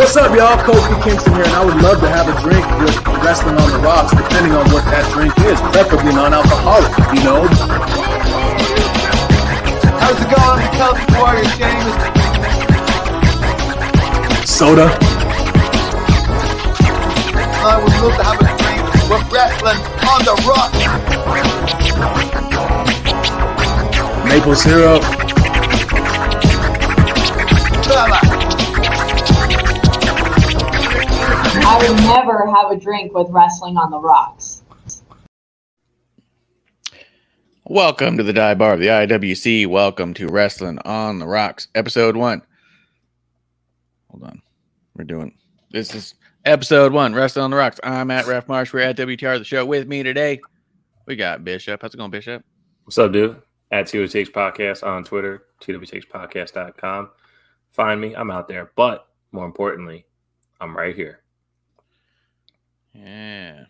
What's up, y'all? Kofi Kingston here, and I would love to have a drink with Wrestling on the Rocks, depending on what that drink is, preferably non-alcoholic, you know? How's it going? Tell me who are you, James? Soda. I would love to have a drink with Wrestling on the Rocks. Maple syrup. I would never have a drink with Wrestling on the Rocks. Welcome to the Dive Bar of the IWC. Welcome to Wrestling on the Rocks, episode 1. Hold on. This is episode 1, Wrestling on the Rocks. I'm at Ref Marsh. We're at WTR, the show. With me today, we got Bishop. How's it going, Bishop? What's up, dude? At TWTX Podcast on Twitter, TWTXpodcast.com. Find me. I'm out there. But more importantly, I'm right here. Yeah.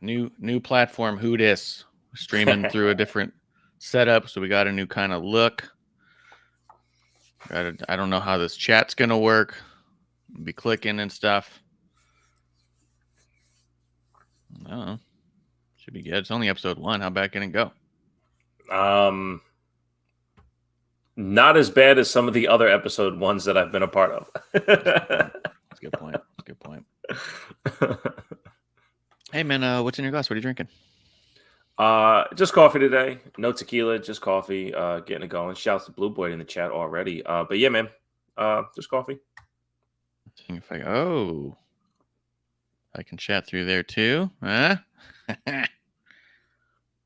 New platform, Who Dis. Streaming through a different setup, so we got a new kind of look. I don't know how this chat's going to work. I'll be clicking and stuff. I don't know. Should be good. It's only episode 1. How bad can it go? Not as bad as some of the other episode 1s that I've been a part of. That's a good point. Hey, man, what's in your glass? What are you drinking? Just coffee today. No tequila, just coffee. Getting it going. Shouts to Blue Boy in the chat already. But yeah, man. Just coffee. If I can chat through there too. Huh? All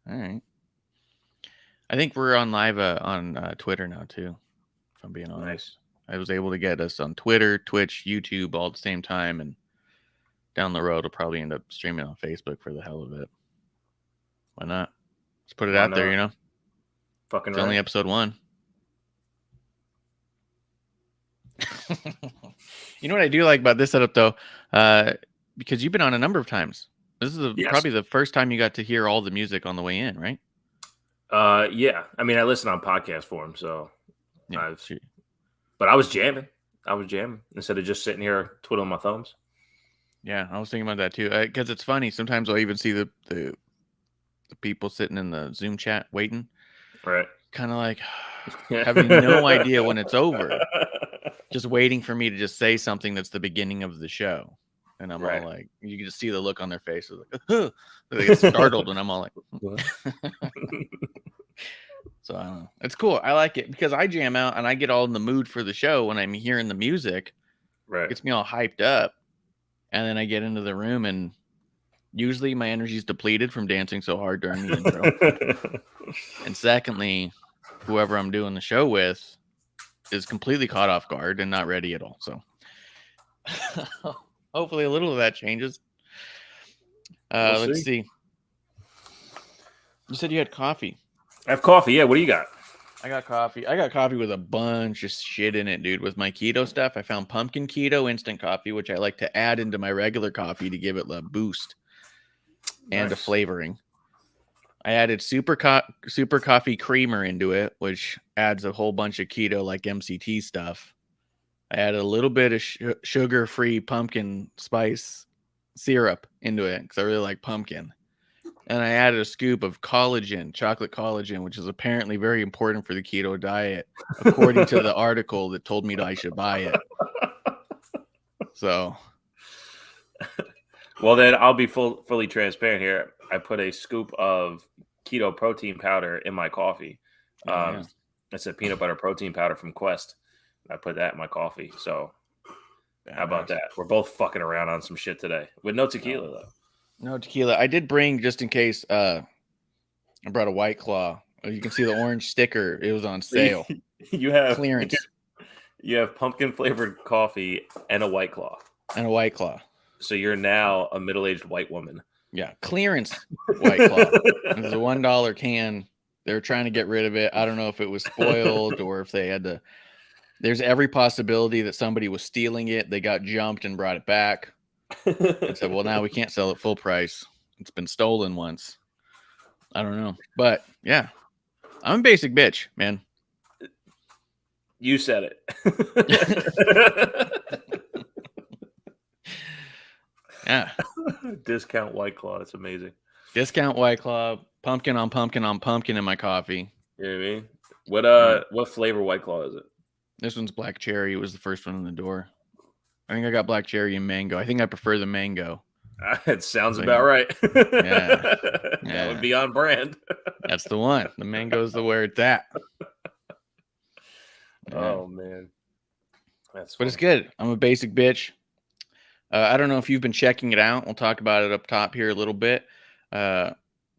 right. I think we're on live on Twitter now too, if I'm being honest. Nice. I was able to get us on Twitter, Twitch, YouTube all at the same time, and down the road, I'll probably end up streaming on Facebook for the hell of it. Why not? Let's put it out there, you know? Fucking it's right. only episode 1. You know what I do like about this setup, though? Because you've been on a number of times. This is probably the first time you got to hear all the music on the way in, right? Yeah. I mean, I listen on podcast form, so yeah, but I was jamming. Instead of just sitting here twiddling my thumbs. Yeah, I was thinking about that too. Because it's funny. Sometimes I'll even see the people sitting in the Zoom chat waiting. Right. Kind of like having no idea when it's over. Just waiting for me to just say something that's the beginning of the show. And I'm all like, you can just see the look on their faces. Like, they get startled and I'm all like, what? So I don't know. It's cool. I like it because I jam out and I get all in the mood for the show when I'm hearing the music. Right. It gets me all hyped up. And then I get into the room and usually my energy is depleted from dancing so hard during the intro. And secondly, whoever I'm doing the show with is completely caught off guard and not ready at all. So hopefully a little of that changes. Let's see. You said you had coffee. I have coffee. Yeah. What do you got? I got coffee. I got coffee with a bunch of shit in it, dude. With my keto stuff, I found pumpkin keto instant coffee, which I like to add into my regular coffee to give it a boost and a flavoring. I added super coffee creamer into it, which adds a whole bunch of keto like MCT stuff. I added a little bit of sugar-free pumpkin spice syrup into it because I really like pumpkin. And I added a scoop of collagen, chocolate collagen, which is apparently very important for the keto diet, according to the article that told me that I should buy it. So, well, then I'll be fully transparent here. I put a scoop of keto protein powder in my coffee. It's a peanut butter protein powder from Quest. I put that in my coffee. So, how about that? We're both fucking around on some shit today with no tequila, though. No tequila. I did bring, just in case, I brought a White Claw. You can see the orange sticker. It was on sale. You have clearance. You have pumpkin flavored coffee and a White Claw. And a White Claw. So you're now a middle-aged white woman. Yeah, clearance White Claw. It was a $1 can. They were trying to get rid of it. I don't know if it was spoiled or if they had to. There's every possibility that somebody was stealing it. They got jumped and brought it back. And said, well, now we can't sell it full price. It's been stolen once. I don't know. But yeah, I'm a basic bitch, man. You said it. Yeah. Discount White Claw. It's amazing. Discount White Claw. Pumpkin on pumpkin on pumpkin in my coffee. You know what I mean? What flavor White Claw is it? This one's black cherry. It was the first one in the door. I think I got black cherry and mango. I think I prefer the mango. It sounds about right. Yeah. That would be on brand. That's the one. The mango is the where it's at. Yeah. Oh, man. That's but it's good. I'm a basic bitch. I don't know if you've been checking it out. We'll talk about it up top here a little bit.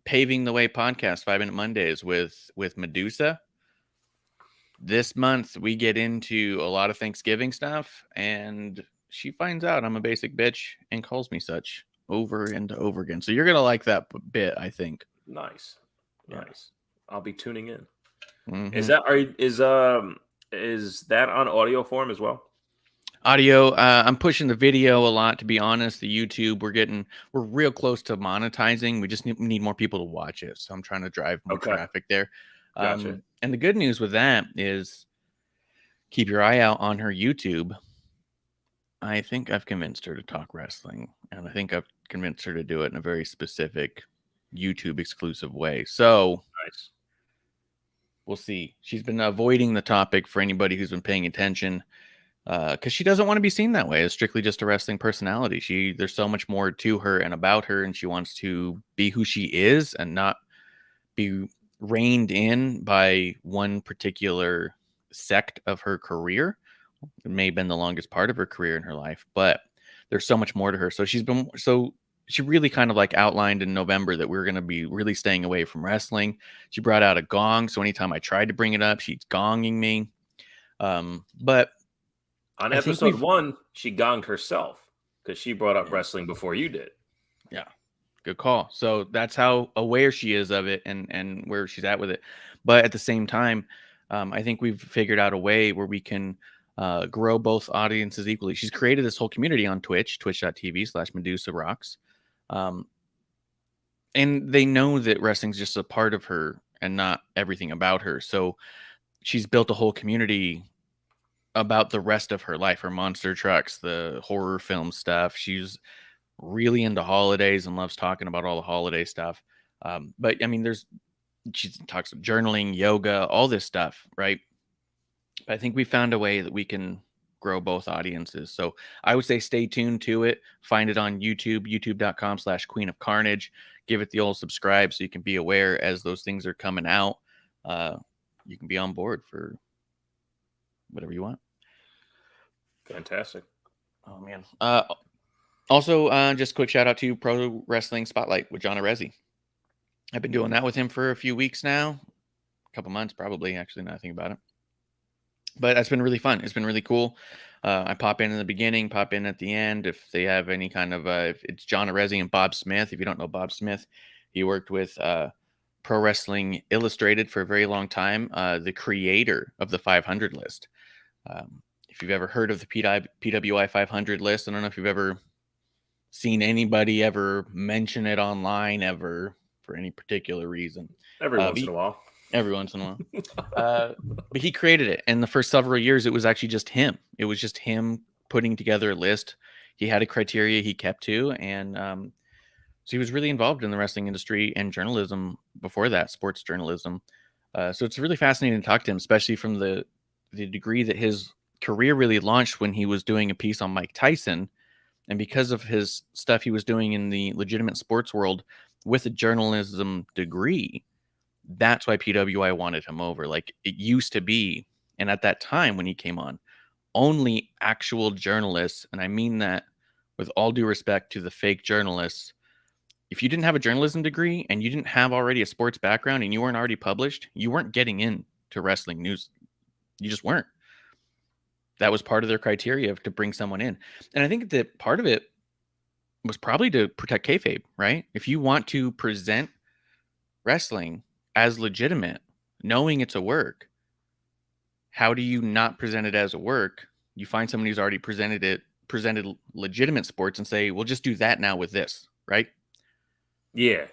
Paving the Way podcast, 5 Minute Mondays with Medusa. This month, we get into a lot of Thanksgiving stuff, and she finds out I'm a basic bitch and calls me such over and over again. So you're going to like that bit, I think. Nice. Nice. I'll be tuning in. Mm-hmm. Is that on audio form as well? Audio. I'm pushing the video a lot, to be honest. The YouTube, we're real close to monetizing. We just need more people to watch it. So I'm trying to drive more traffic there. Gotcha. And the good news with that is keep your eye out on her YouTube. I think I've convinced her to talk wrestling, and I think I've convinced her to do it in a very specific YouTube exclusive way. So nice. We'll see. She's been avoiding the topic for anybody who's been paying attention because she doesn't want to be seen that way as strictly just a wrestling personality. There's so much more to her and about her, and she wants to be who she is and not be reined in by one particular sect of her career. It may have been the longest part of her career in her life, but there's so much more to her. So she really kind of like outlined in November that we're going to be really staying away from wrestling. She brought out a gong. So anytime I tried to bring it up, she's gonging me. But on episode 1, she gonged herself because she brought up wrestling before you did. Yeah. Good call. So that's how aware she is of it and where she's at with it. But at the same time, I think we've figured out a way where we can grow both audiences equally. She's created this whole community on Twitch, twitch.tv/Medusa Rocks. And they know that wrestling's just a part of her and not everything about her. So she's built a whole community about the rest of her life, her monster trucks, the horror film stuff. She's really into holidays and loves talking about all the holiday stuff. But I mean, she talks about journaling, yoga, all this stuff, right? But I think we found a way that we can grow both audiences. So I would say stay tuned to it. Find it on YouTube, youtube.com/Queen of Carnage. Give it the old subscribe so you can be aware as those things are coming out. You can be on board for whatever you want. Fantastic. Oh, man. Also, just a quick shout out to Pro Wrestling Spotlight with John Arezzi. I've been doing that with him for a few weeks now, a couple months probably, actually, now I think about it. But that's been really fun. It's been really cool. I pop in the beginning, pop in at the end. If they have any kind of, if it's John Arezzi and Bob Smith. If you don't know Bob Smith, he worked with Pro Wrestling Illustrated for a very long time, the creator of the 500 list. If you've ever heard of the PWI 500 list, I don't know if you've ever seen anybody ever mention it online ever for any particular reason. Every once in a while. Every once in a while. But he created it. And the first several years, it was actually just him. It was just him putting together a list. He had a criteria he kept to. And so he was really involved in the wrestling industry and journalism before that, sports journalism. So it's really fascinating to talk to him, especially from the degree that his career really launched when he was doing a piece on Mike Tyson. And because of his stuff he was doing in the legitimate sports world with a journalism degree, that's why PWI wanted him over. Like it used to be, and at that time when he came on, only actual journalists, and I mean that with all due respect to the fake journalists, if you didn't have a journalism degree and you didn't have already a sports background and you weren't already published, you weren't getting into wrestling news. You just weren't. That was part of their criteria to bring someone in. And I think that part of it was probably to protect kayfabe, right? If you want to present wrestling as legitimate, knowing it's a work, how do you not present it as a work? You find someone who's already presented legitimate sports and say, we'll just do that now with this, right? Yeah.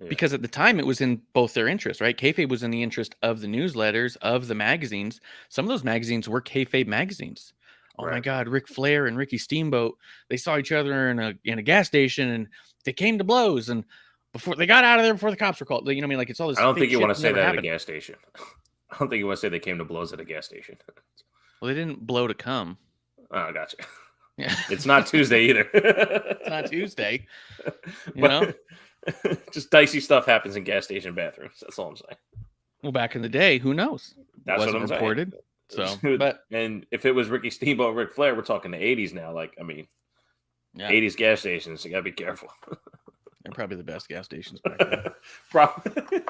Because at the time it was in both their interests, right? Kayfabe was in the interest of the newsletters, of the magazines. Some of those magazines were kayfabe magazines. Oh my God, Ric Flair and Ricky Steamboat, they saw each other in a gas station and they came to blows, and before they got out of there before the cops were called. You know what I mean? Like it's all this. I don't think you want to say that happened. at a gas station. I don't think you want to say they came to blows at a gas station. Well, they didn't blow to come. Oh, gotcha. Yeah. It's not Tuesday either. It's not Tuesday. You know? Just dicey stuff happens in gas station bathrooms. That's all I'm saying. Well, back in the day, who knows? That's Wasn't what I'm reported. saying. So, but and if it was Ricky Steamboat, Ric Flair, we're talking the 80s now. Like, I mean, 80s gas stations. You gotta be careful. They're probably the best gas stations back then. Probably.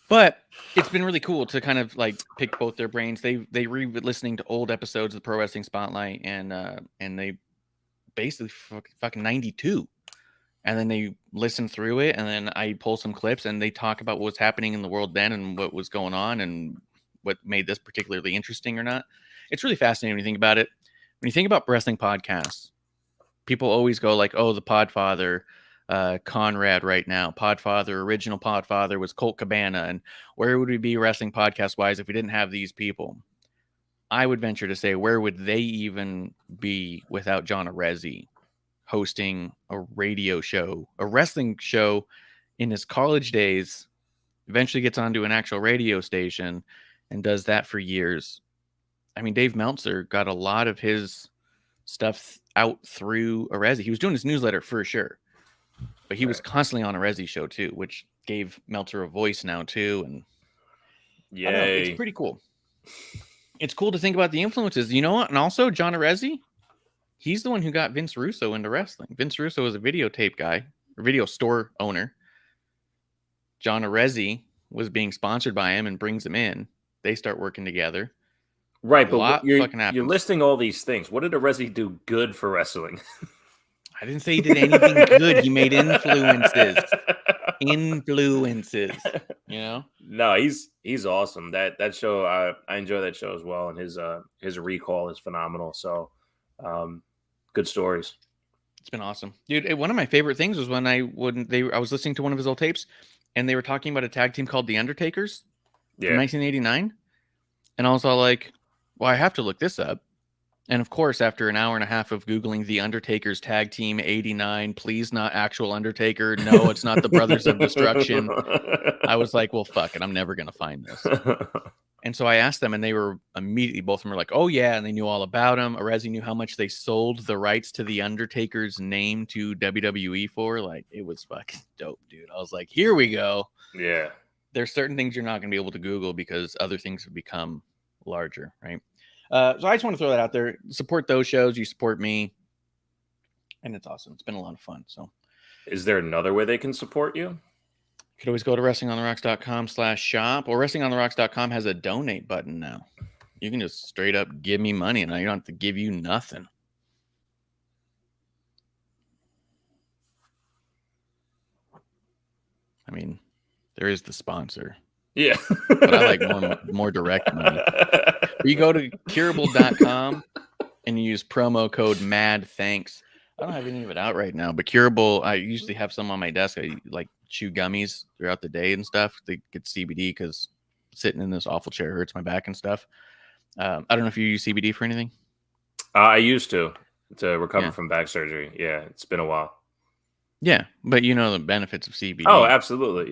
But it's been really cool to kind of like pick both their brains. They listening to old episodes of the Pro Wrestling Spotlight, and they basically fucking 92. And then they listen through it, and then I pull some clips, and they talk about what was happening in the world then and what was going on and what made this particularly interesting or not. It's really fascinating when you think about it. When you think about wrestling podcasts, people always go like, oh, the Podfather, Conrad right now. Podfather, original Podfather was Colt Cabana. And where would we be wrestling podcast-wise if we didn't have these people? I would venture to say, where would they even be without John Arezzi hosting a radio show, a wrestling show in his college days, eventually gets onto an actual radio station and does that for years. I mean, Dave Meltzer got a lot of his stuff out through Arezzi. He was doing his newsletter for sure, but he was constantly on Arezzi's show too, which gave Meltzer a voice now too. And it's pretty cool. It's cool to think about the influences, you know what? And also John Arezzi, he's the one who got Vince Russo into wrestling. Vince Russo was a videotape guy, or video store owner. John Arezzi was being sponsored by him and brings him in. They start working together. Right, but you're listing all these things. What did Arezzi do good for wrestling? I didn't say he did anything good. He made influences. You know? No, he's awesome. That show, I enjoy that show as well, and his recall is phenomenal. So, good stories. It's been awesome, dude. One of my favorite things was when I was listening to one of his old tapes, and they were talking about a tag team called the Undertakers from 1989, and I was all like, well, I have to look this up. And of course, after an hour and a half of Googling the Undertakers tag team 89, please not actual Undertaker. No, it's not the Brothers of Destruction. I was like, well, fuck it. I'm never going to find this. And so I asked them, and they were immediately, both of them were like, oh yeah. And they knew all about him. Arezzi knew how much they sold the rights to the Undertaker's name to WWE for. Like, it was fucking dope, dude. I was like, here we go. Yeah. There's certain things you're not going to be able to Google because other things have become larger, right? So I just want to throw that out there. Support those shows. You support me. and it's awesome. It's been a lot of fun. So, is there another way they can support you? You could always go to wrestlingontherocks.com/shop, or wrestlingontherocks.com has a donate button now. You can just straight up give me money, and I don't have to give you nothing. I mean, there is the sponsor. Yeah. But I like more direct money. You go to curable.com and you use promo code MADTHANKS. I don't have any of it out right now, but Curable, I usually have some on my desk. I like chew gummies throughout the day and stuff to get CBD because sitting in this awful chair hurts my back and stuff. I don't know if you use CBD for anything. I used to recover from back surgery. Yeah, it's been a while. Yeah, but you know the benefits of CBD. Oh, absolutely.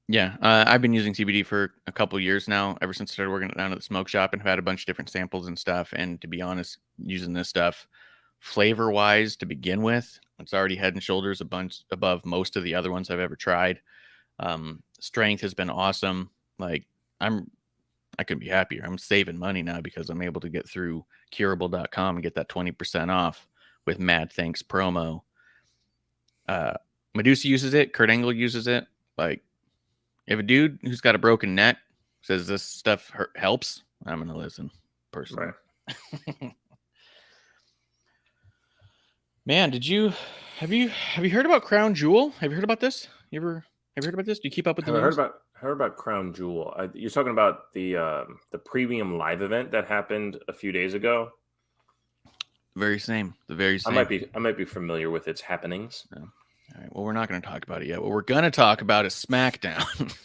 Yeah. I've been using CBD for a couple of years now, ever since I started working down at the smoke shop, and have had a bunch of different samples and stuff. And to be honest, using this stuff, flavor-wise, to begin with, it's already head and shoulders a bunch above most of the other ones I've ever tried. Strength has been awesome. Like I couldn't be happier. I'm saving money now because I'm able to get through curable.com and get that 20% off with Mad Thanks promo. Medusa uses it. Kurt Angle uses it. Like, if a dude who's got a broken neck says this stuff helps, I'm going to listen personally. Right. Man, have you heard about Crown Jewel? Have you heard about this? Have you heard about this? Do you keep up with the news? Heard about Crown Jewel. You're talking about the premium live event that happened a few days ago. The very same. I might be familiar with its happenings. No. All right. Well, we're not going to talk about it yet. What we're going to talk about is Smackdown.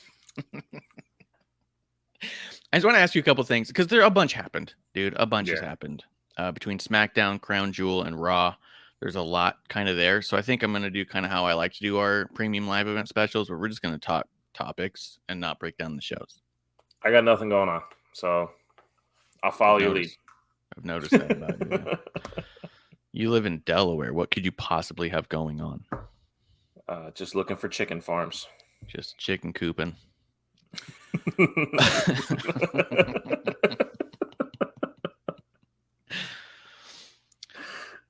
I just want to ask you a couple things because a bunch happened, dude. A bunch has happened between Smackdown, Crown Jewel, and Raw. There's a lot kind of there. So I think I'm going to do kind of how I like to do our premium live event specials, where we're just going to talk topics and not break down the shows. I got nothing going on, so I'll follow your lead. I've noticed that about you. Yeah. You live in Delaware. What could you possibly have going on? Just looking for chicken farms. Just chicken cooping.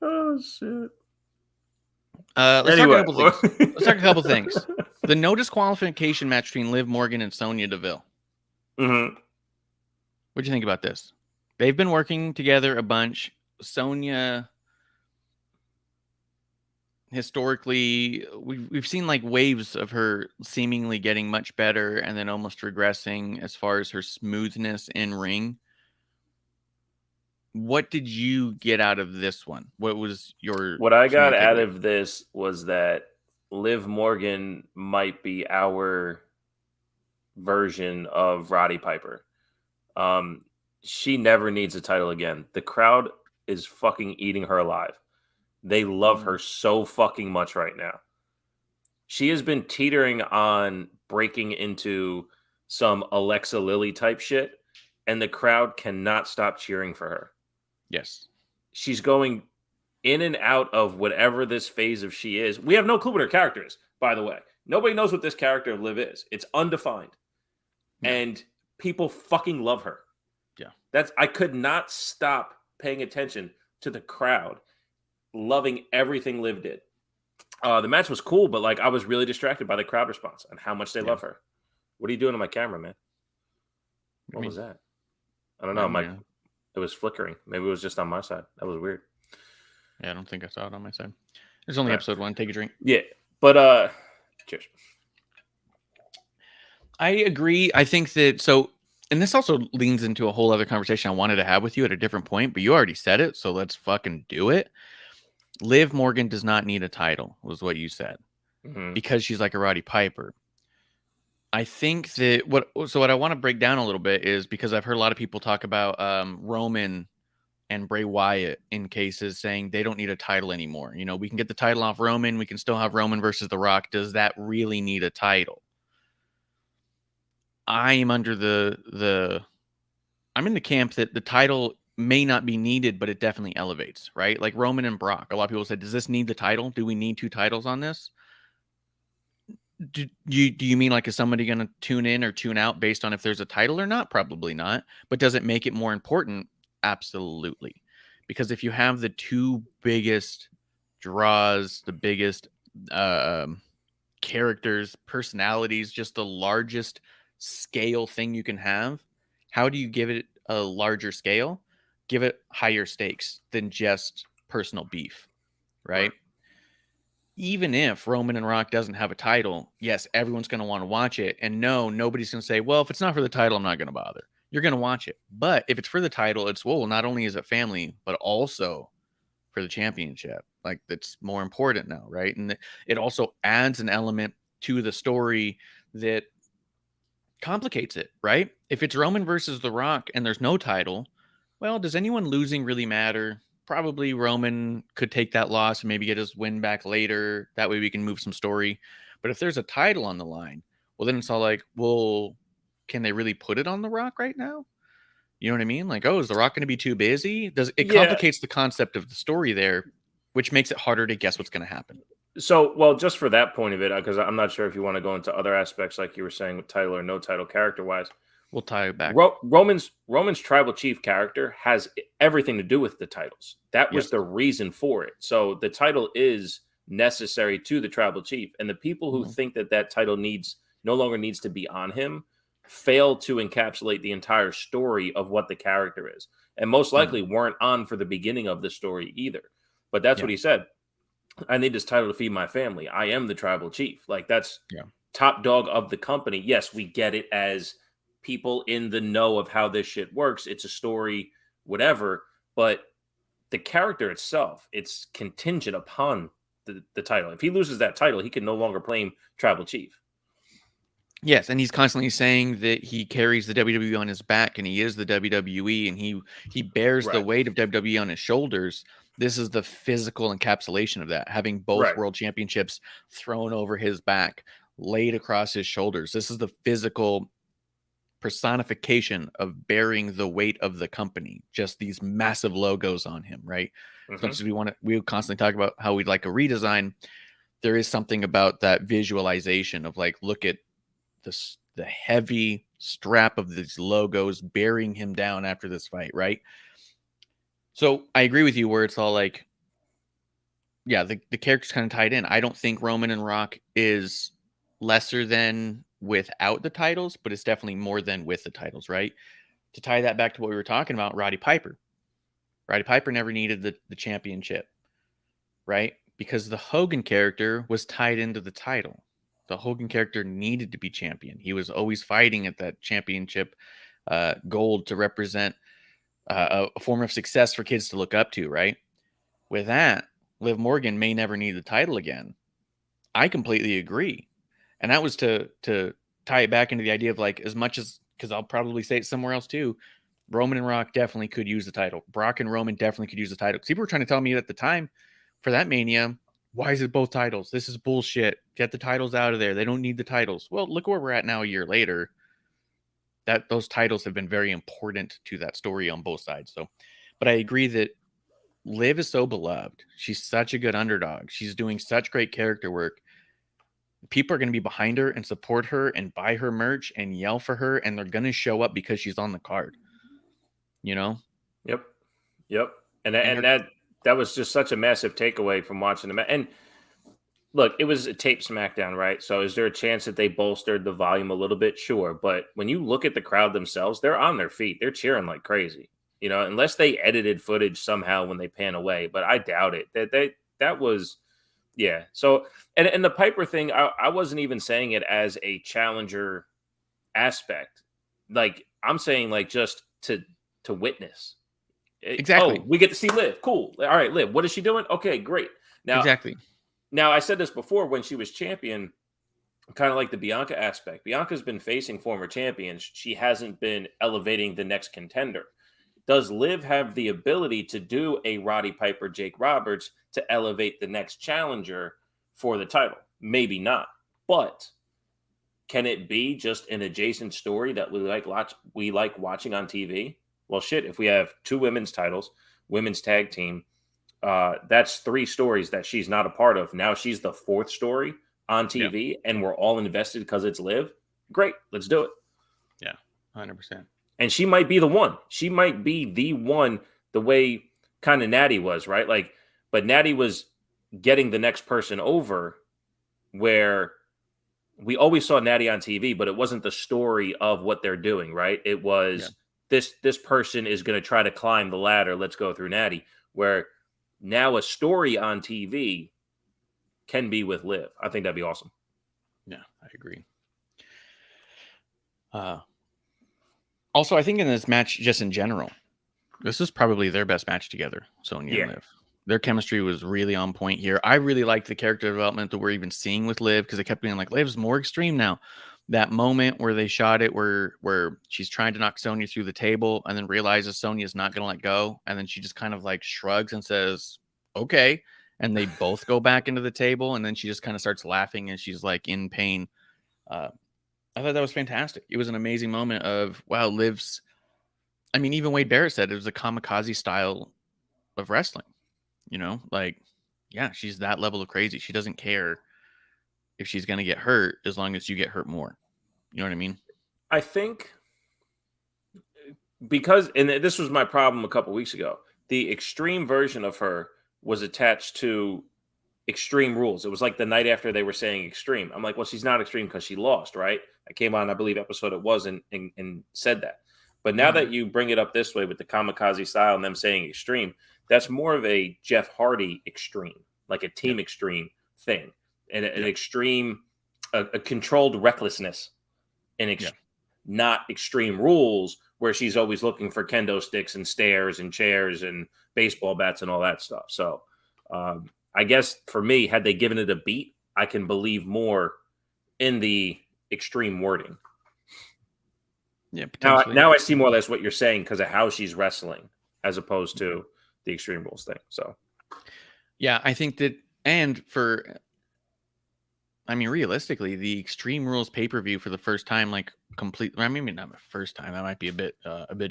Oh shit. Let's talk a couple things. The no disqualification match between Liv Morgan and Sonya Deville. Mm-hmm. What do you think about this? They've been working together a bunch. Sonya, historically, we've seen like waves of her seemingly getting much better and then almost regressing as far as her smoothness in ring. What did you get out of this one? What I got out of this was that Liv Morgan might be our version of Roddy Piper. She never needs a title again. The crowd is fucking eating her alive. They love her so fucking much right now. She has been teetering on breaking into some Alexa Lilly type shit, and the crowd cannot stop cheering for her. Yes. She's going in and out of whatever this phase of she is. We have no clue what her character is, by the way. Nobody knows what this character of Liv is. It's undefined. Yeah. And people fucking love her. Yeah. I could not stop paying attention to the crowd loving everything Liv did. The match was cool, but like I was really distracted by the crowd response and how much they love her. What are you doing to my camera, man? What was that? I don't know. It was flickering. Maybe it was just on my side. That was weird. Yeah, I don't think I saw it on my side. There's only episode 1. Take a drink. Yeah, but cheers. I agree. I think that and this also leans into a whole other conversation I wanted to have with you at a different point, but you already said it, so let's fucking do it. Liv Morgan does not need a title, was what you said, because she's like a Roddy Piper. I think that what I want to break down a little bit is because I've heard a lot of people talk about Roman and Bray Wyatt in cases saying they don't need a title anymore. You know, we can get the title off Roman. We can still have Roman versus The Rock. Does that really need a title? I am under I'm in the camp that the title may not be needed, but it definitely elevates, right? Like Roman and Brock. A lot of people said, does this need the title? Do we need 2 titles on this? Do you mean like is somebody going to tune in or tune out based on if there's a title or not? Probably not. But does it make it more important? Absolutely. Because if you have the 2 biggest draws, the biggest characters, personalities, just the largest scale thing you can have. How do you give it a larger scale? Give it higher stakes than just personal beef, right? Even if Roman and Rock doesn't have a title, yes, everyone's going to want to watch it. And no, nobody's going to say, well, if it's not for the title, I'm not going to bother. You're going to watch it. But if it's for the title, it's, well, not only is it family, but also for the championship. Like, that's more important now, right? And it also adds an element to the story that complicates it, right? If it's Roman versus The Rock and there's no title, well, does anyone losing really matter? Probably Roman could take that loss and maybe get his win back later. That way we can move some story. But if there's a title on the line, well, then it's all like, well, can they really put it on The Rock right now? You know what I mean? Like, oh, is The Rock going to be too busy? It complicates the concept of the story there, which makes it harder to guess what's going to happen. So, well, just for that point of it, because I'm not sure if you want to go into other aspects, like you were saying, with title or no title, character-wise. We'll tie it back. Roman's tribal chief character has everything to do with the titles. That was the reason for it. So the title is necessary to the tribal chief, and the people who think that title no longer needs to be on him fail to encapsulate the entire story of what the character is, and most likely weren't on for the beginning of the story either. But that's what he said. I need this title to feed my family. I am the tribal chief. Like, that's top dog of the company. Yes, we get it as people in the know of how this shit works. It's a story, whatever. But the character itself, it's contingent upon the title. If he loses that title, he can no longer claim tribal chief. Yes, and he's constantly saying that he carries the WWE on his back, and he is the WWE, and he bears the weight of WWE on his shoulders. This is the physical encapsulation of that, having both world championships thrown over his back, laid across his shoulders. This is the physical personification of bearing the weight of the company, just these massive logos on him, right? As much as we constantly talk about how we'd like a redesign, there is something about that visualization of, like, look at the heavy strap of these logos bearing him down after this fight, right? So I agree with you where it's all like, yeah, the character's kind of tied in. I don't think Roman and Rock is lesser than without the titles, but it's definitely more than with the titles, right? To tie that back to what we were talking about, Roddy Piper. Roddy Piper never needed the championship, right? Because the Hogan character was tied into the title. The Hogan character needed to be champion. He was always fighting at that championship gold to represent a form of success for kids to look up to, right? With that, Liv Morgan may never need the title again. I completely agree. And that was to tie it back into the idea of, like, as much as, because I'll probably say it somewhere else too, Roman and Rock definitely could use the title. Brock and Roman definitely could use the title. People were trying to tell me at the time for that Mania, why is it both titles? This is bullshit. Get the titles out of there. They don't need the titles. Well, look where we're at now a year later. Those titles have been very important to that story on both sides. So, but I agree that Liv is so beloved. She's such a good underdog. She's doing such great character work. People are going to be behind her and support her and buy her merch and yell for her, and they're going to show up because she's on the card. You know? Yep. And that was just such a massive takeaway from watching the match. And look, it was a tape Smackdown, right? So is there a chance that they bolstered the volume a little bit? Sure. But when you look at the crowd themselves, they're on their feet. They're cheering like crazy, you know, unless they edited footage somehow when they pan away. But I doubt it. That was, yeah. So, and the Piper thing, I wasn't even saying it as a challenger aspect. Like, I'm saying, like, just to witness. Exactly. Oh, we get to see Liv. Cool. All right, Liv. What is she doing? Okay, great. Now, exactly. Now, I said this before when she was champion, kind of like the Bianca aspect. Bianca's been facing former champions. She hasn't been elevating the next contender. Does Liv have the ability to do a Roddy Piper, Jake Roberts to elevate the next challenger for the title? Maybe not. But can it be just an adjacent story that we like watching on TV? Well, shit, if we have 2 women's titles, women's tag team, that's 3 stories that she's not a part of. Now she's the 4th story on TV, and we're all invested because it's Liv. Great, let's do it. Yeah, 100%. And she might be the one. She might be the one, the way kind of Natty was, right? Like, but Natty was getting the next person over, where we always saw Natty on TV, but it wasn't the story of what they're doing, right? It was this person is going to try to climb the ladder. Let's go through Natty. Where now a story on TV can be with Liv. I think that'd be awesome. Yeah, I agree. Also, I think in this match, just in general, this is probably their best match together, Sonya and Liv. Their chemistry was really on point here. I really liked the character development that we're even seeing with Liv, because they kept being like, Liv's more extreme now. That moment where they shot it where she's trying to knock Sonya through the table and then realizes Sonya's not going to let go. And then she just kind of like shrugs and says, okay. And they both go back into the table. And then she just kind of starts laughing and she's like in pain. I thought that was fantastic. It was an amazing moment of, wow, Liv's, I mean, even Wade Barrett said it was a kamikaze style of wrestling. You know, like, yeah, she's that level of crazy. She doesn't care if she's going to get hurt as long as you get hurt more. You know what I mean? I think because, and this was my problem a couple weeks ago, the extreme version of her was attached to Extreme Rules. It was like the night after they were saying extreme. I'm like, well, she's not extreme because she lost, right? I came on, I believe, episode it was and said that. But now that you bring it up this way with the kamikaze style and them saying extreme, that's more of a Jeff Hardy extreme, like a team extreme thing, and an extreme, a controlled recklessness, and not Extreme Rules where she's always looking for kendo sticks and stairs and chairs and baseball bats and all that stuff. So I guess for me, had they given it a beat, I can believe more in the extreme wording. Yeah. Now I see more or less what you're saying because of how she's wrestling as opposed to the Extreme Rules thing. So, yeah, I think that, and I mean, realistically, the Extreme Rules pay-per-view for the first time, like completely, I mean, not the first time, that might be a bit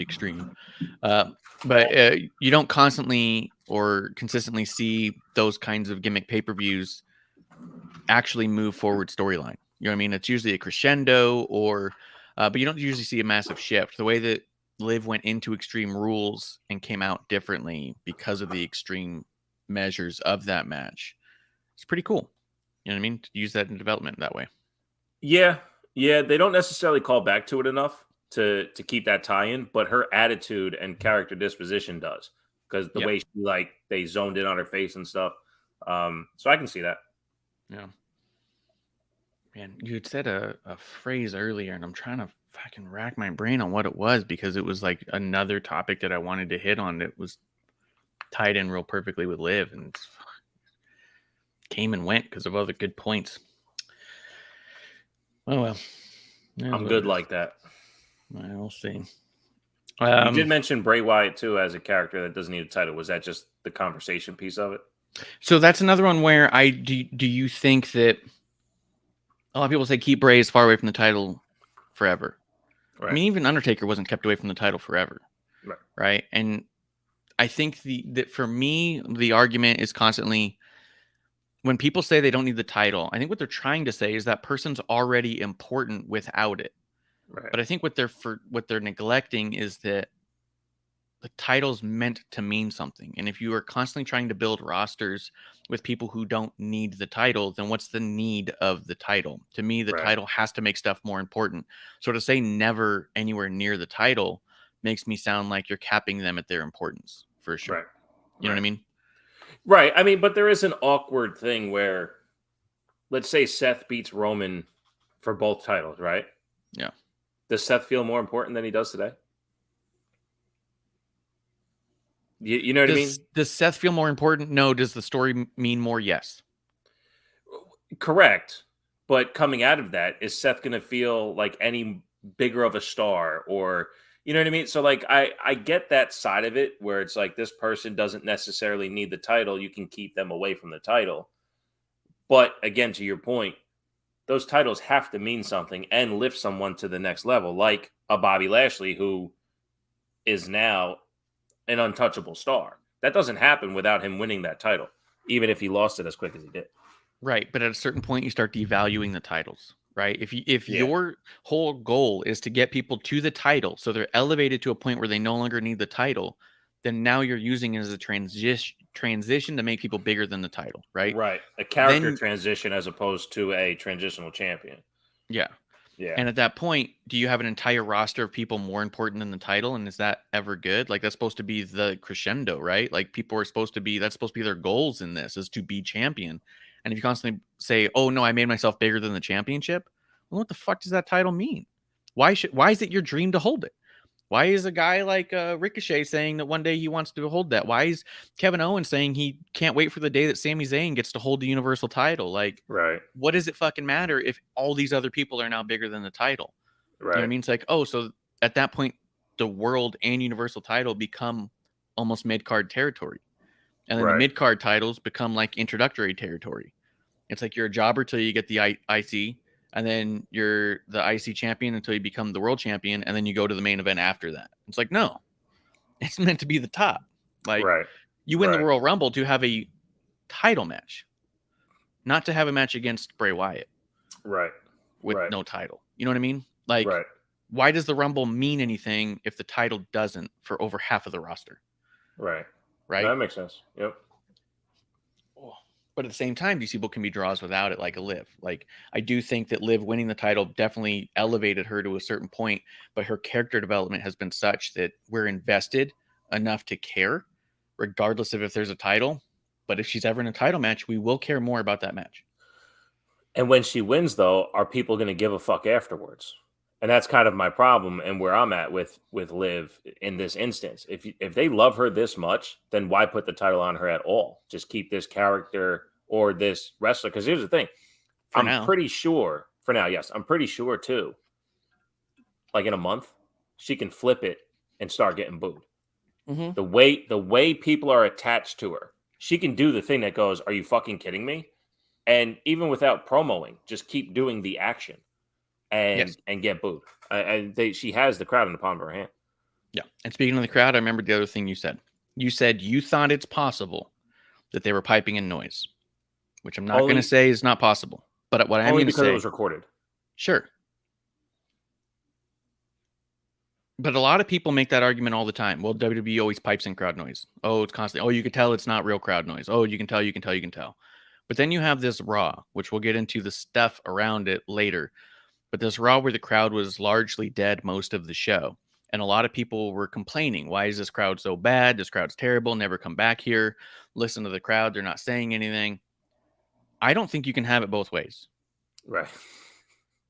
extreme. But you don't constantly or consistently see those kinds of gimmick pay-per-views actually move forward storyline. You know what I mean? It's usually a crescendo but you don't usually see a massive shift. The way that Liv went into Extreme Rules and came out differently because of the extreme measures of that match. It's pretty cool. You know what I mean? To use that in development that way. Yeah. They don't necessarily call back to it enough to keep that tie-in, but her attitude and character disposition does, because the way she they zoned in on her face and stuff. So I can see that. Yeah. Man, you had said a phrase earlier, and I'm trying to fucking rack my brain on what it was, because it was like another topic that I wanted to hit on that was tied in real perfectly with Liv, and came and went because of other good points. Oh well. I'm good like that. We'll see. You did mention Bray Wyatt too as a character that doesn't need a title. Was that just the conversation piece of it? So that's another one where do you think that a lot of people say keep Bray as far away from the title forever? Right. I mean, even Undertaker wasn't kept away from the title forever. Right? And I think that for me, the argument is constantly, when people say they don't need the title, I think what they're trying to say is that person's already important without it. Right. But I think what they're neglecting is that the title's meant to mean something. And if you are constantly trying to build rosters with people who don't need the title, then what's the need of the title? To me, the title has to make stuff more important. So to say never anywhere near the title makes me sound like you're capping them at their importance, for sure. Right. You know what I mean? Right. I mean, but there is an awkward thing where, let's say Seth beats Roman for both titles, right? Yeah. Does Seth feel more important than he does today? You know what I mean? Does Seth feel more important? No. Does the story mean more? Yes. Correct. But coming out of that, is Seth going to feel like any bigger of a star, or, you know what I mean? So like, I get that side of it where it's like, this person doesn't necessarily need the title. You can keep them away from the title. But again, to your point, those titles have to mean something and lift someone to the next level, like a Bobby Lashley, who is now an untouchable star. That doesn't happen without him winning that title, even if he lost it as quick as he did. Right. But at a certain point, you start devaluing the titles, right? If your whole goal is to get people to the title, so they're elevated to a point where they no longer need the title, then now you're using it as a transition to make people bigger than the title, right? Right. A character Then- transition as opposed to a transitional champion. Yeah. Yeah. And at that point, do you have an entire roster of people more important than the title? And is that ever good? Like, that's supposed to be the crescendo, right? Like, people are supposed to be, that's supposed to be their goals in this, is to be champion. And if you constantly say, oh, no, I made myself bigger than the championship, well, what the fuck does that title mean? Why is it your dream to hold it? Why is a guy like Ricochet saying that one day he wants to hold that? Why is Kevin Owens saying he can't wait for the day that Sami Zayn gets to hold the Universal title? Like, Right. what does it fucking matter if all these other people are now bigger than the title? You know what I Right. mean? It's like, oh, so at that point, the world and Universal title become almost mid-card territory. And then the Right. mid-card titles become like introductory territory. It's like you're a jobber till you get the IC, and then you're the IC champion until you become the world champion, and then you go to the main event after that. It's like, no, it's meant to be the top. Like, Right. you win the Right. Royal Rumble to have a title match, not to have a match against Bray Wyatt Right. with Right. no title. You know what I mean? Like, Right. why does the Rumble mean anything if the title doesn't for over half of the roster? Right. Right? That makes sense. Yep. But at the same time, these people can be draws without it, like a Liv. Like, I do think that Liv winning the title definitely elevated her to a certain point, but her character development has been such that we're invested enough to care, regardless of if there's a title. But if she's ever in a title match, we will care more about that match. And when she wins, though, are people going to give a fuck afterwards? And that's kind of my problem and where I'm at with Liv in this instance. If they love her this much, then why put the title on her at all? Just keep this character or this wrestler. Because here's the thing. Pretty sure, for now, yes, I'm pretty sure, too, like in a month, she can flip it and start getting booed. Mm-hmm. The way people are attached to her, she can do the thing that goes, are you fucking kidding me? And even without promoing, just keep doing the action. And get booed. She has the crowd in the palm of her hand. Yeah. And speaking of the crowd, I remember the other thing you said. You said you thought it's possible that they were piping in noise, which I'm not going to say is not possible. But what I am going to say, because it was recorded. Sure. But a lot of people make that argument all the time. Well, WWE always pipes in crowd noise. Oh, it's constantly. Oh, you can tell it's not real crowd noise. Oh, you can tell. But then you have this Raw, which we'll get into the stuff around it later. But this Raw where the crowd was largely dead most of the show. And a lot of people were complaining, why is this crowd so bad? This crowd's terrible. Never come back here. Listen to the crowd. They're not saying anything. I don't think you can have it both ways. Right.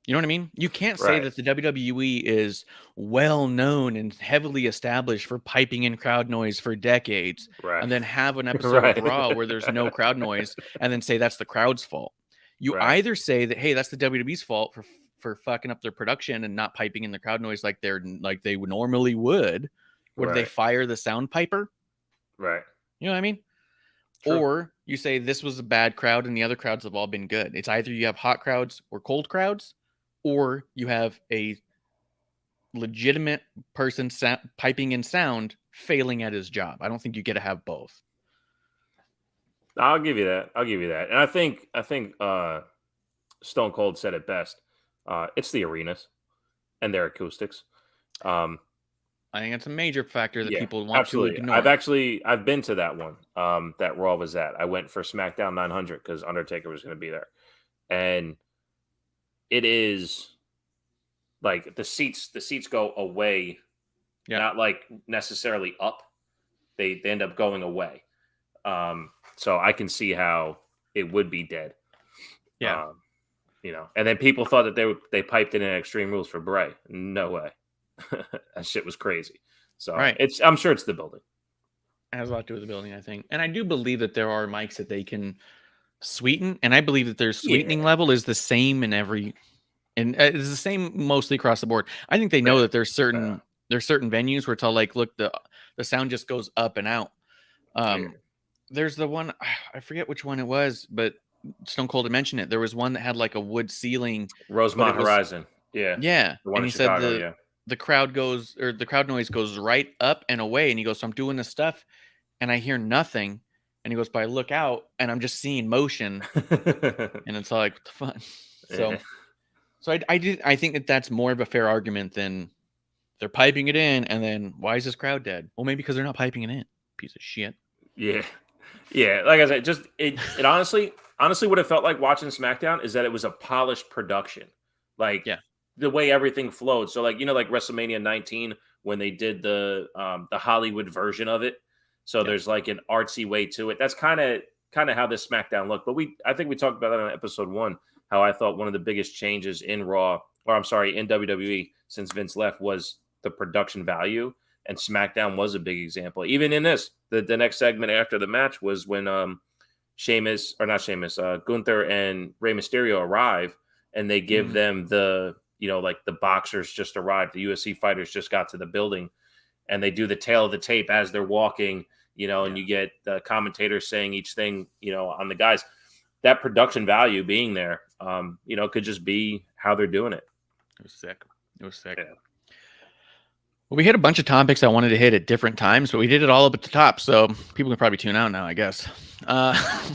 You know what I mean? You can't say that the WWE is well known and heavily established for piping in crowd noise for decades. Right. And then have an episode of Raw where there's no crowd noise and then say that's the crowd's fault. You either say that, hey, that's the WWE's fault for fucking up their production and not piping in the crowd noise like they would normally would. Would they fire the sound piper? Right. You know what I mean? True. Or you say this was a bad crowd and the other crowds have all been good. It's either you have hot crowds or cold crowds, or you have a legitimate person piping in sound failing at his job. I don't think you get to have both. I'll give you that. And I think Stone Cold said it best. It's the arenas and their acoustics. I think it's a major factor that people want absolutely. to ignore. I've been to that one that Raw was at. I went for SmackDown 900 because Undertaker was going to be there. And it is like the seats go away, not like necessarily up. They end up going away. So I can see how it would be dead. Yeah. And then people thought that they piped it in Extreme Rules for Bray. No way. That shit was crazy. So I'm sure it's the building. It has a lot to do with the building, I think. And I do believe that there are mics that they can sweeten. And I believe that their sweetening level is the same in every, and it's the same mostly across the board. I think they know that there's certain venues where it's all like, look, the sound just goes up and out. There's the one, I forget which one it was, but Stone Cold had mentioned it. There was one that had like a wood ceiling. Rosemont Horizon. Yeah. Yeah. The one and in he Chicago, said the crowd goes, or the crowd noise goes right up and away. And he goes, so I'm doing this stuff and I hear nothing. And he goes, but I look out and I'm just seeing motion. And it's all like, what the fuck? So I think that that's more of a fair argument than they're piping it in. And then why is this crowd dead? Well, maybe because they're not piping it in. Piece of shit. Yeah. Yeah, like I said, just it honestly what it felt like watching SmackDown is that it was a polished production. Like Yeah. the way everything flowed. So like, like WrestleMania 19 when they did the Hollywood version of it. So there's like an artsy way to it. That's kind of how this SmackDown looked. But I think we talked about that on episode 1, how I thought one of the biggest changes in Raw, or I'm sorry, in WWE since Vince left was the production value. And SmackDown was a big example. Even in this, the next segment after the match was when Gunther and Rey Mysterio arrive, and they give them the, like the boxers just arrived, the UFC fighters just got to the building, and they do the tail of the tape as they're walking, and you get the commentators saying each thing, on the guys. That production value being there, could just be how they're doing it. It was sick. Yeah. Well, we hit a bunch of topics I wanted to hit at different times, but we did it all up at the top, so people can probably tune out now, I guess.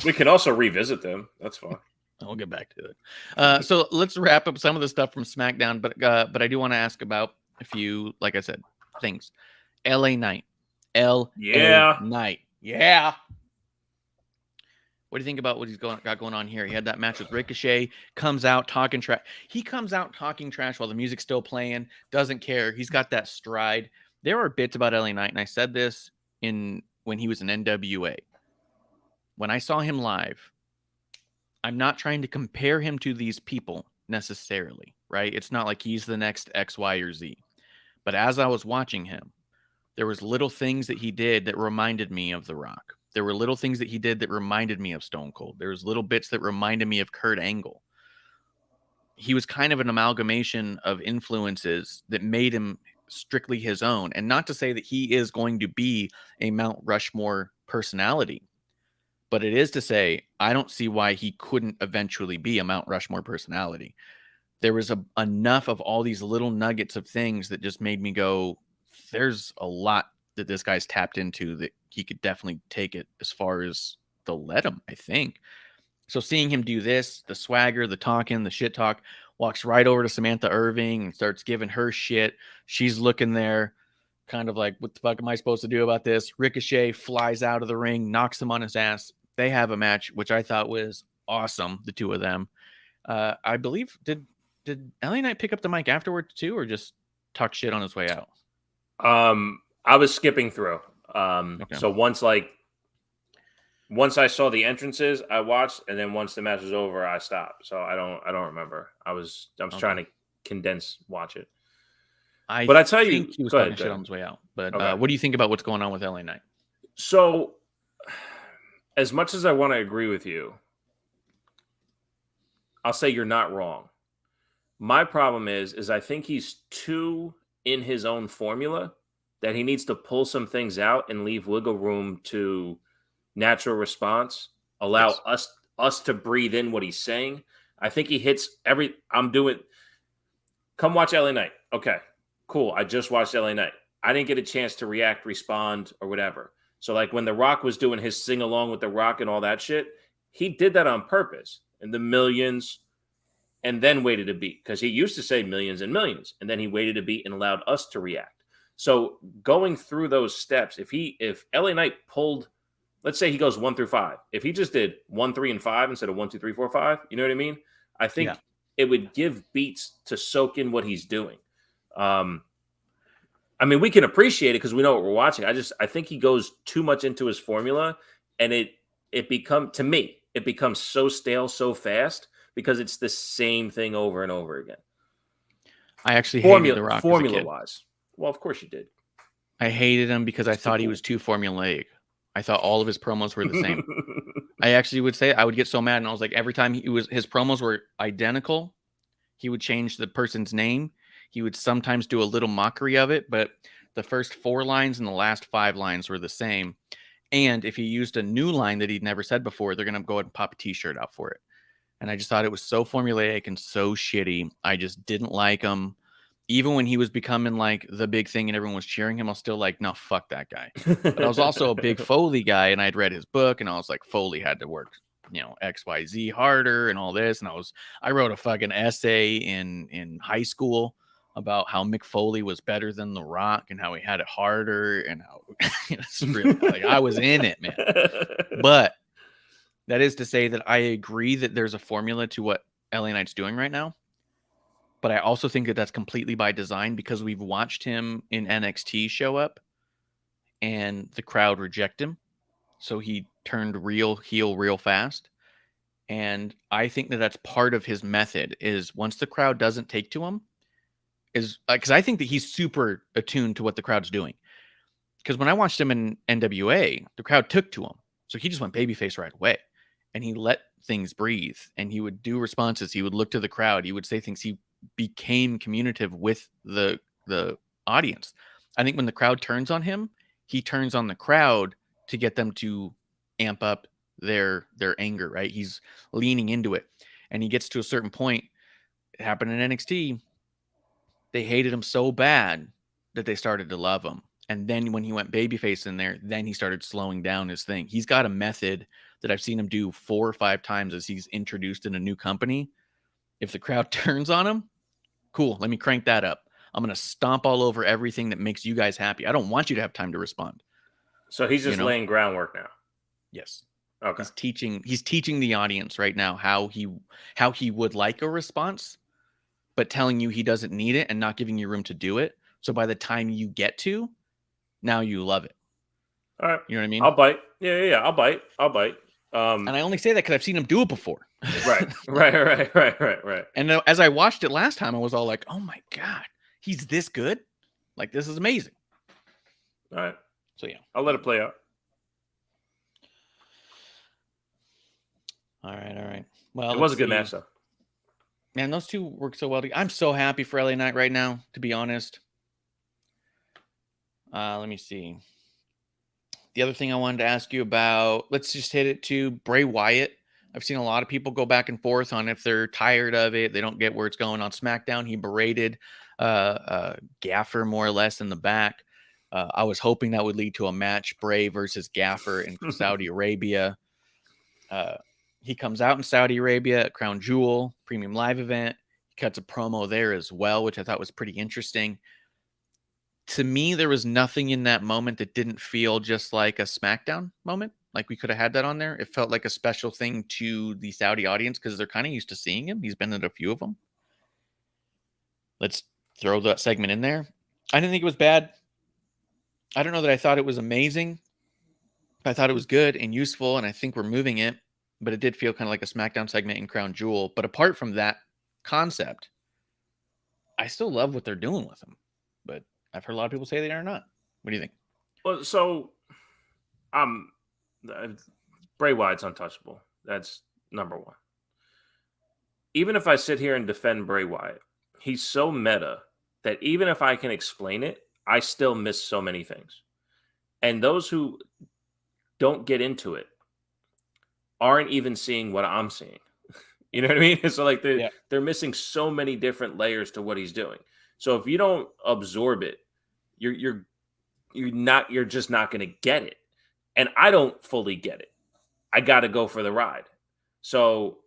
We can also revisit them. That's fine. We'll get back to it. So let's wrap up some of the stuff from SmackDown, but I do want to ask about a few, like I said, things. LA Knight. Knight. Yeah. What do you think about what he's got going on here? He had that match with Ricochet, comes out talking trash. He comes out talking trash while the music's still playing, doesn't care. He's got that stride. There are bits about LA Knight, and I said this when he was in NWA. When I saw him live, I'm not trying to compare him to these people necessarily, right? It's not like he's the next X, Y, or Z. But as I was watching him, there was little things that he did that reminded me of The Rock. There were little things that he did that reminded me of Stone Cold. There was little bits that reminded me of Kurt Angle. He was kind of an amalgamation of influences that made him strictly his own. And not to say that he is going to be a Mount Rushmore personality, but it is to say, I don't see why he couldn't eventually be a Mount Rushmore personality. There was enough of all these little nuggets of things that just made me go, there's a lot that this guy's tapped into that he could definitely take it as far as they'll let him, I think. So seeing him do this, the swagger, the talking, the shit talk, walks right over to Samantha Irving and starts giving her shit. She's looking there kind of like, what the fuck am I supposed to do about this? Ricochet flies out of the ring, knocks him on his ass. They have a match, which I thought was awesome, the two of them. I believe, did LA Knight pick up the mic afterwards too, or just talk shit on his way out? I was skipping through. Okay. So once I saw the entrances, I watched, and then once the match was over, I stopped. So I don't remember. I was trying to watch it. But I tell you, he was talking shit on his way out. But what do you think about what's going on with LA Knight? So, as much as I want to agree with you, I'll say you're not wrong. My problem is I think he's too in his own formula that he needs to pull some things out and leave wiggle room to natural response, allow us to breathe in what he's saying. I think he hits come watch LA Knight. Okay, cool. I just watched LA Knight. I didn't get a chance to react, respond, or whatever. So like when The Rock was doing his sing along with The Rock and all that shit, he did that on purpose. And the millions, and then waited a beat, because he used to say millions and millions, and then he waited a beat and allowed us to react. So going through those steps, if LA Knight pulled, let's say he goes 1 through 5, if he just did 1, 3, and 5 instead of 1, 2, 3, 4, 5, you know what I mean? I think it would give beats to soak in what he's doing. I mean, we can appreciate it because we know what we're watching. I think he goes too much into his formula, and it becomes so stale so fast because it's the same thing over and over again. I actually hated The Rock formula-wise. Well, of course you did. I hated him because I thought he was too formulaic. I thought all of his promos were the same. I actually would say I would get so mad, and I was like, every time his promos were identical, he would change the person's name. He would sometimes do a little mockery of it, but the first 4 lines and the last 5 lines were the same. And if he used a new line that he'd never said before, they're going to go ahead and pop a t-shirt out for it. And I just thought it was so formulaic and so shitty. I just didn't like him. Even when he was becoming like the big thing and everyone was cheering him, I was still like, no, fuck that guy. But I was also a big Foley guy, and I'd read his book, and I was like, Foley had to work, XYZ harder and all this. And I wrote a fucking essay in high school about how Mick Foley was better than The Rock and how he had it harder and how it's really like I was in it, man. But that is to say that I agree that there's a formula to what LA Knight's doing right now. But I also think that that's completely by design because we've watched him in NXT show up and the crowd reject him. So he turned real heel real fast. And I think that that's part of his method is once the crowd doesn't take to him, is because I think that he's super attuned to what the crowd's doing. Because when I watched him in NWA, the crowd took to him. So he just went babyface right away. And he let things breathe. And he would do responses. He would look to the crowd. He would say things. He became communicative with the audience. I think when the crowd turns on him, he turns on the crowd to get them to amp up their anger, right? He's leaning into it. And he gets to a certain point. It happened in NXT. They hated him so bad that they started to love him. And then when he went babyface in there, then he started slowing down his thing. He's got a method that I've seen him do 4 or 5 times as he's introduced in a new company. If the crowd turns on him, cool, let me crank that up. I'm going to stomp all over everything that makes you guys happy. I don't want you to have time to respond. So he's just laying groundwork now. Yes. Okay. He's teaching the audience right now how he would like a response, but telling you he doesn't need it and not giving you room to do it. So by the time you get to, now you love it. All right. You know what I mean? I'll bite. Yeah. I'll bite. And I only say that because I've seen him do it before. Right. And as I watched it last time, I was all like, oh my God, he's this good? Like, this is amazing. All right. So, yeah. I'll let it play out. All right. Well, it was a good match, though. Man, those two work so well together. I'm so happy for LA Knight right now, to be honest. Let me see. The other thing I wanted to ask you about, let's just hit it to Bray Wyatt. I've seen a lot of people go back and forth on if they're tired of it. They don't get where it's going on SmackDown. He berated Gaffer more or less in the back. I was hoping that would lead to a match, Bray versus Gaffer in Saudi Arabia. He comes out in Saudi Arabia at Crown Jewel, premium live event. He cuts a promo there as well, which I thought was pretty interesting. To me, there was nothing in that moment that didn't feel just like a SmackDown moment. Like we could have had that on there. It felt like a special thing to the Saudi audience because they're kind of used to seeing him. He's been at a few of them. Let's throw that segment in there. I didn't think it was bad. I don't know that I thought it was amazing. I thought it was good and useful, and I think we're moving it. But it did feel kind of like a SmackDown segment in Crown Jewel. But apart from that concept, I still love what they're doing with him. But I've heard a lot of people say they are not. What do you think? Well, so Bray Wyatt's untouchable. That's number one. Even if I sit here and defend Bray Wyatt, he's so meta that even if I can explain it, I still miss so many things. And those who don't get into it aren't even seeing what I'm seeing. You know what I mean? So like they're missing so many different layers to what he's doing. So if you don't absorb it, you're just not going to get it. And I don't fully get it. I got to go for the ride. So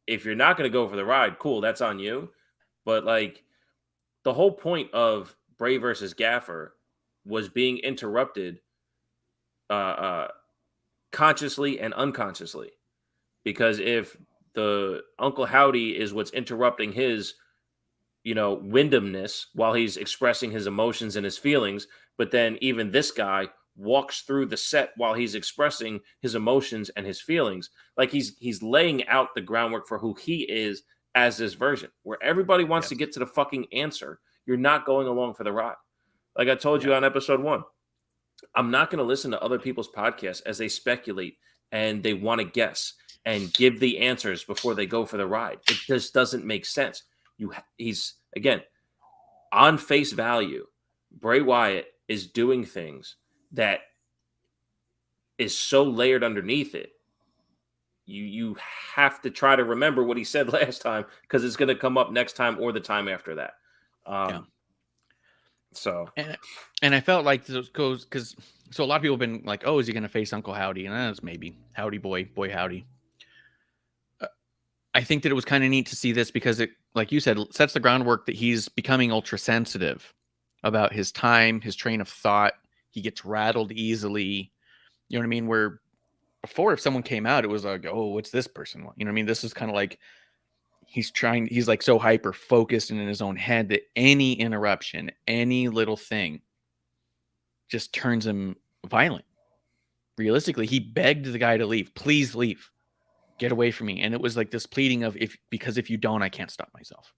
if you're not going to go for the ride, cool, that's on you. But like the whole point of Bray versus Gaffer was being interrupted consciously and unconsciously. Because if the Uncle Howdy is what's interrupting his, Wyndhamness while he's expressing his emotions and his feelings, but then even this guy walks through the set while he's expressing his emotions and his feelings, like he's laying out the groundwork for who he is as this version, where everybody wants to get to the fucking answer. You're not going along for the ride. Like I told you on episode 1, I'm not going to listen to other people's podcasts as they speculate and they want to guess and give the answers before they go for the ride. It just doesn't make sense. He's, again, on face value, Bray Wyatt is doing things that is so layered underneath it. You have to try to remember what he said last time because it's going to come up next time or the time after that. So, and I felt like those goes because a lot of people have been like, oh, is he going to face Uncle Howdy? And that's maybe Howdy boy Howdy. I think that it was kind of neat to see this because it, like you said, sets the groundwork that he's becoming ultra sensitive about his time, his train of thought. He gets rattled easily. You know what I mean? Where before, if someone came out, it was like, oh, what's this person want? You know what I mean? This is kind of like he's like so hyper focused and in his own head that any interruption, any little thing just turns him violent. Realistically, he begged the guy to leave. Please leave. Get away from me. And it was like this pleading of because if you don't, I can't stop myself.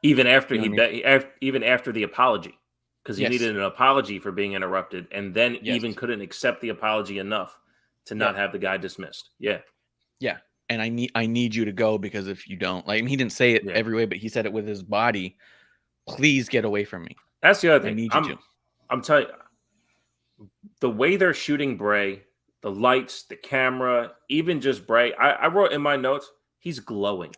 Even after You know even after the apology, because he Yes. needed an apology for being interrupted, and then Yes. even couldn't accept the apology enough to not have the guy dismissed. Yeah. Yeah. And I need you to go because if you don't, like, he didn't say it every way, but he said it with his body. Please get away from me. That's the other I thing. need you to. I'm telling you, the way they're shooting Bray, the lights, the camera, even just Bray. I wrote in my notes, he's glowing.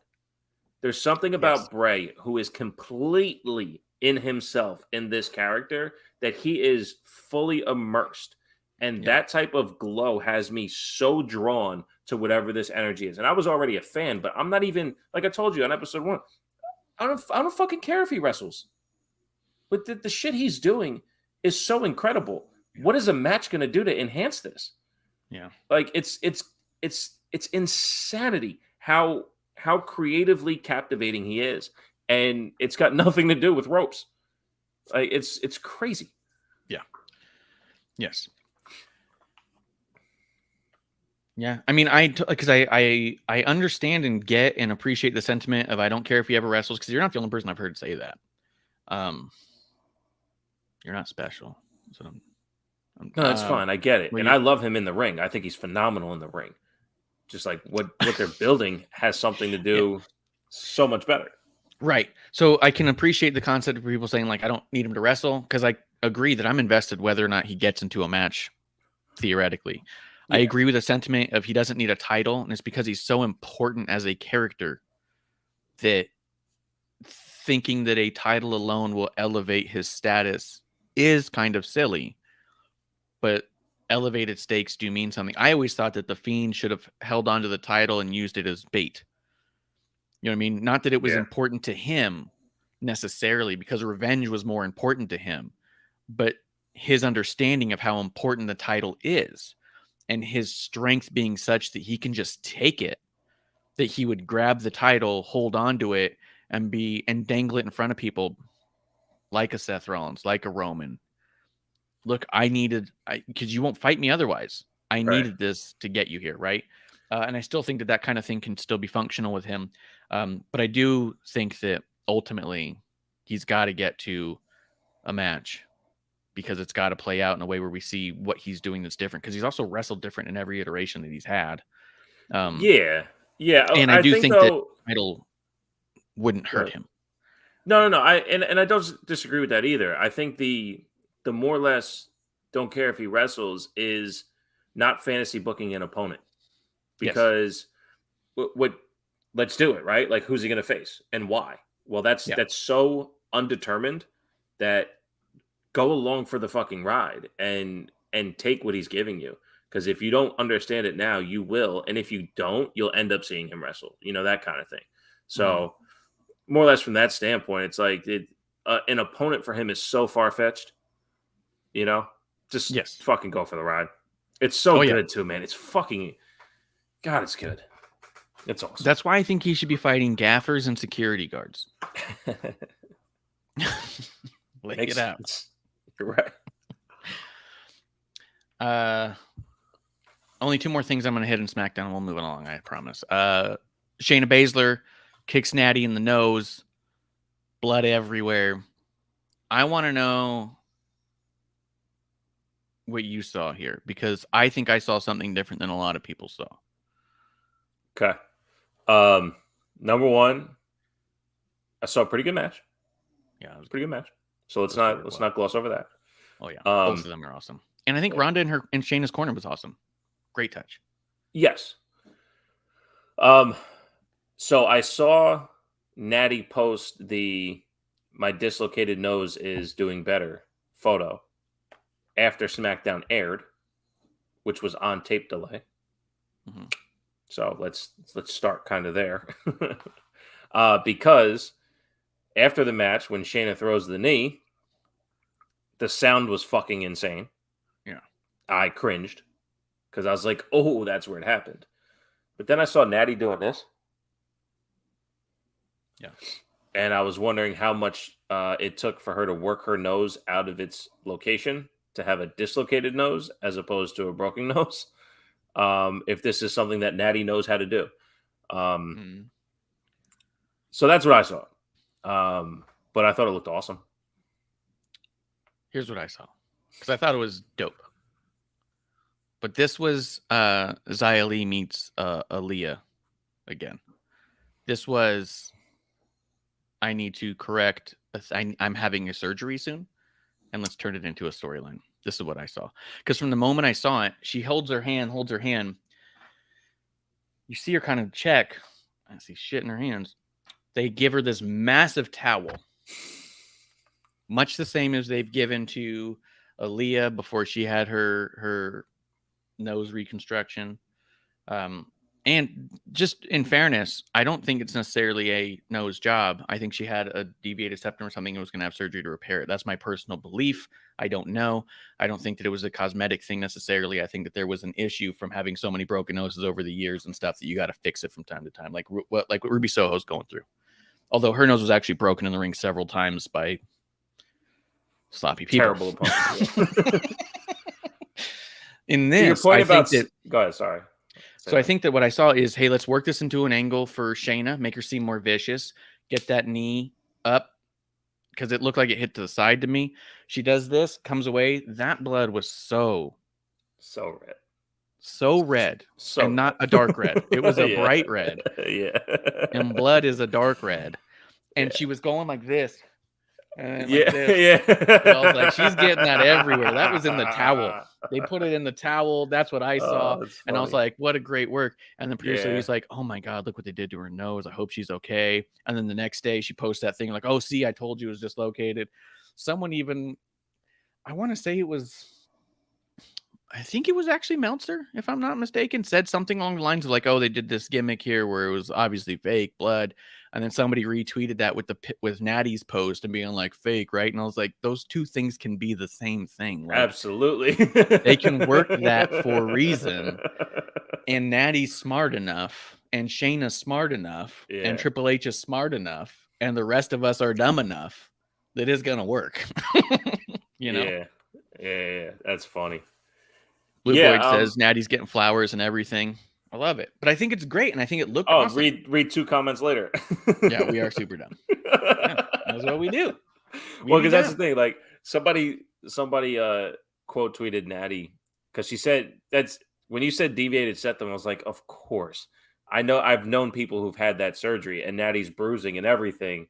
There's something about Bray who is completely in himself in this character that he is fully immersed. And that type of glow has me so drawn to whatever this energy is. And I was already a fan, but I'm not even, like I told you on episode 1, I don't fucking care if he wrestles. But the shit he's doing is so incredible. What is a match going to do to enhance this? Yeah. Like it's insanity how creatively captivating he is. And it's got nothing to do with ropes. Like it's crazy. Yeah. Yes. Yeah. I mean, because I understand and get and appreciate the sentiment of I don't care if he ever wrestles, because you're not the only person I've heard say that. You're not special. So No, that's fine. I get it. And you- I love him in the ring. I think he's phenomenal in the ring. Just like what they're building has something to do so much better. Right. So I can appreciate the concept of people saying, like, I don't need him to wrestle, because I agree that I'm invested whether or not he gets into a match, theoretically. I agree with the sentiment of he doesn't need a title, and it's because he's so important as a character that thinking that a title alone will elevate his status is kind of silly. But elevated stakes do mean something. I always thought that the Fiend should have held on to the title and used it as bait. You know what I mean? Not that it was important to him necessarily, because revenge was more important to him, but his understanding of how important the title is and his strength being such that he can just take it, that he would grab the title, hold on to it, and dangle it in front of people like a Seth Rollins, like a Roman. Look, because you won't fight me otherwise. I needed this to get you here, right? And I still think that kind of thing can still be functional with him. But I do think that ultimately he's got to get to a match, because it's got to play out in a way where we see what he's doing that's different, because he's also wrestled different in every iteration that he's had. Yeah. And I do think that title wouldn't hurt him. No. I don't disagree with that either. I think the more or less don't care if he wrestles is not fantasy booking an opponent, because let's do it, right? Like, who's he going to face and why? Well, that's so undetermined that go along for the fucking ride and take what he's giving you. Because if you don't understand it now, you will. And if you don't, you'll end up seeing him wrestle, that kind of thing. So more or less from that standpoint, it's like an opponent for him is so far-fetched, just fucking go for the ride. It's so good too, man. It's fucking, God, it's good. It's awesome. That's why I think he should be fighting gaffers and security guards. Lay it out. You're right. Only 2 more things I'm going to hit in SmackDown, and we'll move along, I promise. Shayna Baszler kicks Natty in the nose. Blood everywhere. I want to know what you saw here, because I think I saw something different than a lot of people saw. Okay. Number one, I saw a pretty good match. Yeah, it was a pretty good match. So let's not gloss over that. Oh yeah, both of them are awesome. And I think Ronda in Shayna's corner was awesome. Great touch. Yes. So I saw Natty post my dislocated nose is doing better photo after SmackDown aired, which was on tape delay. So let's start kind of there. Because after the match, when Shayna throws the knee, the sound was fucking insane. Yeah. I cringed because I was like, oh, that's where it happened. But then I saw Natty doing this. Yeah. And I was wondering how much it took for her to work her nose out of its location to have a dislocated nose as opposed to a broken nose. If this is something that Natty knows how to do. So that's what I saw. But I thought it looked awesome. Here's what I saw. Because I thought it was dope. But this was Xia Li meets Aaliyah again. This was, I need to correct, I'm having a surgery soon, and let's turn it into a storyline. This is what I saw. Because from the moment I saw it, she holds her hand. You see her kind of check. I see shit in her hands. They give her this massive towel. Much the same as they've given to Aaliyah before she had her nose reconstruction. And just in fairness, I don't think it's necessarily a nose job. I think she had a deviated septum or something and was going to have surgery to repair it. That's my personal belief. I don't know. I don't think that it was a cosmetic thing necessarily. I think that there was an issue from having so many broken noses over the years and stuff that you got to fix it from time to time, like what Ruby Soho's going through. Although her nose was actually broken in the ring several times by sloppy people. Terrible opponents. In this, your point I think that, go ahead, sorry. So I think that what I saw is, hey, let's work this into an angle for Shayna, make her seem more vicious, get that knee up, because it looked like it hit to the side to me. She does this, comes away. That blood was so red. And not a dark red. It was a bright red. Yeah. And blood is a dark red. And she was going like this. And yeah. like this. Yeah. And I was like, she's getting that everywhere. That was in the towel. They put it in the towel. That's what I saw. And I was like, what a great work. And the producer was like, oh my God, look what they did to her nose. I hope she's okay. And then the next day she posts that thing like, oh, see, I told you it was dislocated. Someone even, I want to say it was, I think it was actually Meltzer, if I'm not mistaken, said something along the lines of like, oh, they did this gimmick here where it was obviously fake blood. And then somebody retweeted that with Natty's post and being like fake, right? And I was like, those two things can be the same thing. Like, absolutely. They can work that for a reason. And Natty's smart enough, and Shayna's smart enough, and Triple H is smart enough, and the rest of us are dumb enough that it's going to work. You know? Yeah. That's funny. Blue Boyd says Natty's getting flowers and everything. I love it. But I think it's great, and I think it looked awesome. Read 2 comments later. Yeah, we are super dumb. Yeah, that's what we do. Well, because that's the thing. Like somebody quote tweeted Natty because she said that's when you said deviated septum. I was like, of course. I know. I've known people who've had that surgery, and Natty's bruising and everything.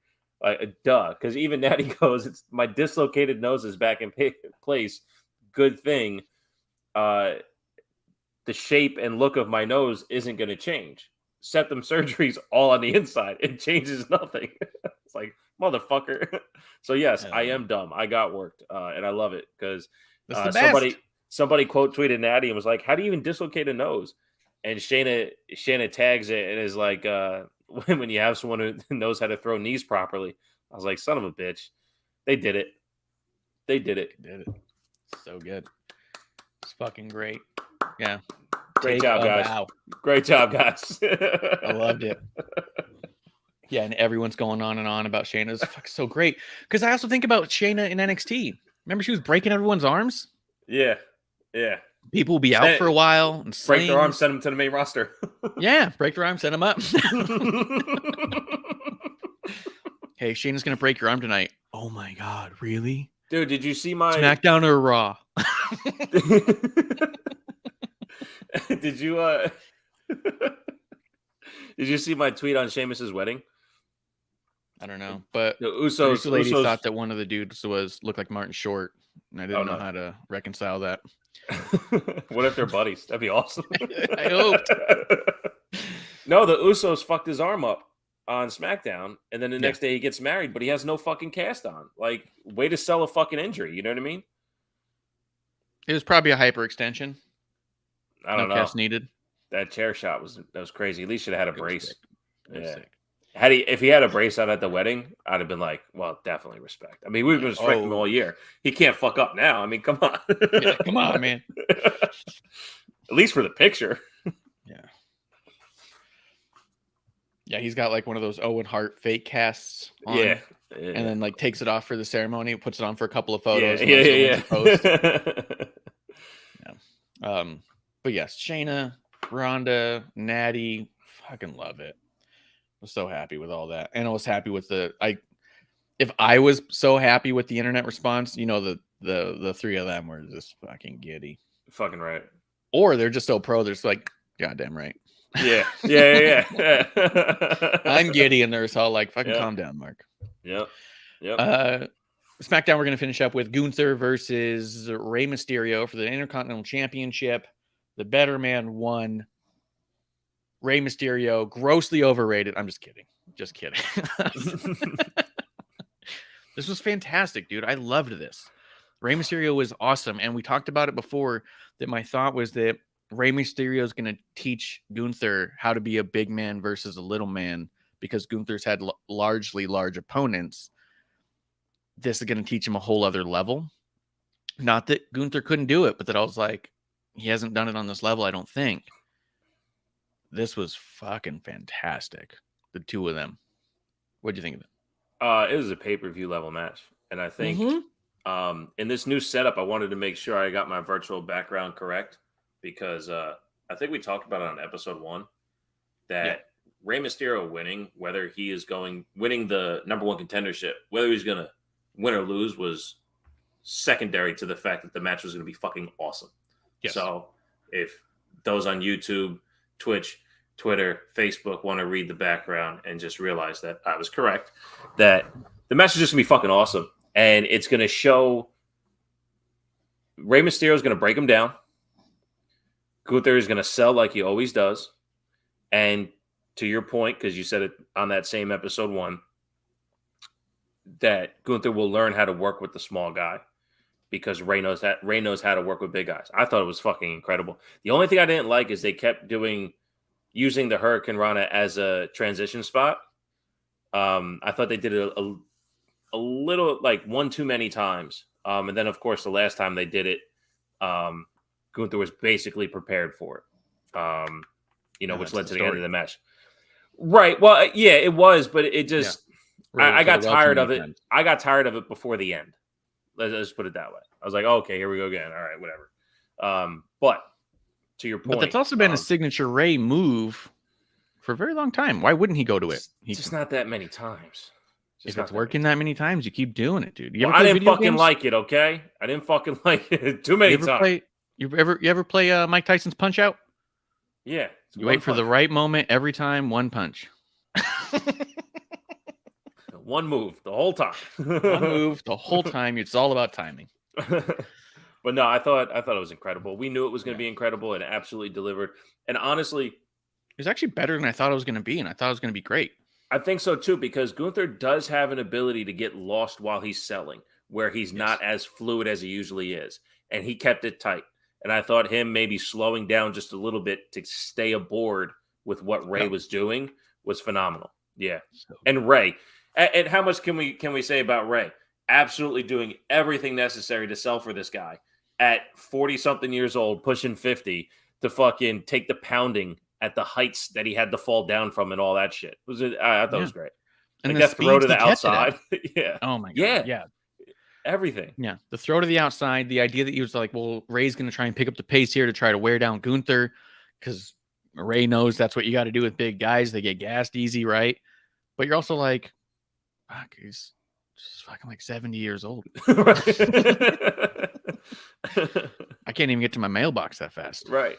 Duh. Because even Natty goes, "It's my dislocated nose is back in place. Good thing. The shape and look of my nose isn't going to change. Septum surgery's all on the inside. It changes nothing." It's like, motherfucker. So yes, I am dumb. I got worked, and I love it because somebody quote tweeted Natty and was like, "How do you even dislocate a nose?" And Shayna tags it and is like, "When you have someone who knows how to throw knees properly." I was like, "Son of a bitch, they did it. They did it. So good. It's fucking great." Yeah. Great job, guys. Great job, guys. I loved it. Yeah, and everyone's going on and on about Shayna's so great. Because I also think about Shayna in NXT. Remember she was breaking everyone's arms? Yeah. People will be out for a while. And break their arms, send them to the main roster. Yeah, break their arms, send them up. Hey, Shayna's going to break your arm tonight. Oh my God, really? Dude, did you see my... SmackDown or Raw? Did you see my tweet on Sheamus's wedding? I don't know, but the Usos lady thought that one of the dudes looked like Martin Short, and I didn't know how to reconcile that. What if they're buddies? That'd be awesome. I hoped. No, the Usos fucked his arm up on SmackDown, and then the next day he gets married, but he has no fucking cast on. Like, way to sell a fucking injury. You know what I mean? It was probably a hyperextension. I don't know. Cast needed. That chair shot was crazy. At least should have had a brace. Yeah. If he had a brace on at the wedding, I'd have been like, well, definitely respect. I mean, we've been respecting him all year. He can't fuck up now. I mean, come on. Yeah, come on, man. At least for the picture. Yeah. Yeah, he's got like one of those Owen Hart fake casts on. Yeah. And then like takes it off for the ceremony, puts it on for a couple of photos. Yeah. But yes, Shayna, Ronda, Natty, fucking love it. I was so happy with all that. And I was happy with if I was so happy with the internet response, you know, the three of them were just fucking giddy. Fucking right. Or they're just so pro, they're just like, goddamn right. Yeah. I'm giddy, and they're all like, fucking calm down, Mark. Yep. SmackDown, we're going to finish up with Gunther versus Rey Mysterio for the Intercontinental Championship. The better man won. Rey Mysterio, grossly overrated. I'm just kidding. This was fantastic, dude. I loved this. Rey Mysterio was awesome. And we talked about it before, that my thought was that Rey Mysterio is going to teach Gunther how to be a big man versus a little man, because Gunther's had largely large opponents. This is going to teach him a whole other level. Not that Gunther couldn't do it, but that I was like, he hasn't done it on this level, I don't think. This was fucking fantastic. The two of them. What'd you think of it? It was a pay-per-view level match. And I think in this new setup, I wanted to make sure I got my virtual background correct, because I think we talked about it on episode 1 that Rey Mysterio winning, whether he is winning the number 1 contendership, whether he's going to win or lose, was secondary to the fact that the match was going to be fucking awesome. Yes. So if those on YouTube, Twitch, Twitter, Facebook want to read the background and just realize that I was correct, that the match is just going to be fucking awesome. And it's going to show Rey Mysterio is going to break him down. Gunther is going to sell like he always does. And to your point, because you said it on that same episode 1, that Gunther will learn how to work with the small guy, because Rey knows how to work with big guys. I thought it was fucking incredible. The only thing I didn't like is they kept using the Hurricane Rana as a transition spot. I thought they did it a little, like, one too many times. And then, of course, the last time they did it, Gunther was basically prepared for it. Which led to the end of the match. Right. Well, yeah, it was, but it just I got tired of it. I got tired of it before the end. Let's just put it that way. I was like, okay, here we go again. All right, whatever. But to your point, but that's also been a signature Rey move for a very long time. Why wouldn't he go to it? Just not that many times. If it's working that many times, you keep doing it, dude. I didn't fucking like it. Okay, I didn't fucking like it too many times. You ever play Mike Tyson's Punch Out? Yeah. You wait for the right moment every time. One punch. One move the whole time. One move the whole time. It's all about timing. But no, I thought it was incredible. We knew it was going to be incredible, and it absolutely delivered. And honestly, it was actually better than I thought it was going to be, and I thought it was going to be great. I think so too, because Gunther does have an ability to get lost while he's selling, where he's not as fluid as he usually is, and he kept it tight. And I thought him maybe slowing down just a little bit to stay aboard with what Rey was doing was phenomenal. Yeah, and Rey. And how much can we say about Rey? Absolutely doing everything necessary to sell for this guy at 40-something years old, pushing 50, to fucking take the pounding at the heights that he had to fall down from and all that shit. I thought it was great. And like that throw to the outside. Yeah. Oh my God. Yeah. Everything. Yeah. The throw to the outside, the idea that he was like, well, Rey's going to try and pick up the pace here to try to wear down Gunther, because Rey knows that's what you got to do with big guys. They get gassed easy, right? But you're also like, fuck, he's just fucking like 70 years old. I can't even get to my mailbox that fast. Right.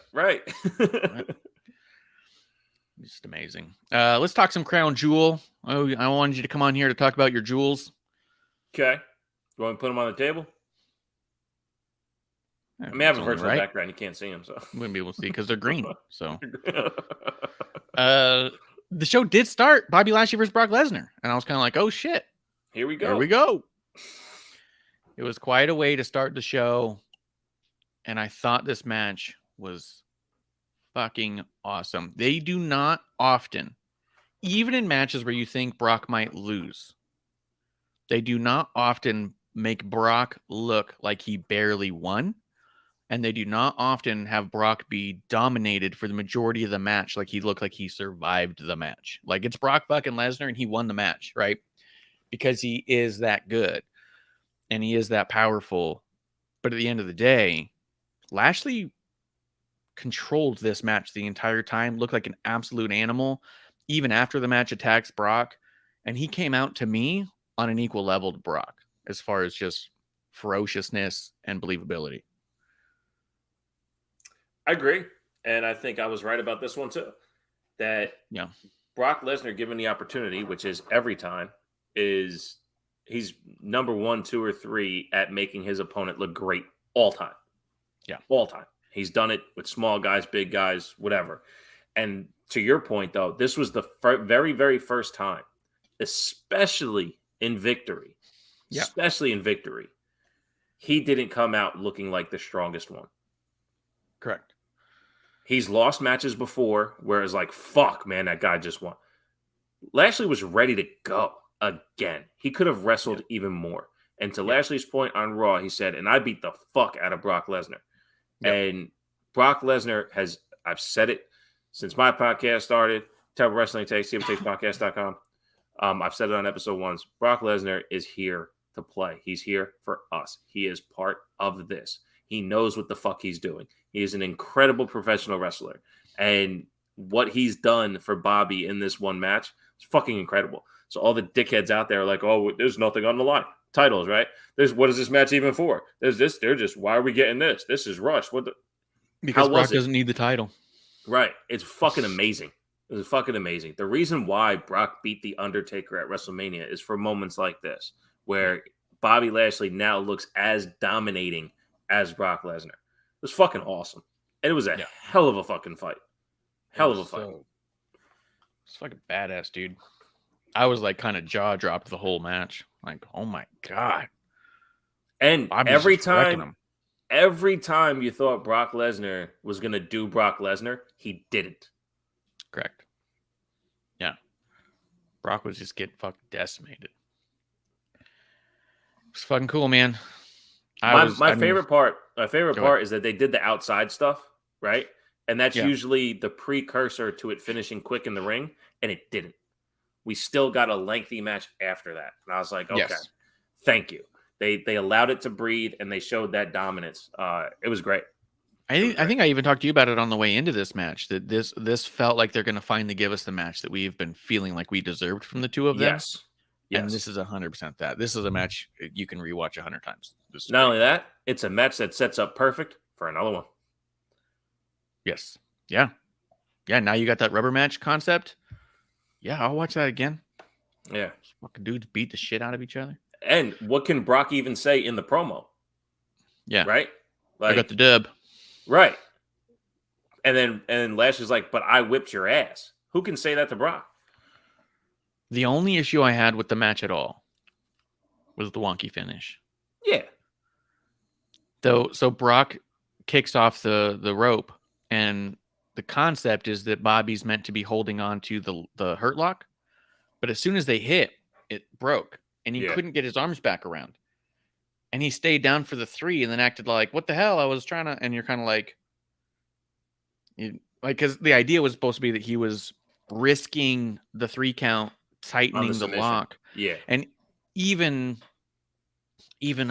Just amazing. Let's talk some Crown Jewel. Oh, I wanted you to come on here to talk about your jewels. Okay. You want me to put them on the table? I mean, I have a virtual background. You can't see them, so you wouldn't be able to see because they're green. So, the show did start Bobby Lashley versus Brock Lesnar, and I was kind of like, "Oh shit, here we go." Here we go. It was quite a way to start the show, and I thought this match was fucking awesome. They do not often, even in matches where you think Brock might lose, they do not often make Brock look like he barely won. And they do not often have Brock be dominated for the majority of the match like he looked like he survived the match. Like, it's Brock fucking Lesnar and he won the match, right? Because he is that good and he is that powerful. But at the end of the day, Lashley controlled this match the entire time, looked like an absolute animal, even after the match attacks Brock. And he came out to me on an equal level to Brock as far as just ferociousness and believability. I agree. And I think I was right about this one too. That Brock Lesnar, given the opportunity, which is every time, he's number 1, 2, or 3 at making his opponent look great all time. Yeah. All time. He's done it with small guys, big guys, whatever. And to your point, though, this was the very, very first time, especially in victory, he didn't come out looking like the strongest one. Correct. He's lost matches before where it's like, fuck, man, that guy just won. Lashley was ready to go again. He could have wrestled even more. And to Lashley's point on Raw, he said, and I beat the fuck out of Brock Lesnar. And Brock Lesnar has, I've said it since my podcast started, Terrible Wrestling Takes, TMTakesPodcast.com. I've said it on episode 1. Brock Lesnar is here to play. He's here for us. He is part of this. He knows what the fuck he's doing. He is an incredible professional wrestler. And what he's done for Bobby in this one match is fucking incredible. So all the dickheads out there are like, oh, there's nothing on the line. Titles, right? What is this match even for? There's this. They're just, why are we getting this? This is rushed. Because Brock doesn't need the title. Right. It's fucking amazing. It's fucking amazing. The reason why Brock beat The Undertaker at WrestleMania is for moments like this, where Bobby Lashley now looks as dominating as Brock Lesnar. It was fucking awesome. And it was a hell of a fucking fight. Hell of a fight. It's fucking badass, dude. I was like kind of jaw dropped the whole match. Like, oh my God. And every time you thought Brock Lesnar was going to do Brock Lesnar, he didn't. Correct. Yeah. Brock was just getting fucking decimated. It's fucking cool, man. My favorite part is that they did the outside stuff, right? And that's usually the precursor to it finishing quick in the ring, and it didn't. We still got a lengthy match after that. And I was like, okay, thank you. They allowed it to breathe, and they showed that dominance. It was great. I think I even talked to you about it on the way into this match, that this felt like they're going to finally give us the match that we've been feeling like we deserved from the two of them. Yes. And this is 100% that. This is a match you can rewatch 100 times. Not only that, it's a match that sets up perfect for another one. Yes. Yeah. Yeah, now you got that rubber match concept. Yeah, I'll watch that again. Yeah. Fucking dudes beat the shit out of each other. And what can Brock even say in the promo? Yeah. Right? Like, I got the dub. Right. And Lashley's like, but I whipped your ass. Who can say that to Brock? The only issue I had with the match at all was the wonky finish. Yeah. So Brock kicks off the rope, and the concept is that Bobby's meant to be holding on to the hurt lock, but as soon as they hit, it broke, and he couldn't get his arms back around. And he stayed down for the 3 and then acted like, what the hell? I was trying to, and you're kind of like, because the idea was supposed to be that he was risking the 3 count, tightening the lock. Yeah. And even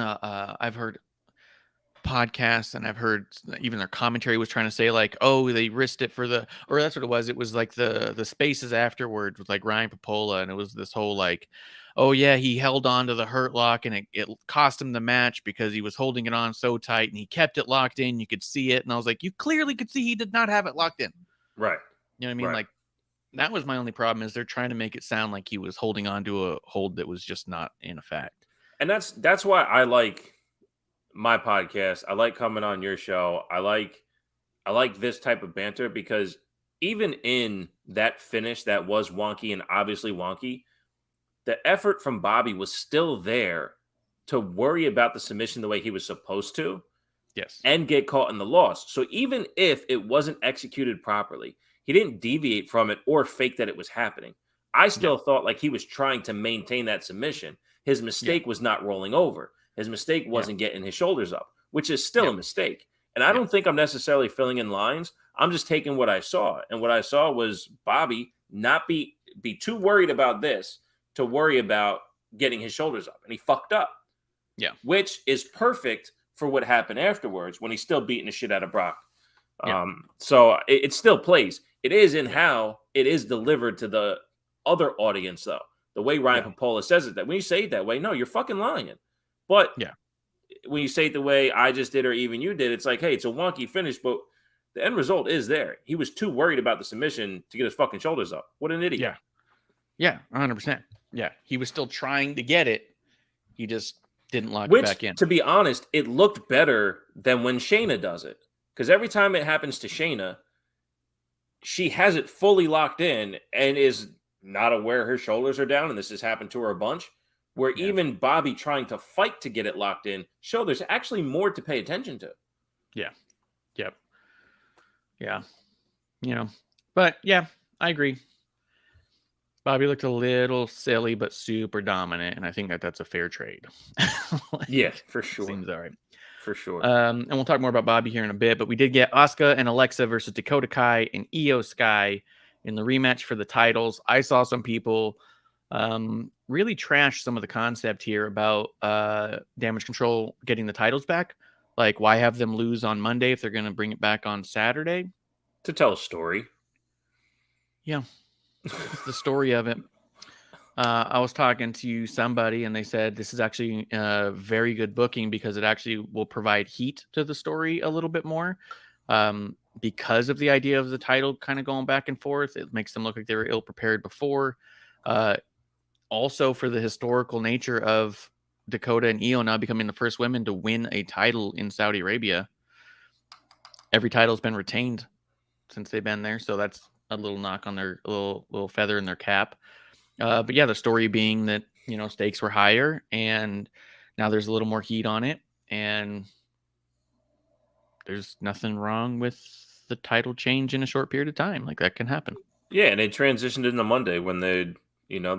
I've heard podcasts, and I've heard even their commentary was trying to say like, oh, they risked it for or that's what it was. It was like the spaces afterwards with like Ryan Popola, and it was this whole like, oh yeah, he held on to the hurt lock, and it cost him the match because he was holding it on so tight, and he kept it locked in. You could see it, and I was like, you clearly could see he did not have it locked in. Right. You know what I mean? Right. Like, that was my only problem, is they're trying to make it sound like he was holding on to a hold that was just not in effect. And that's why I like my podcast. I like coming on your show. I like this type of banter, because even in that finish that was wonky and obviously wonky, the effort from Bobby was still there to worry about the submission the way he was supposed to. Yes. and get caught in the loss. So even if it wasn't executed properly, he didn't deviate from it or fake that it was happening. I still thought like he was trying to maintain that submission. His mistake was not rolling over. His mistake wasn't getting his shoulders up, which is still a mistake. And I don't think I'm necessarily filling in lines. I'm just taking what I saw. And what I saw was Bobby not be too worried about this to worry about getting his shoulders up. And he fucked up. Yeah. Which is perfect for what happened afterwards when he's still beating the shit out of Brock. So it still plays. It is in how it is delivered to the other audience, though. The way Ryan Papola says it, that when you say it that way, no, you're fucking lying. But when you say it the way I just did or even you did, it's like, hey, it's a wonky finish, but the end result is there. He was too worried about the submission to get his fucking shoulders up. What an idiot. Yeah, 100%. Yeah, he was still trying to get it. He just didn't lock it back in. To be honest, it looked better than when Shayna does it. Because every time it happens to Shayna, she has it fully locked in and is not aware her shoulders are down. And this has happened to her a bunch. Where even Bobby trying to fight to get it locked in, show there's actually more to pay attention to. Yeah. Yep. Yeah. You know, but yeah, I agree. Bobby looked a little silly, but super dominant. And I think that that's a fair trade. For sure. Seems all right. For sure. And we'll talk more about Bobby here in a bit, but we did get Asuka and Alexa versus Dakota Kai and Io Sky in the rematch for the titles. I saw some people really trash some of the concept here about Damage Control getting the titles back. Like, why have them lose on Monday if they're going to bring it back on Saturday? To tell a story. Yeah. The story of it. I was talking to somebody and they said this is actually very good booking because it actually will provide heat to the story a little bit more. Because of the idea of the title kind of going back and forth. It makes them look like they were ill-prepared before. Also for the historical nature of Dakota and Io now becoming the first women to win a title in Saudi Arabia. Every title's been retained since they've been there, so that's a little knock on their little feather in their cap. But yeah, the story being that, you know, stakes were higher and now there's a little more heat on it, and there's nothing wrong with the title change in a short period of time. Like, that can happen. Yeah, and they transitioned into Monday when they're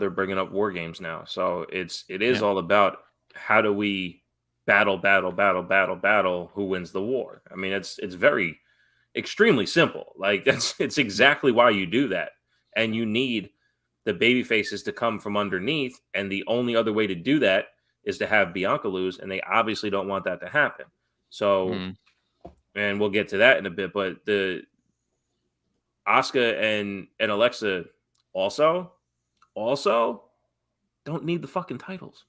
bringing up War Games now. So it is all about how do we battle who wins the war. I mean, it's very extremely simple. Like, it's exactly why you do that. And you need the baby faces to come from underneath, and the only other way to do that is to have Bianca lose, and they obviously don't want that to happen. So and we'll get to that in a bit, but the Asuka and Alexa also don't need the fucking titles.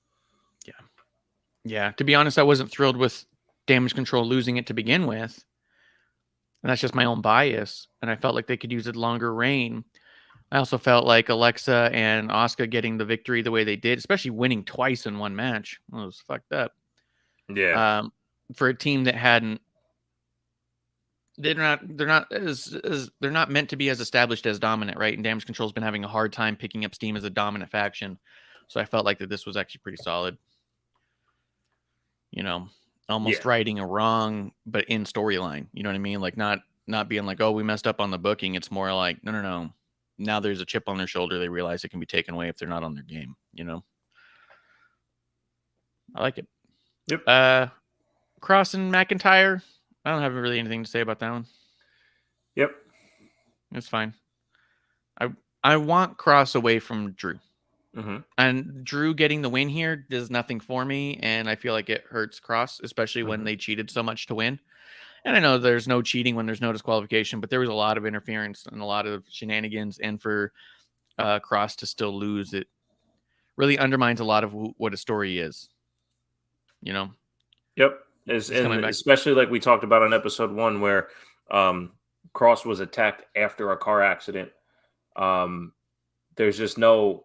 Yeah. To be honest, I wasn't thrilled with Damage Control losing it to begin with. And that's just my own bias. And I felt like they could use a longer reign. I also felt like Alexa and Asuka getting the victory the way they did, especially winning twice in one match, it was fucked up. Yeah. For a team that they're not meant to be as established as dominant, right? And Damage Control's been having a hard time picking up steam as a dominant faction. So I felt like that this was actually pretty solid. You know, almost righting a wrong, but in storyline. You know what I mean? Like, not being like, oh, we messed up on the booking. It's more like, no. Now there's a chip on their shoulder. They realize it can be taken away if they're not on their game. You know, I like it. Yep. Cross and McIntyre. I don't have really anything to say about that one. Yep. It's fine. I want Cross away from Drew. Mm-hmm. And Drew getting the win here does nothing for me, and I feel like it hurts Cross, especially when they cheated so much to win. And I know there's no cheating when there's no disqualification, but there was a lot of interference and a lot of shenanigans, and for Cross to still lose, it really undermines a lot of what a story is. You know? Yep. And especially like we talked about on episode 1 where Cross was attacked after a car accident. There's just no...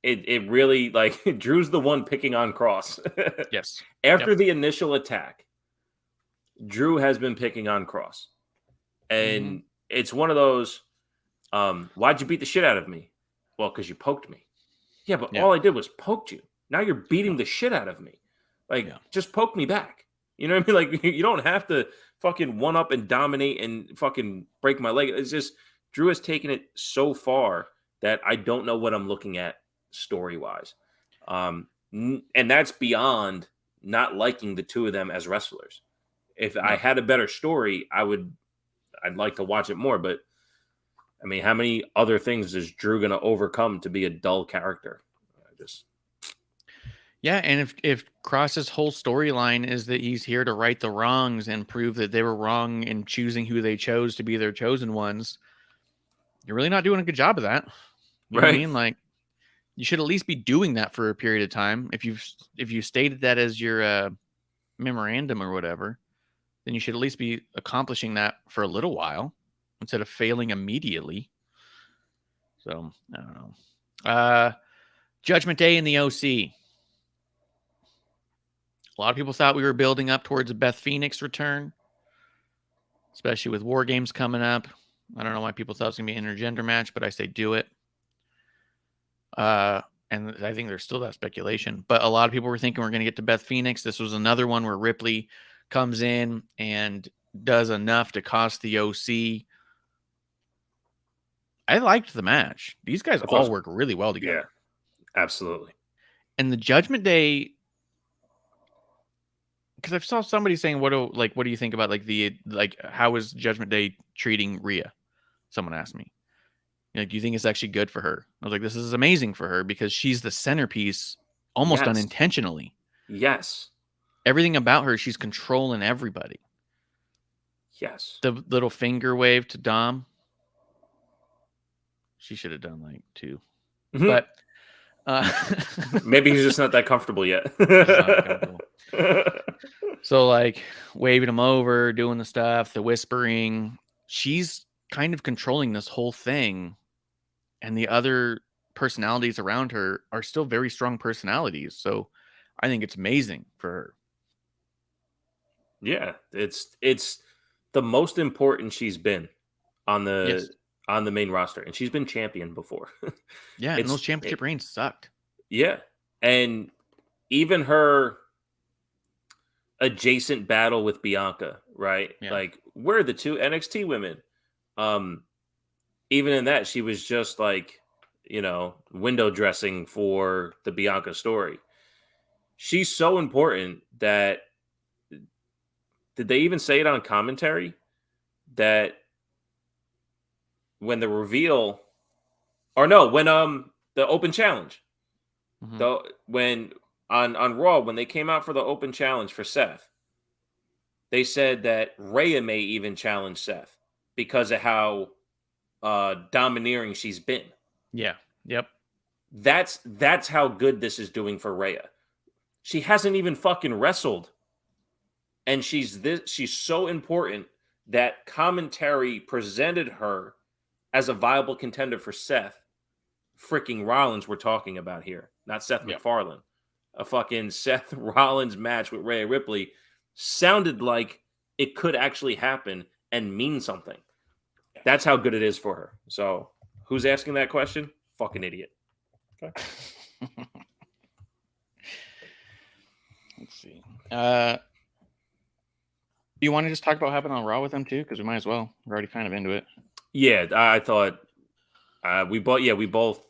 It really, like, Drew's the one picking on Cross. Yes. After the initial attack, Drew has been picking on Cross. And it's one of those, why'd you beat the shit out of me? Well, because you poked me. Yeah, but all I did was poked you. Now you're beating the shit out of me. Like, just poke me back. You know what I mean? Like, you don't have to fucking one up and dominate and fucking break my leg. It's just Drew has taken it so far that I don't know what I'm looking at story wise. And that's beyond not liking the two of them as wrestlers. If I had a better story, I'd like to watch it more. But I mean, how many other things is Drew going to overcome to be a dull character? Yeah, and if Cross's whole storyline is that he's here to right the wrongs and prove that they were wrong in choosing who they chose to be their chosen ones, you're really not doing a good job of that. You know what I mean? Like, you should at least be doing that for a period of time. If you stated that as your memorandum or whatever, then you should at least be accomplishing that for a little while instead of failing immediately. So I don't know. Judgment Day in the OC. A lot of people thought we were building up towards a Beth Phoenix return, especially with War Games coming up. I don't know why people thought it was going to be an intergender match, but I say do it. And I think there's still that speculation. But a lot of people were thinking we're going to get to Beth Phoenix. This was another one where Ripley comes in and does enough to cost the OC. I liked the match. These guys all work really well together. Yeah, absolutely. And the Judgment Day, because I saw somebody saying, what do you think about how is Judgment Day treating Rhea? Someone asked me. Like, do you think it's actually good for her? I was like, this is amazing for her because she's the centerpiece almost unintentionally. Yes. Everything about her, she's controlling everybody. Yes. The little finger wave to Dom. She should have done like 2. Mm-hmm. But maybe he's just not that comfortable yet. So like waving him over, doing the stuff, the whispering. She's kind of controlling this whole thing. And the other personalities around her are still very strong personalities. So I think it's amazing for her. Yeah, it's the most important she's been on the main roster, and she's been champion before. Yeah, and those championship reigns sucked. Yeah, and even her adjacent battle with Bianca, right? Yeah. Like, we're the two NXT women. Even in that, she was just like, window dressing for the Bianca story. She's so important that, did they even say it on commentary? That when the reveal, or no, when the open challenge, when on Raw, when they came out for the open challenge for Seth, they said that Rhea may even challenge Seth because of how domineering she's been. Yeah. Yep. That's how good this is doing for Rhea. She hasn't even fucking wrestled, and she's so important that commentary presented her as a viable contender for Seth freaking Rollins. We're talking about here, not Seth MacFarlane. A fucking Seth Rollins match with Rhea Ripley sounded like it could actually happen and mean something. That's how good it is for her. So, who's asking that question? Fucking idiot. Okay. Let's see. Do you want to just talk about what happened on Raw with them too? Because we might as well. We're already kind of into it. Yeah, I thought we both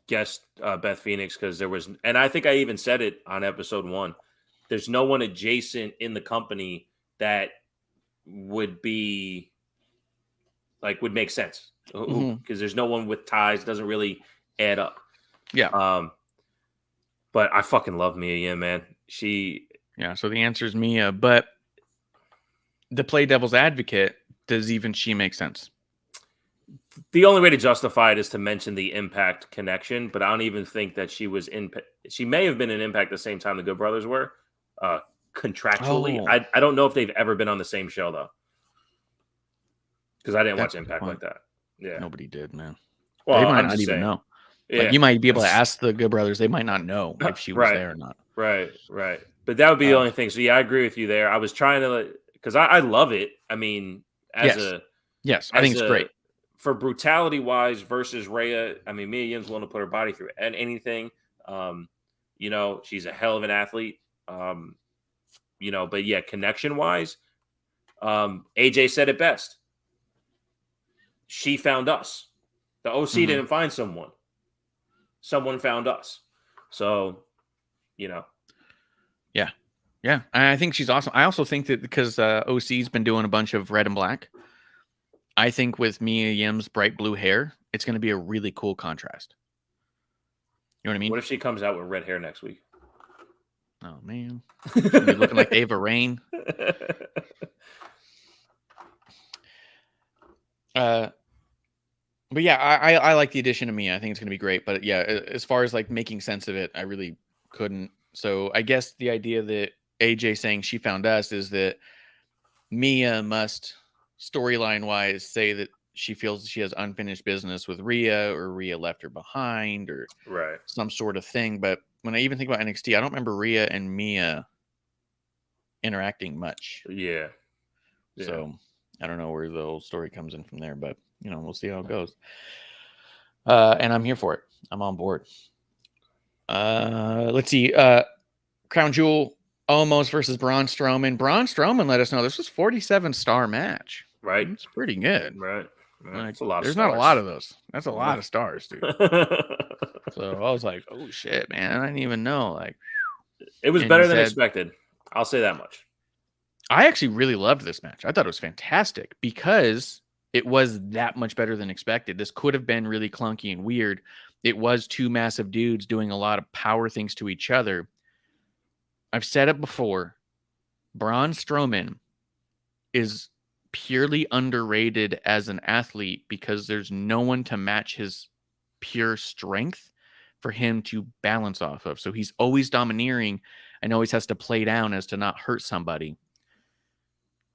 guessed Beth Phoenix because there was, and I think I even said it on episode 1. There's no one adjacent in the company that would be like would make sense because there's no one with ties. Doesn't really add up. Yeah. But I fucking love Mia Yim, man. Yeah. So the answer is Mia, but to play devil's advocate, does even she make sense? The only way to justify it is to mention the Impact connection, but I don't even think that she was in. She may have been in Impact the same time the Good Brothers were, contractually. Oh. I don't know if they've ever been on the same show though, because I didn't watch Impact like that. Yeah, nobody did, man. Well, they might not even know. Yeah. Like, you might be able to ask the Good Brothers. They might not know if she was there or not. Right. But that would be the only thing. So yeah, I agree with you there. I was trying to, because I love it. I mean, I think it's great. For brutality wise versus Rhea, I mean, Mia Yim's willing to put her body through anything. She's a hell of an athlete. but yeah, connection wise, AJ said it best. She found us. The OC didn't find someone. Someone found us. So, Yeah. Yeah. I think she's awesome. I also think that because OC's been doing a bunch of red and black, I think with Mia Yim's bright blue hair, it's going to be a really cool contrast. You know what I mean? What if she comes out with red hair next week? Oh, man. She's going to be looking like Ava Rain. But yeah, I like the addition of Mia. I think it's going to be great. But yeah, as far as like making sense of it, I really couldn't. So I guess the idea that AJ saying she found us is that Mia must storyline wise say that she feels she has unfinished business with Rhea, or Rhea left her behind, or some sort of thing. But when I even think about NXT, I don't remember Rhea and Mia interacting much. Yeah. So I don't know where the whole story comes in from there, but we'll see how it goes. And I'm here for it. I'm on board. Let's see. Crown Jewel Omos versus Braun Strowman. Braun Strowman let us know this was 47-star match. Right. It's pretty good. Right. That's a lot. There's not a lot of those. That's a lot of stars, dude. So I was like, oh shit, man. I didn't even know. Like, it was better than expected. I'll say that much. I actually really loved this match. I thought it was fantastic because it was that much better than expected. This could have been really clunky and weird. It was two massive dudes doing a lot of power things to each other. I've said it before. Braun Strowman is purely underrated as an athlete because there's no one to match his pure strength for him to balance off of. So he's always domineering and always has to play down as to not hurt somebody.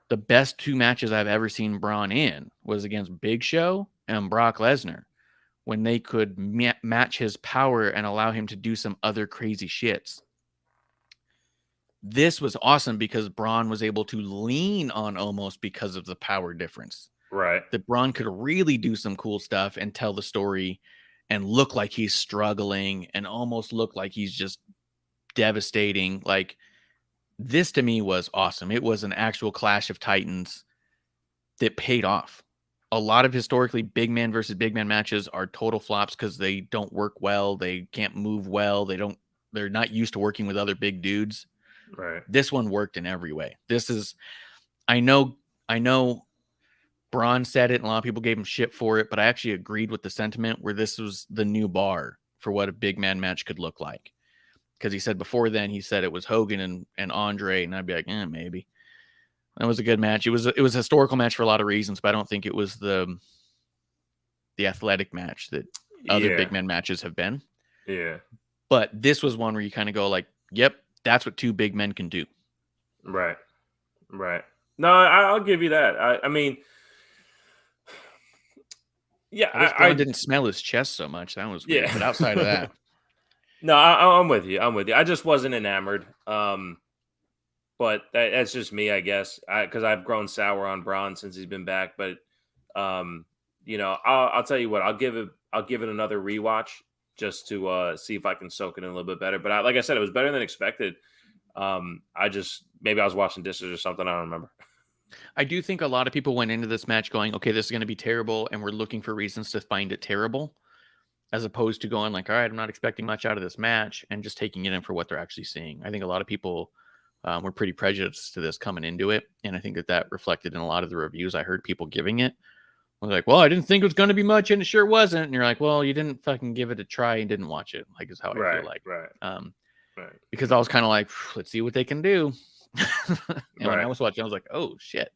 The best two matches I've ever seen Braun in was against Big Show and Brock Lesnar, when they could match his power and allow him to do some other crazy shits. This was awesome because Braun was able to lean on Omos because of the power difference. Right. That Braun could really do some cool stuff and tell the story and look like he's struggling and almost look like he's just devastating. Like, this to me was awesome. It was an actual clash of titans that paid off. A lot of historically big man versus big man matches are total flops because they don't work well. They can't move well. They're not used to working with other big dudes. Right. This one worked in every way. This is, I know Braun said it and a lot of people gave him shit for it, but I actually agreed with the sentiment where this was the new bar for what a big man match could look like. Because he said before then, he said it was Hogan and Andre, and I'd be like, maybe. That was a good match. It was a historical match for a lot of reasons, but I don't think it was the athletic match that other big man matches have been. Yeah. But this was one where you kind of go like, yep, that's what two big men can do. Right. Right. No, I'll give you that. I mean, yeah, I didn't smell his chest so much. That was weird. But outside of that. No, I'm with you. I just wasn't enamored. But that's just me, I guess, because I've grown sour on Braun since he's been back. But I'll tell you what, I'll give it another rewatch just to see if I can soak it in a little bit better. But like I said, it was better than expected. Maybe I was watching dishes or something. I don't remember. I do think a lot of people went into this match going, okay, this is going to be terrible, and we're looking for reasons to find it terrible, as opposed to going like, all right, I'm not expecting much out of this match, and just taking it in for what they're actually seeing. I think a lot of people were pretty prejudiced to this coming into it, and I think that reflected in a lot of the reviews I heard people giving it. I was like, well, I didn't think it was going to be much, and it sure wasn't. And you're like, well, you didn't fucking give it a try and didn't watch it, like is how I feel like. Right. Because I was kind of like, let's see what they can do. And when I was watching, I was like, oh, shit.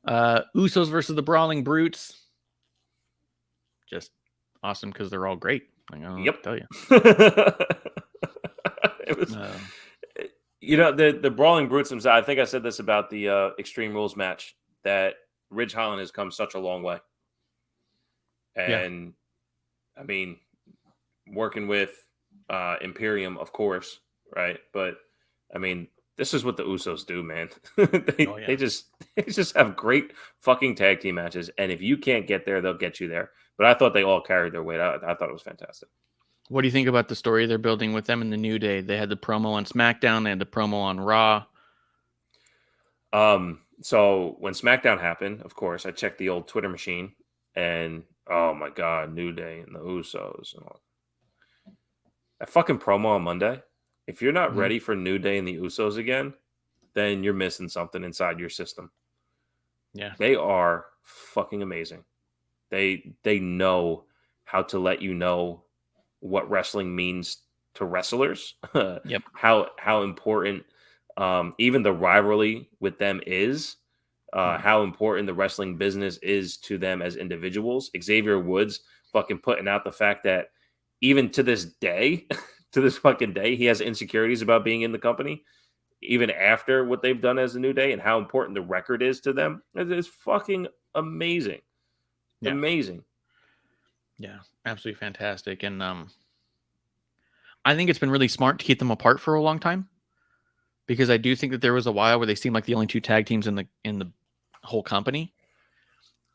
Usos versus the Brawling Brutes. Just awesome because they're all great. I don't know what to tell you. It was, the Brawling Brutes themselves. I think I said this about the Extreme Rules match, that Ridge Holland has come such a long way. And I mean, working with Imperium, of course, right? But I mean, this is what the Usos do, man. They just have great fucking tag team matches, and if you can't get there, they'll get you there. But I thought they all carried their weight. I thought it was fantastic. What do you think about the story they're building with them in the New Day? They had the promo on SmackDown. They had the promo on Raw. So when SmackDown happened, of course, I checked the old Twitter machine, and oh my god, New Day and the Usos and all that fucking promo on Monday. If you're not ready for New Day and the Usos again, then you're missing something inside your system. Yeah, they are fucking amazing. They know how to let you know what wrestling means to wrestlers. Yep. How important even the rivalry with them is. How important the wrestling business is to them as individuals. Xavier Woods fucking putting out the fact that even to this day, he has insecurities about being in the company, even after what they've done as a New Day and how important the record is to them. It is fucking amazing. Yeah. Amazing. Yeah, absolutely fantastic. And I think it's been really smart to keep them apart for a long time, because I do think that there was a while where they seemed like the only two tag teams in the whole company.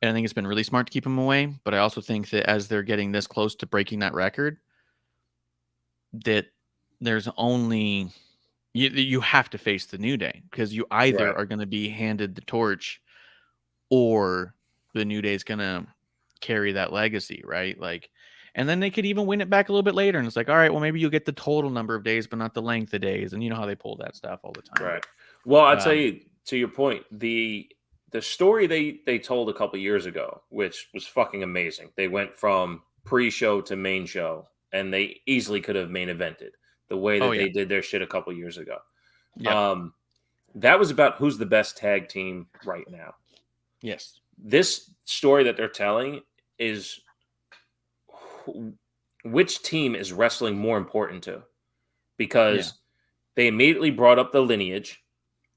And I think it's been really smart to keep them away. But I also think that as they're getting this close to breaking that record, that there's only you have to face the New Day, because you either are going to be handed the torch, or the New Day is going to carry that legacy, right? Like, and then they could even win it back a little bit later, and it's like, all right, well, maybe you'll get the total number of days, but not the length of days. And you know how they pull that stuff all the time. Right. Well, I'd say, to your point, the story they told a couple years ago, which was fucking amazing. They went from pre-show to main show, and they easily could have main evented the way that they did their shit a couple years ago. Yep. That was about who's the best tag team right now. Yes. This story that they're telling is which team is wrestling more important to, because they immediately brought up the lineage.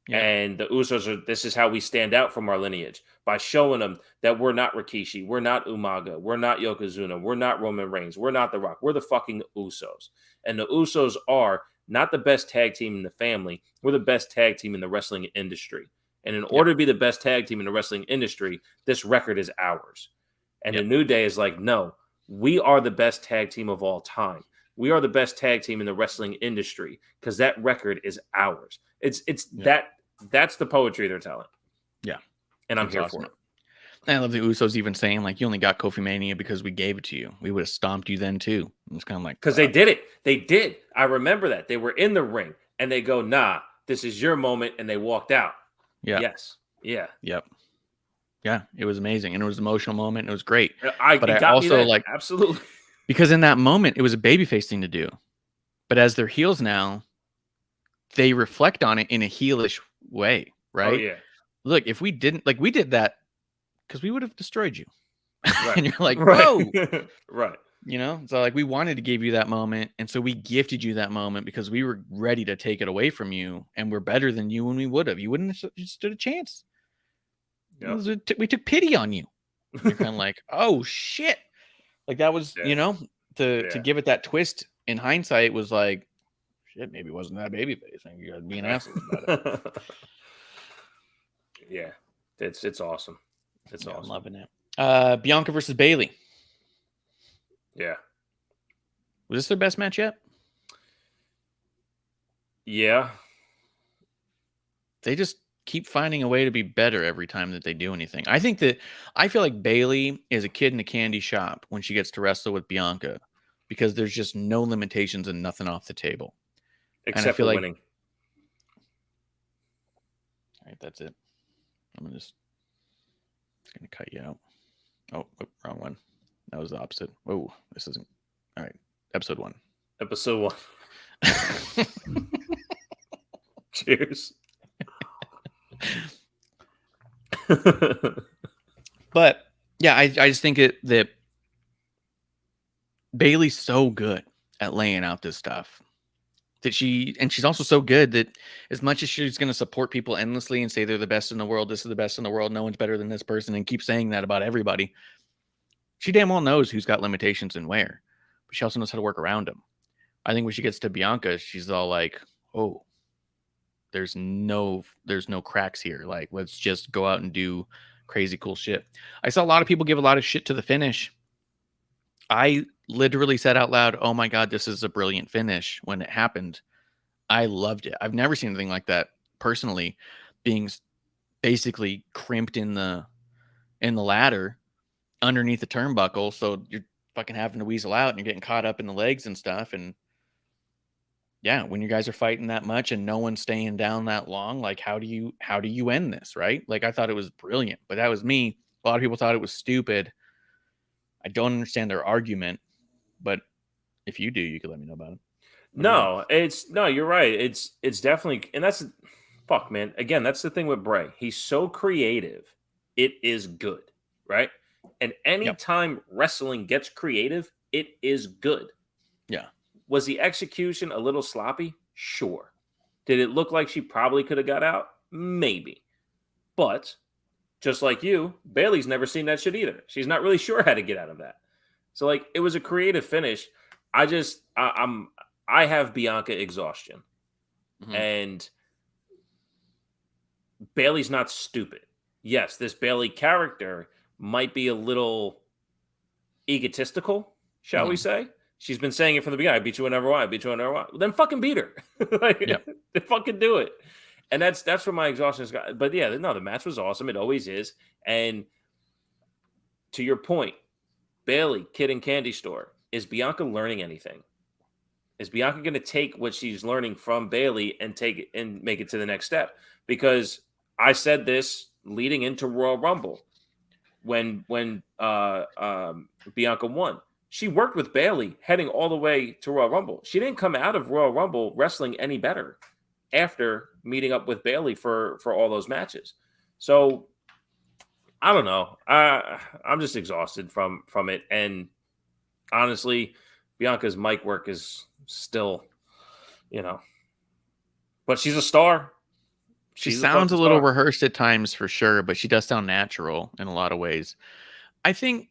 Yeah. And the Usos are, this is how we stand out from our lineage, by showing them that we're not Rikishi, we're not Umaga, we're not Yokozuna, we're not Roman Reigns, we're not The Rock, we're the fucking Usos. And the Usos are not the best tag team in the family, we're the best tag team in the wrestling industry. And in order to be the best tag team in the wrestling industry, this record is ours. And the New Day is like, no, we are the best tag team of all time. We are the best tag team in the wrestling industry, because that record is ours. That's the poetry they're telling. Yeah. And I'm here for it. I love the Usos even saying, like, you only got Kofi Mania because we gave it to you. We would have stomped you then too. It's kind of like, because they did it. They did. I remember that. They were in the ring and they go, nah, this is your moment. And they walked out. Yeah. Yes. Yeah. Yep. Yeah. It was amazing. And it was an emotional moment. And it was great. I also like, absolutely, because in that moment, it was a babyface thing to do. But as they're heels now, they reflect on it in a heelish way, right? Oh, yeah. Look, if we didn't, like, we did that because we would have destroyed you. Right. And you're like, whoa. Right. You know, so like, we wanted to give you that moment. And so we gifted you that moment because we were ready to take it away from you. And we're better than you when we would have. You wouldn't have stood a chance. Yep. We took pity on you. You're kind of like, oh, shit. Like, that was, you know, to give it that twist in hindsight was like, shit, maybe it wasn't that babyface. You gotta be an asshole about it. Yeah, it's awesome. It's awesome. I'm loving it. Bianca versus Bayley. Yeah. Was this their best match yet? Yeah. They just keep finding a way to be better every time that they do anything. I feel like Bayley is a kid in a candy shop when she gets to wrestle with Bianca, because there's just no limitations and nothing off the table. Except for winning. All right, that's it. I'm gonna cut you out. Oh, wrong one. That was the opposite. Whoa, this isn't. All right, episode 1. Episode 1. Cheers. But yeah, I just think that Bayley's so good at laying out this stuff. She's also so good that as much as she's going to support people endlessly and say they're the best in the world, this is the best in the world, no one's better than this person, and keep saying that about everybody, she damn well knows who's got limitations and where, but she also knows how to work around them. I think when she gets to Bianca, she's all like, oh, there's no cracks here. Like, let's just go out and do crazy cool shit. I saw a lot of people give a lot of shit to the finish. I literally said out loud, "Oh my God, this is a brilliant finish." When it happened, I loved it. I've never seen anything like that personally, being basically crimped in the ladder underneath the turnbuckle, so you're fucking having to weasel out and you're getting caught up in the legs and stuff. And yeah, when you guys are fighting that much and no one's staying down that long, like how do you end this, right? Like I thought it was brilliant, but that was me. A lot of people thought it was stupid. I don't understand their argument, but if you do, you could let me know about it. No, you're right. It's definitely, and that's fuck, man. Again, that's the thing with Bray. He's so creative. It is good, right? And anytime wrestling gets creative, it is good. Yeah. Was the execution a little sloppy? Sure. Did it look like she probably could have got out? Maybe. But just like you, Bayley's never seen that shit either. She's not really sure how to get out of that. So like it was a creative finish. I have Bianca exhaustion. Mm-hmm. And Bayley's not stupid. Yes, this Bayley character might be a little egotistical, shall we say. She's been saying it from the beginning. I beat you whenever I want. I beat you whenever I want. Well, then fucking beat her. Then fucking do it. And that's where my exhaustion has got. But yeah, no, the match was awesome. It always is. And to your point, Bayley, Kid and Candy Store. Is Bianca learning anything? Is Bianca going to take what she's learning from Bayley and take it and make it to the next step? Because I said this leading into Royal Rumble when Bianca won. She worked with Bayley heading all the way to Royal Rumble. She didn't come out of Royal Rumble wrestling any better after meeting up with Bayley for all those matches. So I don't know. I'm just exhausted from it. And honestly, Bianca's mic work is still, but she's a star. She sounds a little rehearsed at times for sure, but she does sound natural in a lot of ways. I think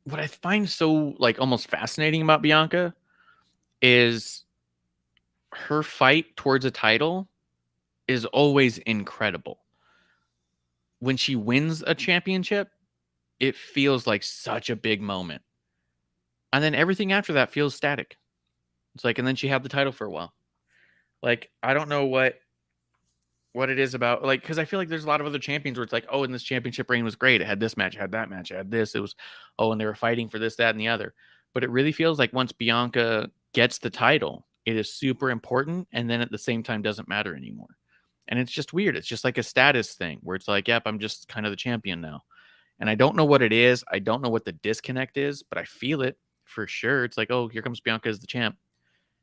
what I find so like almost fascinating about Bianca is her fight towards a title is always incredible. When she wins a championship, it feels like such a big moment. And then everything after that feels static. It's like, and then she had the title for a while. Like, I don't know what it is about, like, because I feel like there's a lot of other champions where it's like, oh, and this championship reign was great. It had this match, it had that match, it had this. It was, oh, and they were fighting for this, that, and the other. But it really feels like once Bianca gets the title, it is super important, and then at the same time doesn't matter anymore. And it's just weird. It's just like a status thing where it's like, yep, I'm just kind of the champion now. And I don't know what it is. I don't know what the disconnect is, but I feel it for sure. It's like, oh, here comes Bianca as the champ.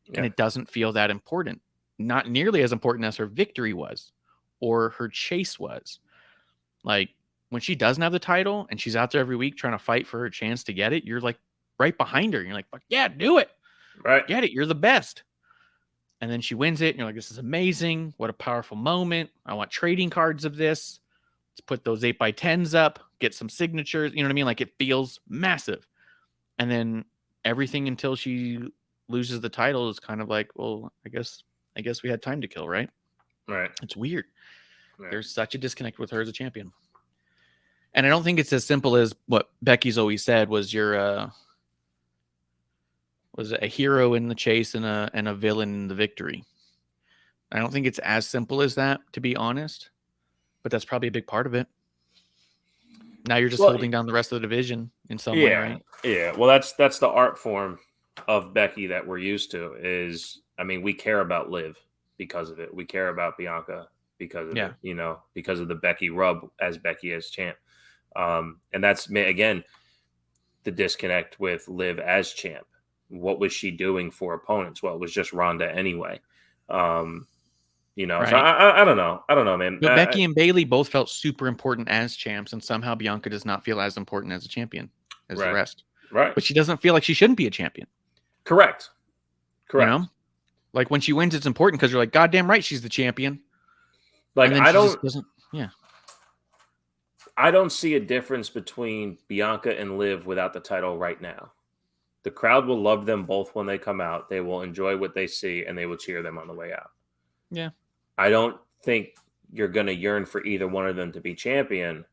Yeah. And it doesn't feel that important. Not nearly as important as her victory was or her chase was. Like when she doesn't have the title and she's out there every week trying to fight for her chance to get it, you're like right behind her. You're like, fuck yeah, do it. Right. Get it. You're the best. And then she wins it. And you're like, this is amazing. What a powerful moment. I want trading cards of this. Let's put those 8x10s up, get some signatures. You know what I mean? Like it feels massive. And then everything until she loses the title is kind of like, well, I guess we had time to kill, right? Right. It's weird. Right. There's such a disconnect with her as a champion. And I don't think it's as simple as what Becky's always said was was a hero in the chase and a villain in the victory. I don't think it's as simple as that, to be honest, but that's probably a big part of it. Now you're just holding down the rest of the division in some way, right? Yeah. Well, that's the art form of Becky that we're used to is, I mean, we care about Liv because of it. We care about Bianca because of it, because of the Becky rub as Becky as champ. And that's, again, the disconnect with Liv as champ. What was she doing for opponents? Well, it was just Ronda anyway. Right. So I don't know. I don't know, man. But Becky and Bayley both felt super important as champs, and somehow Bianca does not feel as important as a champion as the rest. Right. But she doesn't feel like she shouldn't be a champion. Correct. Like when she wins, it's important because you're like, goddamn right, she's the champion. Like I don't see a difference between Bianca and Liv without the title right now. The crowd will love them both when they come out. They will enjoy what they see, and they will cheer them on the way out. Yeah. I don't think you're going to yearn for either one of them to be champion,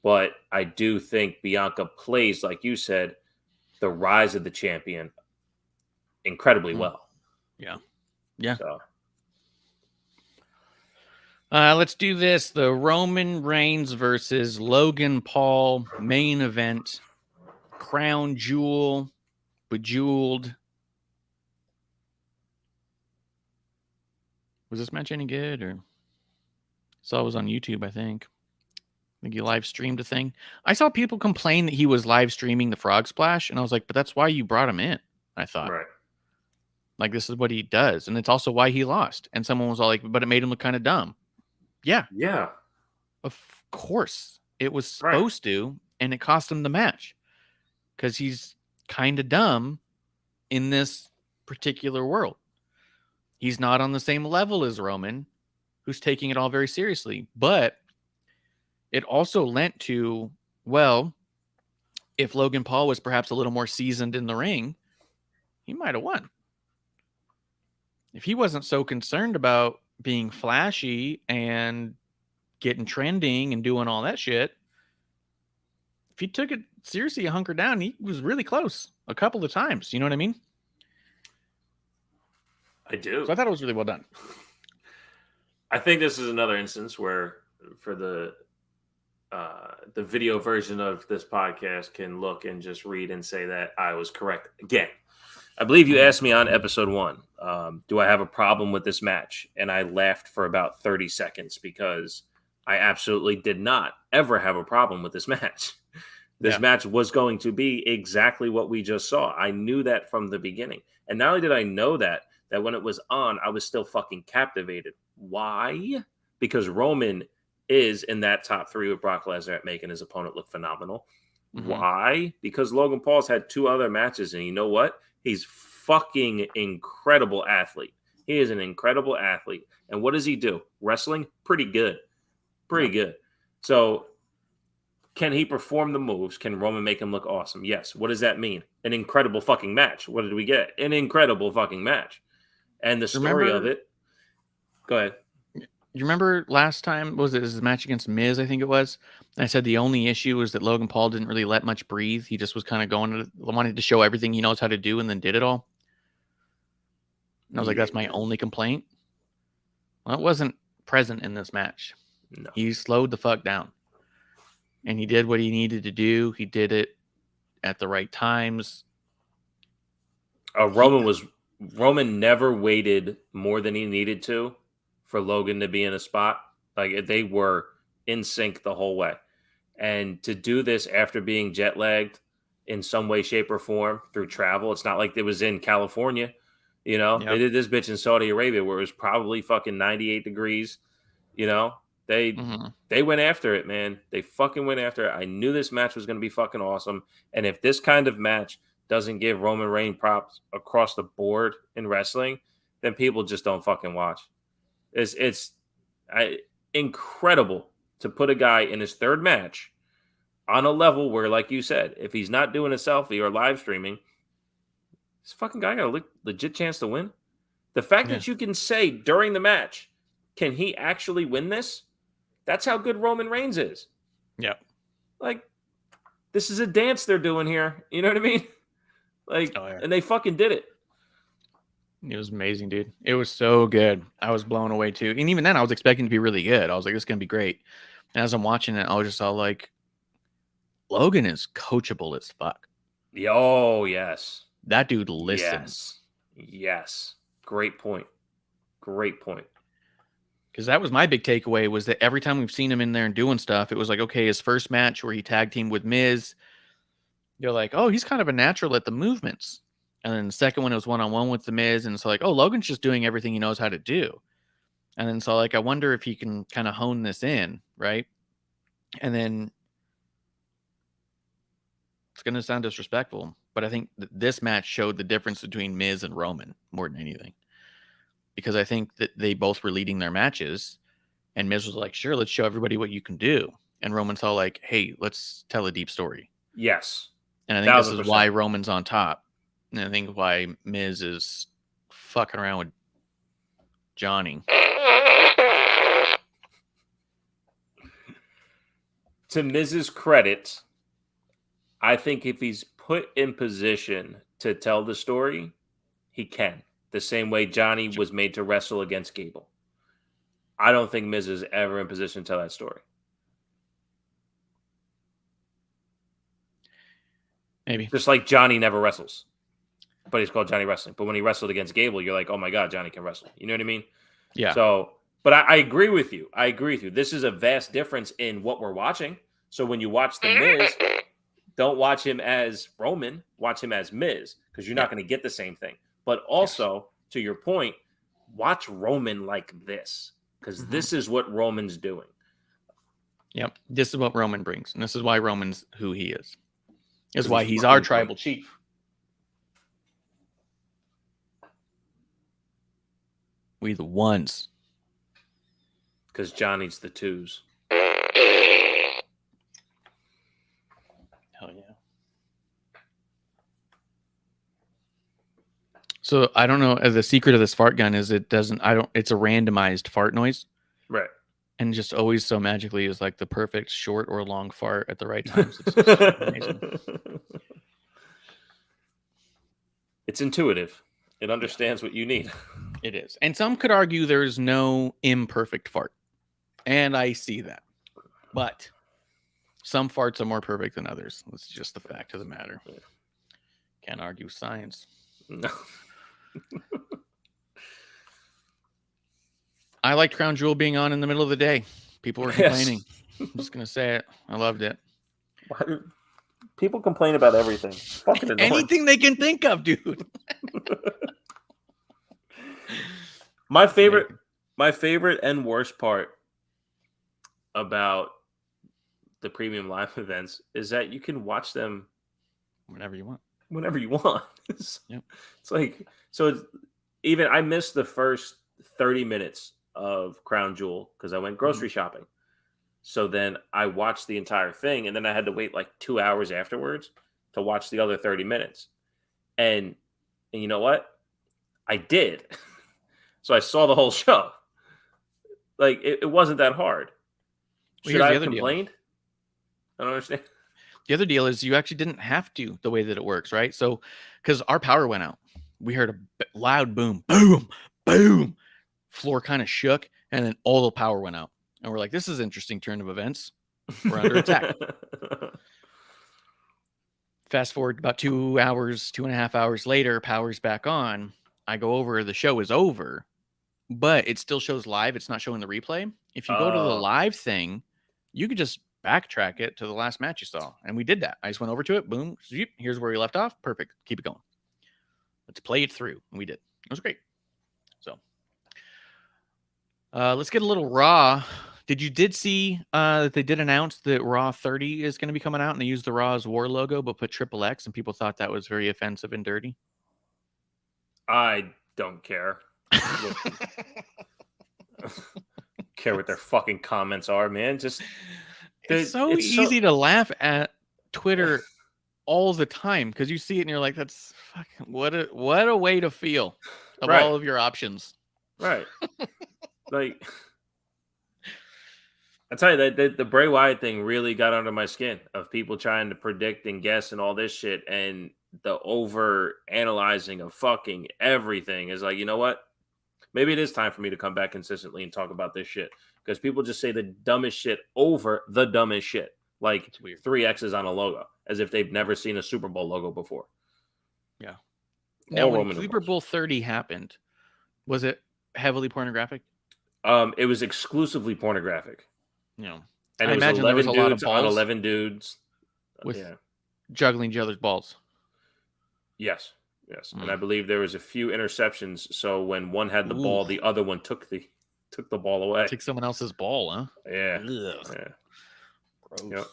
but I do think Bianca plays, like you said, the rise of the champion incredibly well. Yeah. Yeah. So. Let's do this. The Roman Reigns versus Logan Paul main event. Crown Jewel. Bejeweled. Was this match any good? Or saw it was on YouTube, I think. I think he live streamed a thing. I saw people complain that he was live streaming the frog splash, and I was like, but that's why you brought him in, I thought. Right. Like, this is what he does, and it's also why he lost. And someone was all like, but it made him look kind of dumb. Yeah. Yeah. Of course. It was supposed to, and it cost him the match. Because he's kind of dumb in this particular world. He's not on the same level as Roman, who's taking it all very seriously. But it also lent to, well, if Logan Paul was perhaps a little more seasoned in the ring, he might have won. If he wasn't so concerned about being flashy and getting trending and doing all that shit, if he took it seriously and hunkered down, he was really close a couple of times. You know what I mean? I do. So I thought it was really well done. I think this is another instance where, for the video version of this podcast, can look and just read and say that I was correct again. I believe you asked me on episode 1, do I have a problem with this match? And I laughed for about 30 seconds because I absolutely did not ever have a problem with this match. This match was going to be exactly what we just saw. I knew that from the beginning. And not only did I know that when it was on, I was still fucking captivated. Why? Because Roman is in that top 3 with Brock Lesnar at making his opponent look phenomenal. Mm-hmm. Why? Because Logan Paul's had 2 other matches, and you know what? He's fucking incredible athlete. He is an incredible athlete. And what does he do? Wrestling? Pretty good. Pretty good. So can he perform the moves? Can Roman make him look awesome? Yes. What does that mean? An incredible fucking match. What did we get? An incredible fucking match. And the story of it. Go ahead. You remember last time, was it his match against Miz, I think it was? And I said the only issue was that Logan Paul didn't really let much breathe. He just was kind of wanted to show everything he knows how to do and then did it all. And I was like, that's my only complaint. Well, it wasn't present in this match. No. He slowed the fuck down. And he did what he needed to do. He did it at the right times. Roman never waited more than he needed to for Logan to be in a spot. Like, they were in sync the whole way. And to do this after being jet lagged in some way, shape, or form through travel, it's not like it was in California. You know, They did this bitch in Saudi Arabia where it was probably fucking 98 degrees. You know, they went after it, man. They fucking went after it. I knew this match was going to be fucking awesome. And if this kind of match doesn't give Roman Reigns props across the board in wrestling, then people just don't fucking watch. It's incredible to put a guy in his 3rd match on a level where, like you said, if he's not doing a selfie or live streaming, this fucking guy got a legit chance to win. The fact that you can say during the match, can he actually win this? That's how good Roman Reigns is. Yeah. Like, this is a dance they're doing here. You know what I mean? Like, and they fucking did it. It was amazing, dude. It was so good. I was blown away too. And even then, I was expecting to be really good. I was like, this is going to be great. And as I'm watching it, I was just all like, Logan is coachable as fuck. Oh, yes. That dude listens. Yes. Great point. Great point. Because that was my big takeaway, was that every time we've seen him in there and doing stuff, it was like, okay, his first match where he tag teamed with Miz, you're like, oh, he's kind of a natural at the movements. And then the second one, it was one-on-one with the Miz, and it's like, oh, Logan's just doing everything he knows how to do. And then so, like, I wonder if he can kind of hone this in, right? And then it's going to sound disrespectful, but I think this match showed the difference between Miz and Roman more than anything. Because I think that they both were leading their matches, and Miz was like, sure, let's show everybody what you can do. And Roman's all like, hey, let's tell a deep story. Yes. And I think this is why Roman's on top. And I think why Miz is fucking around with Johnny. To Miz's credit, I think if he's put in position to tell the story, he can. The same way Johnny was made to wrestle against Gable. I don't think Miz is ever in position to tell that story. Maybe. Just like Johnny never wrestles, but he's called Johnny Wrestling. But when he wrestled against Gable, you're like, oh my God, Johnny can wrestle. You know what I mean? Yeah. So, but I agree with you. I agree with you. This is a vast difference in what we're watching. So when you watch The Miz, don't watch him as Roman. Watch him as Miz, because you're not going to get the same thing. But also, to your point, watch Roman like this, because this is what Roman's doing. Yep. This is what Roman brings. And this is why Roman's who he is. This is why he's our tribal chief. We the ones. Because Johnny's the twos. Hell yeah. So I don't know. The secret of this fart gun is it's a randomized fart noise. Right. And just always so magically is like the perfect short or long fart at the right times. It's just amazing. It's intuitive. It understands what you need. It is. And some could argue there's no imperfect fart. And I see that. But some farts are more perfect than others. That's just the fact of the matter. Can't argue science. No. I liked Crown Jewel being on in the middle of the day. People were complaining. I'm just going to say it. I loved it. Why do people complain about everything? Fucking annoying. Anything they can think of, dude. My favorite and worst part about the premium live events is that you can watch them whenever you want. Yep. It's like, so even I missed the first 30 minutes of Crown Jewel because I went grocery shopping. So then I watched the entire thing, and then I had to wait like 2 hours afterwards to watch the other 30 minutes. And you know what? I did. So I saw the whole show. Like, it wasn't that hard. Should I have complained? I don't understand. The other deal is you actually didn't have to, the way that it works, right? So, because our power went out. We heard a loud boom, boom, boom. Floor kind of shook, and then all the power went out. And we're like, this is an interesting turn of events. We're under attack. Fast forward about 2 hours, 2.5 hours later, power's back on. I go over, the show is over, but it still shows live. It's not showing the replay. If you go to the live thing, you could just backtrack it to the last match you saw. And we did that. I just went over to it. Boom. Here's where we left off. Perfect. Keep it going. Let's play it through. And we did. It was great. So let's get a little Raw. Did see that they did announce that Raw 30 is going to be coming out, and they used the Raw's War logo, but put XXX, and people thought that was very offensive and dirty? I don't care. Care what their fucking comments are, man. Just it's so easy to laugh at Twitter all the time because you see it and you're like, "That's fucking what a way to feel of all of your options." Right. Like, I tell you that the Bray Wyatt thing really got under my skin of people trying to predict and guess and all this shit, and the over analyzing of fucking everything is like, you know what? Maybe it is time for me to come back consistently and talk about this shit, because people just say the dumbest shit over the dumbest shit, like 3 X's on a logo, as if they've never seen a Super Bowl logo before. Yeah. Now, when Super Bowl 30 happened, was it heavily pornographic? It was exclusively pornographic. No. And I imagine there was a lot of balls on 11 dudes with juggling each other's balls. Yes. And I believe there was a few interceptions. So when one had the ball, the other one took the ball away. Took someone else's ball, huh? Yeah. Ugh. Yeah. Gross.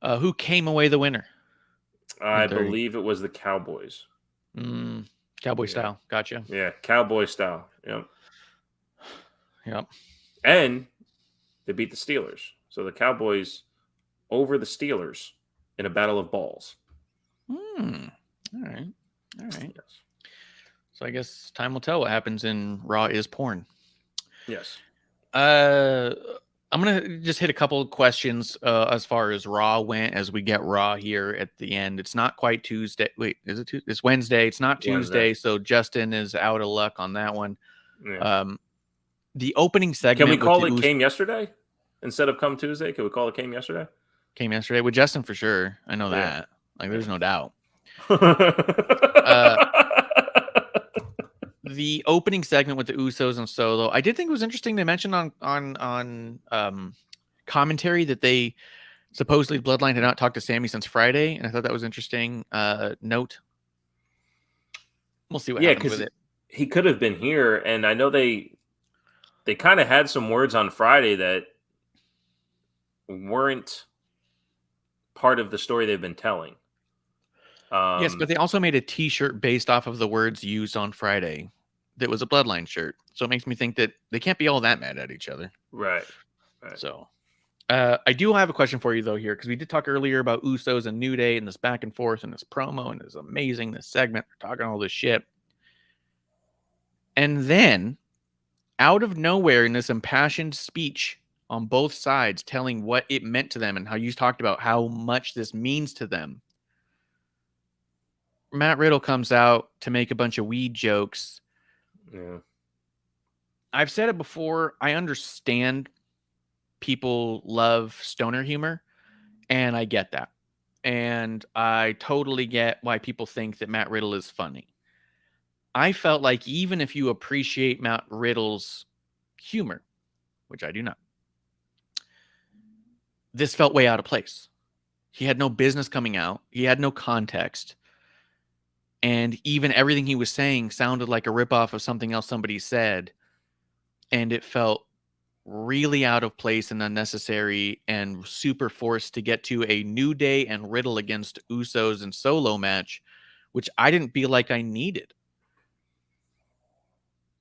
Yep. Who came away the winner? I believe it was the Cowboys. Cowboy style. Gotcha. Yeah, Cowboy style. Yep. And they beat the Steelers. So the Cowboys over the Steelers in a battle of balls. All right. Yes. So I guess time will tell what happens in Raw is porn. Yes. A I'm gonna just hit a couple of questions as far as Raw went, as we get Raw here at the end. It's not quite Tuesday. Wait, is it Tuesday? It's Wednesday. It's not Tuesday, so Justin is out of luck on that one. Yeah. The opening segment. Can we call it came yesterday instead of come Tuesday? Can we call it came yesterday? Came yesterday with Justin for sure. I know that. Like, there's no doubt. The opening segment with the Usos and Solo, I did think it was interesting. They mentioned on commentary that they supposedly Bloodline had not talked to Sami since Friday, and I thought that was interesting. Note. We'll see what happens with it. He could have been here, and I know they kind of had some words on Friday that weren't part of the story they've been telling. Yes, but they also made a T-shirt based off of the words used on Friday. That was a Bloodline shirt, so it makes me think that they can't be all that mad at each other. Right. So, I do have a question for you though here, because we did talk earlier about Usos and New Day and this back and forth and this promo and this amazing this segment. We're talking all this shit, and then out of nowhere in this impassioned speech on both sides, telling what it meant to them and how you talked about how much this means to them, Matt Riddle comes out to make a bunch of weed jokes. Yeah. I've said it before. I understand people love stoner humor, and I get that. And I totally get why people think that Matt Riddle is funny. I felt like even if you appreciate Matt Riddle's humor, which I do not, this felt way out of place. He had no business coming out. He had no context. And even everything he was saying sounded like a ripoff of something else somebody said. And it felt really out of place and unnecessary and super forced to get to a New Day and Riddle against Usos and Solo match, which I didn't feel like I needed.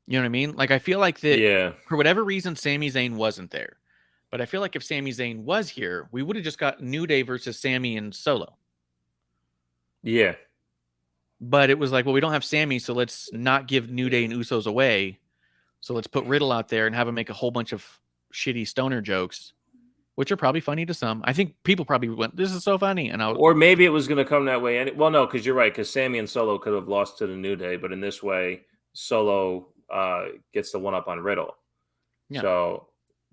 You know what I mean? Like, I feel like that for whatever reason, Sami Zayn wasn't there. But I feel like if Sami Zayn was here, we would have just got New Day versus Sami and Solo. Yeah. But it was like, well, we don't have Sami, so let's not give New Day and Usos away. So let's put Riddle out there and have him make a whole bunch of shitty stoner jokes, which are probably funny to some. I think people probably went, this is so funny. Or maybe it was going to come that way. Well, no, because you're right, because Sami and Solo could have lost to the New Day, but in this way, Solo gets the one-up on Riddle. Yeah. So,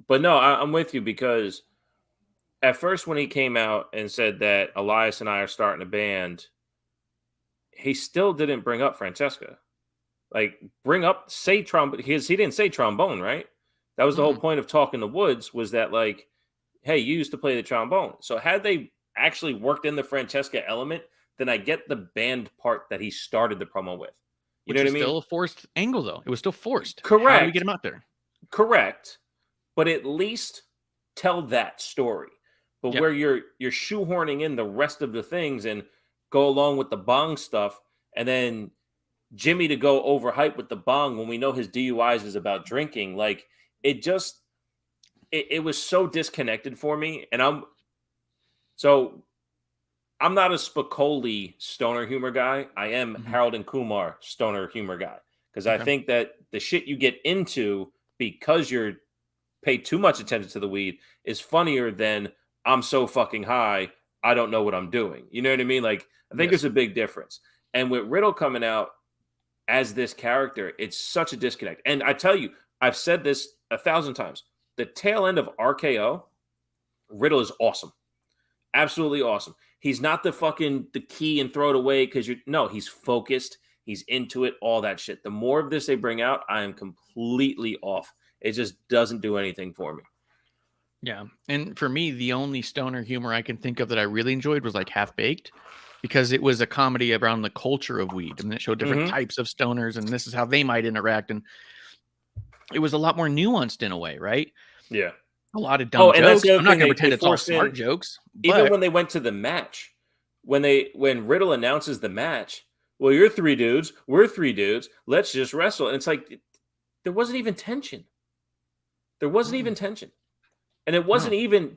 but no, I'm with you, because at first when he came out and said that Elias and I are starting a band, he still didn't bring up Francesca. Like, say trombone. He didn't say trombone, right? That was the whole point of Talking the Woods, was that, like, hey, you used to play the trombone. So had they actually worked in the Francesca element, then I get the band part that he started the promo with. You know what I mean? Still a forced angle, though. It was still forced. Correct. How do we get him out there? Correct. But at least tell that story. But where you're shoehorning in the rest of the things and go along with the bong stuff, and then Jimmy to go overhype with the bong when we know his DUIs is about drinking, like, it was so disconnected for me. And I'm not a Spicoli stoner humor guy. I am Harold and Kumar stoner humor guy, because I think that the shit you get into because you're paid too much attention to the weed is funnier than I'm so fucking high, I don't know what I'm doing. You know what I mean? Like, I think there's a big difference. And with Riddle coming out as this character, it's such a disconnect. And I tell you, I've said this 1,000 times. The tail end of RKO, Riddle is awesome. Absolutely awesome. He's not the key and throw it away because he's focused. He's into it, all that shit. The more of this they bring out, I am completely off. It just doesn't do anything for me. Yeah. And for me, the only stoner humor I can think of that I really enjoyed was like Half Baked, because it was a comedy around the culture of weed, and it showed different types of stoners, and this is how they might interact. And it was a lot more nuanced in a way, right? Yeah. A lot of dumb jokes. I'm not going to pretend it's all smart in, jokes. Even when they went to the match, when Riddle announces the match, well, you're 3 dudes, we're 3 dudes, let's just wrestle. And it's like, there wasn't even tension. There wasn't even tension. And it wasn't even,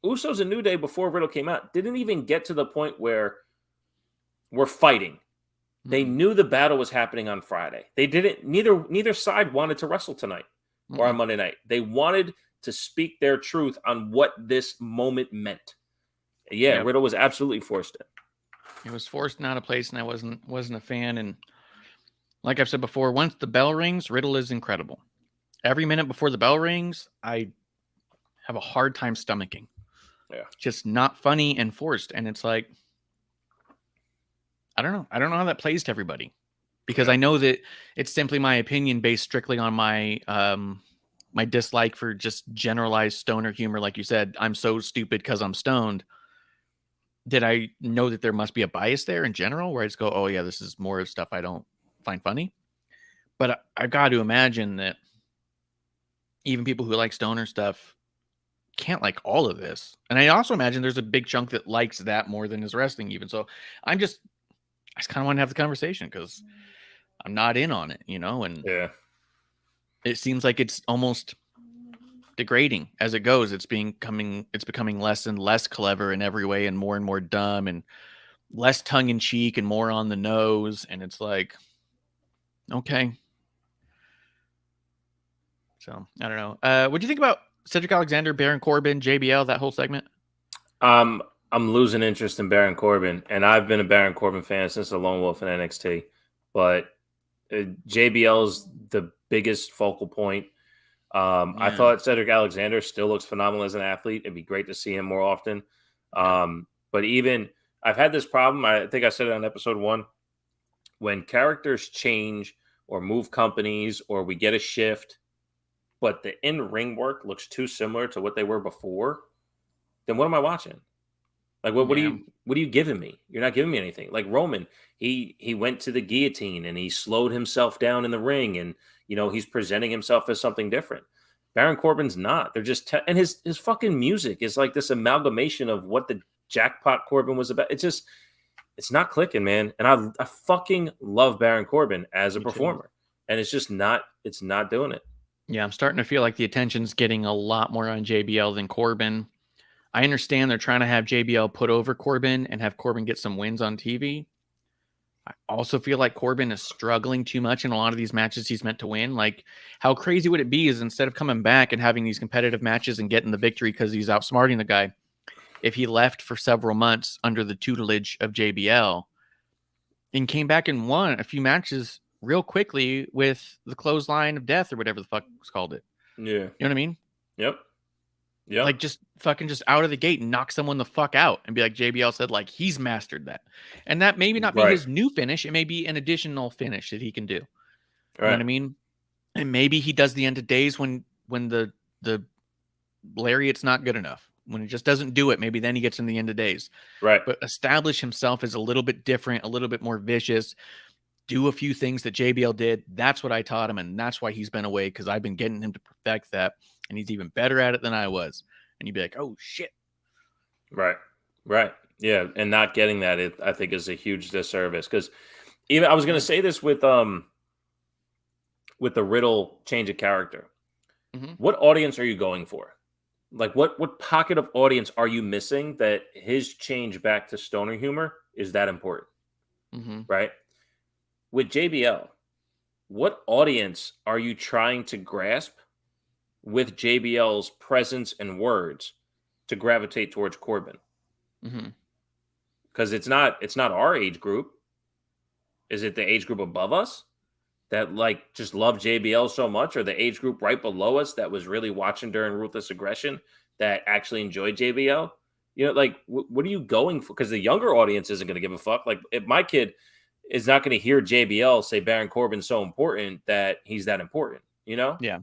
Usos and New Day before Riddle came out, didn't even get to the point where we're fighting. They knew the battle was happening on Friday. They didn't, neither side wanted to wrestle tonight or on Monday night. They wanted to speak their truth on what this moment meant. Yeah, Yep. Riddle was absolutely forced in. It was forced out of place, and I wasn't a fan. And like I've said before, once the bell rings, Riddle is incredible. Every minute before the bell rings, I have a hard time stomaching. Yeah. Just not funny and forced. And it's like, I don't know. I don't know how that plays to everybody, because I know that it's simply my opinion based strictly on my my dislike for just generalized stoner humor. Like you said, I'm so stupid because I'm stoned. Did I know that there must be a bias there in general where I just go, oh yeah, this is more stuff I don't find funny? But I got to imagine that even people who like stoner stuff can't like all of this. And I also imagine there's a big chunk that likes that more than his wrestling even. So I just kind of want to have the conversation because I'm not in on it, and it seems like it's almost degrading as it goes. It's becoming less and less clever in every way and more dumb and less tongue in cheek and more on the nose. And it's like, okay. So I don't know. What do you think about Cedric Alexander, Baron Corbin, JBL, that whole segment? I'm losing interest in Baron Corbin, and I've been a Baron Corbin fan since the Lone Wolf in NXT. But JBL's the biggest focal point. I thought Cedric Alexander still looks phenomenal as an athlete. It'd be great to see him more often. But even I've had this problem. I think I said it on episode 1. When characters change or move companies or we get a shift, but the in-ring work looks too similar to what they were before, then what am I watching? Like, what are you giving me? You're not giving me anything. Like Roman, he went to the guillotine and he slowed himself down in the ring, and he's presenting himself as something different. Baron Corbin's not. They're just and his fucking music is like this amalgamation of what the Jackpot Corbin was about. It's not clicking, man. And I fucking love Baron Corbin as a performer, and it's not doing it. Yeah, I'm starting to feel like the attention's getting a lot more on JBL than Corbin. I understand they're trying to have JBL put over Corbin and have Corbin get some wins on TV. I also feel like Corbin is struggling too much in a lot of these matches he's meant to win. Like, how crazy would it be is instead of coming back and having these competitive matches and getting the victory because he's outsmarting the guy, if he left for several months under the tutelage of JBL and came back and won a few matches real quickly with the clothesline of death or whatever the fuck was called it. Yeah. You know what I mean? Yep. Yeah. Like just fucking just out of the gate and knock someone the fuck out and be like JBL said, like he's mastered that. And that maybe not be his new finish. It may be an additional finish that he can do. You know what I mean? And maybe he does the end of days when the lariat's not good enough. When it just doesn't do it, maybe then he gets in the end of days. Right. But establish himself as a little bit different, a little bit more vicious, do a few things that JBL did. That's what I taught him. And that's why he's been away, because I've been getting him to perfect that. And he's even better at it than I was. And you'd be like, oh, shit. Right. Right. Yeah. And not getting that, I think, is a huge disservice. Because even I was going to say this with the Riddle change of character. Mm-hmm. What audience are you going for? Like, what pocket of audience are you missing that his change back to stoner humor is that important? Mm-hmm. Right? With JBL, what audience are you trying to grasp with JBL's presence and words to gravitate towards Corbin? Because it's not our age group. Is it the age group above us that like just love JBL so much, or the age group right below us that was really watching during Ruthless Aggression that actually enjoyed JBL? You know, like what are you going for? Because the younger audience isn't going to give a fuck. Like if my kid is not going to hear JBL say Baron Corbin's so important that he's that important, you know? Yeah.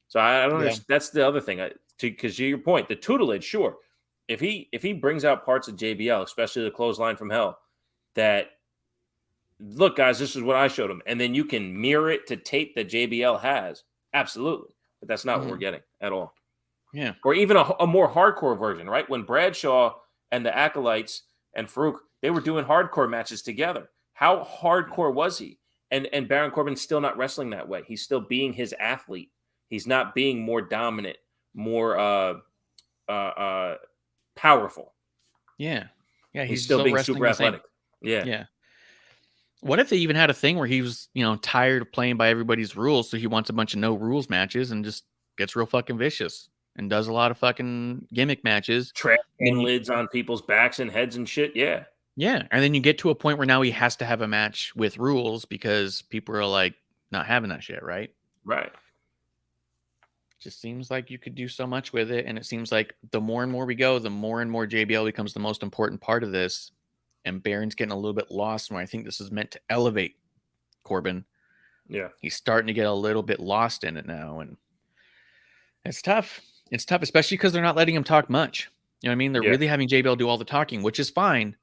So I don't understand. That's the other thing. Because to your point, the tutelage, sure. If he brings out parts of JBL, especially the clothesline from hell, that look, guys, this is what I showed him, and then you can mirror it to tape that JBL has, absolutely. But that's not what we're getting at all. Yeah. Or even a more hardcore version, right? When Bradshaw and the Acolytes and Farouk, they were doing hardcore matches together. How hardcore was he? And Baron Corbin's still not wrestling that way. He's still being his athlete. He's not being more dominant, more powerful. Yeah. Yeah, he's still being super athletic. Yeah. Yeah. What if they even had a thing where he was, tired of playing by everybody's rules, so he wants a bunch of no rules matches and just gets real fucking vicious? and does a lot of fucking gimmick matches. Trash can lids on people's backs and heads and shit. Yeah. Yeah. And then you get to a point where now he has to have a match with rules because people are like not having that shit, right? Right. Just seems like you could do so much with it. And it seems like the more and more we go, the more and more JBL becomes the most important part of this. And Baron's getting a little bit lost when I think this is meant to elevate Corbin. Yeah. He's starting to get a little bit lost in it now. And it's tough. It's tough, especially because they're not letting him talk much. You know what I mean? They're really having JBL do all the talking, which is fine.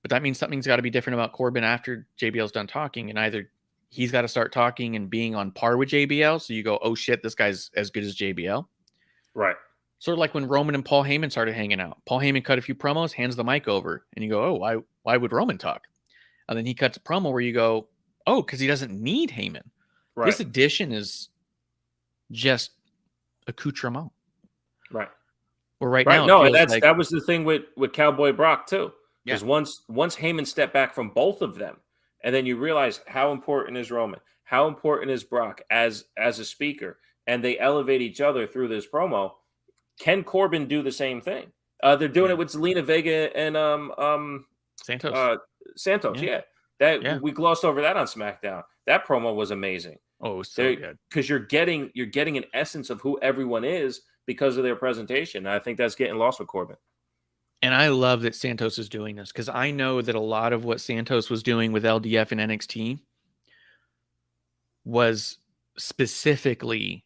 But that means something's got to be different about Corbin after JBL's done talking. And either he's got to start talking and being on par with JBL. So you go, oh shit, this guy's as good as JBL. Right. Sort of like when Roman and Paul Heyman started hanging out. Paul Heyman cut a few promos, hands the mic over. And you go, oh, why would Roman talk? And then he cuts a promo where you go, oh, because he doesn't need Heyman. Right. This addition is just accoutrement. Right. Or now, no, that was the thing with Cowboy Brock too. Because once Heyman stepped back from both of them, and then you realize how important is Roman, how important is Brock as a speaker, and they elevate each other through this promo. Can Corbin do the same thing? They're doing it with Zelina Vega and Santos. Santos, we glossed over that on SmackDown. That promo was amazing. Oh, so good. Because you're getting an essence of who everyone is because of their presentation. And I think that's getting lost with Corbin. And I love that Santos is doing this because I know that a lot of what Santos was doing with LDF and NXT was specifically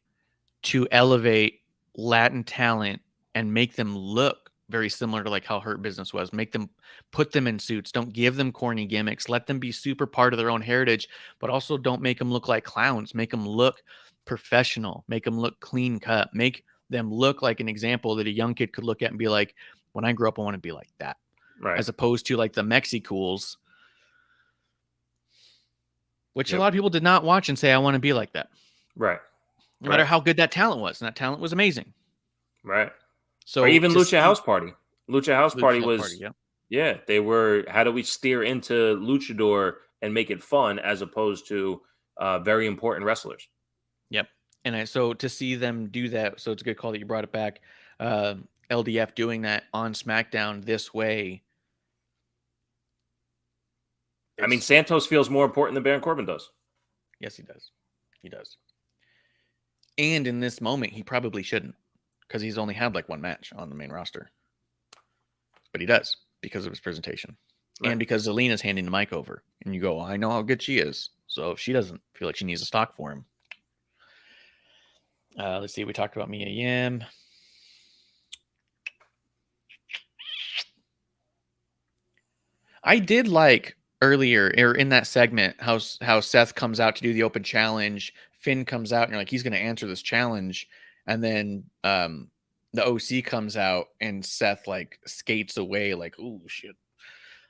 to elevate Latin talent and make them look very similar to like how Hurt Business was. Make them put them in suits. Don't give them corny gimmicks. Let them be super part of their own heritage, but also don't make them look like clowns. Make them look professional. Make them look clean cut. Make them look like an example that a young kid could look at and be like, when I grow up, I want to be like that. Right. As opposed to like the Mexicools, which a lot of people did not watch and say, I want to be like that. Right. No matter how good that talent was. And that talent was amazing. Right. So or even Lucha House Party. Lucha House Party was, they were, how do we steer into luchador and make it fun as opposed to very important wrestlers? Yep. And so to see them do that, so it's a good call that you brought it back. LDF doing that on SmackDown this way. I mean, Santos feels more important than Baron Corbin does. Yes, he does. He does. And in this moment, he probably shouldn't because he's only had like one match on the main roster. But he does because of his presentation. Right. And because Zelina's handing the mic over. And you go, I know how good she is. So if she doesn't feel like she needs a stock for him. Let's see. We talked about Mia Yim. I did like earlier or in that segment how Seth comes out to do the open challenge. Finn comes out and you're like, he's going to answer this challenge. And then the OC comes out and Seth like skates away like, oh shit.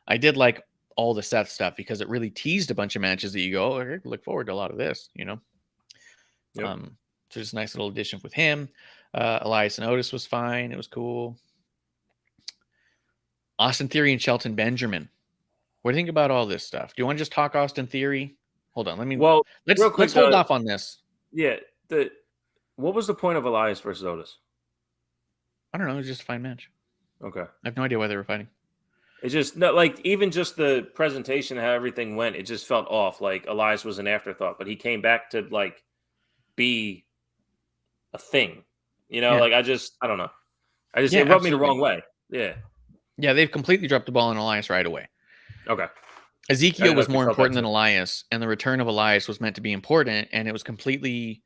I did like all the Seth stuff because it really teased a bunch of matches that you go, oh, I look forward to a lot of this, you know? Yep. So just a nice little addition with him. Elias and Otis was fine. It was cool. Austin Theory and Shelton Benjamin. What do you think about all this stuff? Do you want to just talk Austin Theory? Hold on. Let's hold off on this. Yeah. What was the point of Elias versus Otis? I don't know. It was just a fine match. Okay. I have no idea why they were fighting. It's just even just the presentation, how everything went, it just felt off. Like Elias was an afterthought, but he came back to like be a thing. You know, I don't know. It rubbed me the wrong way. Yeah. Yeah, they've completely dropped the ball on Elias right away. Okay. Ezekiel was more important than Elias, and the return of Elias was meant to be important, and it was completely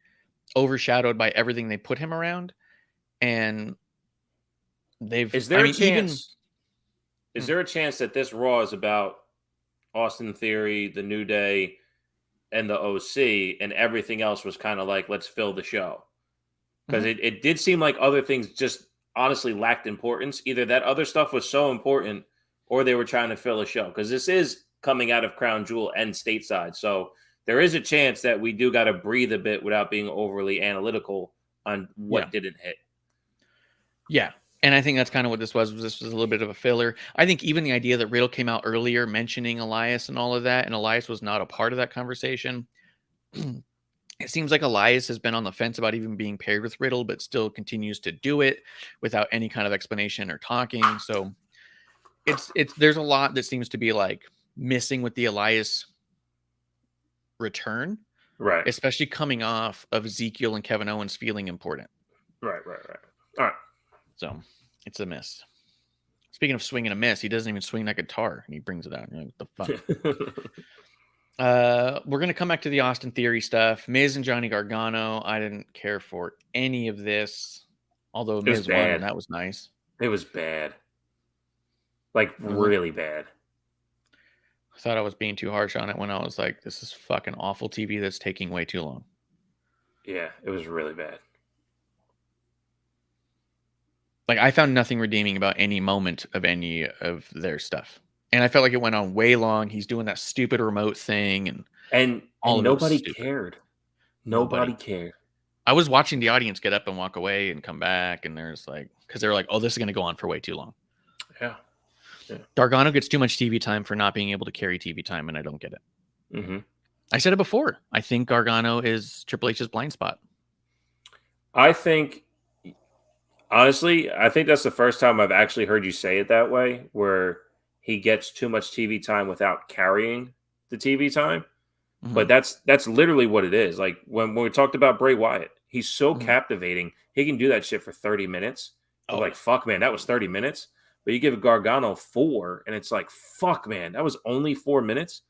overshadowed by everything they put him around. And is there a chance that this Raw is about Austin Theory, the New Day, and the OC, and everything else was kind of like, let's fill the show? Because it did seem like other things just honestly lacked importance. Either that other stuff was so important or they were trying to fill a show. Because this is coming out of Crown Jewel and stateside. So there is a chance that we do got to breathe a bit without being overly analytical on what didn't hit. Yeah. And I think that's kind of what this was. This was a little bit of a filler. I think even the idea that Riddle came out earlier mentioning Elias and all of that, and Elias was not a part of that conversation, It seems like Elias has been on the fence about even being paired with Riddle, but still continues to do it without any kind of explanation or talking. So it's there's a lot that seems to be like missing with the Elias return, Right. especially coming off of Ezekiel and Kevin Owens feeling important. Right. All right. So it's a miss. Speaking of swinging a miss, he doesn't even swing that guitar and he brings it out. You're like, what the fuck? We're gonna come back to the Austin Theory stuff. Miz and Johnny Gargano. I didn't care for any of this, although Miz won, and that was nice. It was bad, like really bad. I thought I was being too harsh on it when I was like, "This is fucking awful TV that's taking way too long." Yeah, it was really bad. Like, I found nothing redeeming about any moment of any of their stuff. And I felt like it went on way long. He's doing that stupid remote thing. And nobody cared. Nobody cared. I was watching the audience get up and walk away and come back. And there's like, because they're like, oh, this is going to go on for way too long. Yeah. Gargano gets too much TV time for not being able to carry TV time. And I don't get it. Mm-hmm. I said it before. I think Gargano is Triple H's blind spot. Honestly, I think that's the first time I've actually heard you say it that way, where he gets too much TV time without carrying the TV time. Mm-hmm. But that's literally what it is. Like when we talked about Bray Wyatt, he's so captivating. He can do that shit for 30 minutes. Oh. Like, fuck, man, that was 30 minutes. But you give Gargano 4, and it's like, fuck, man, that was only 4 minutes.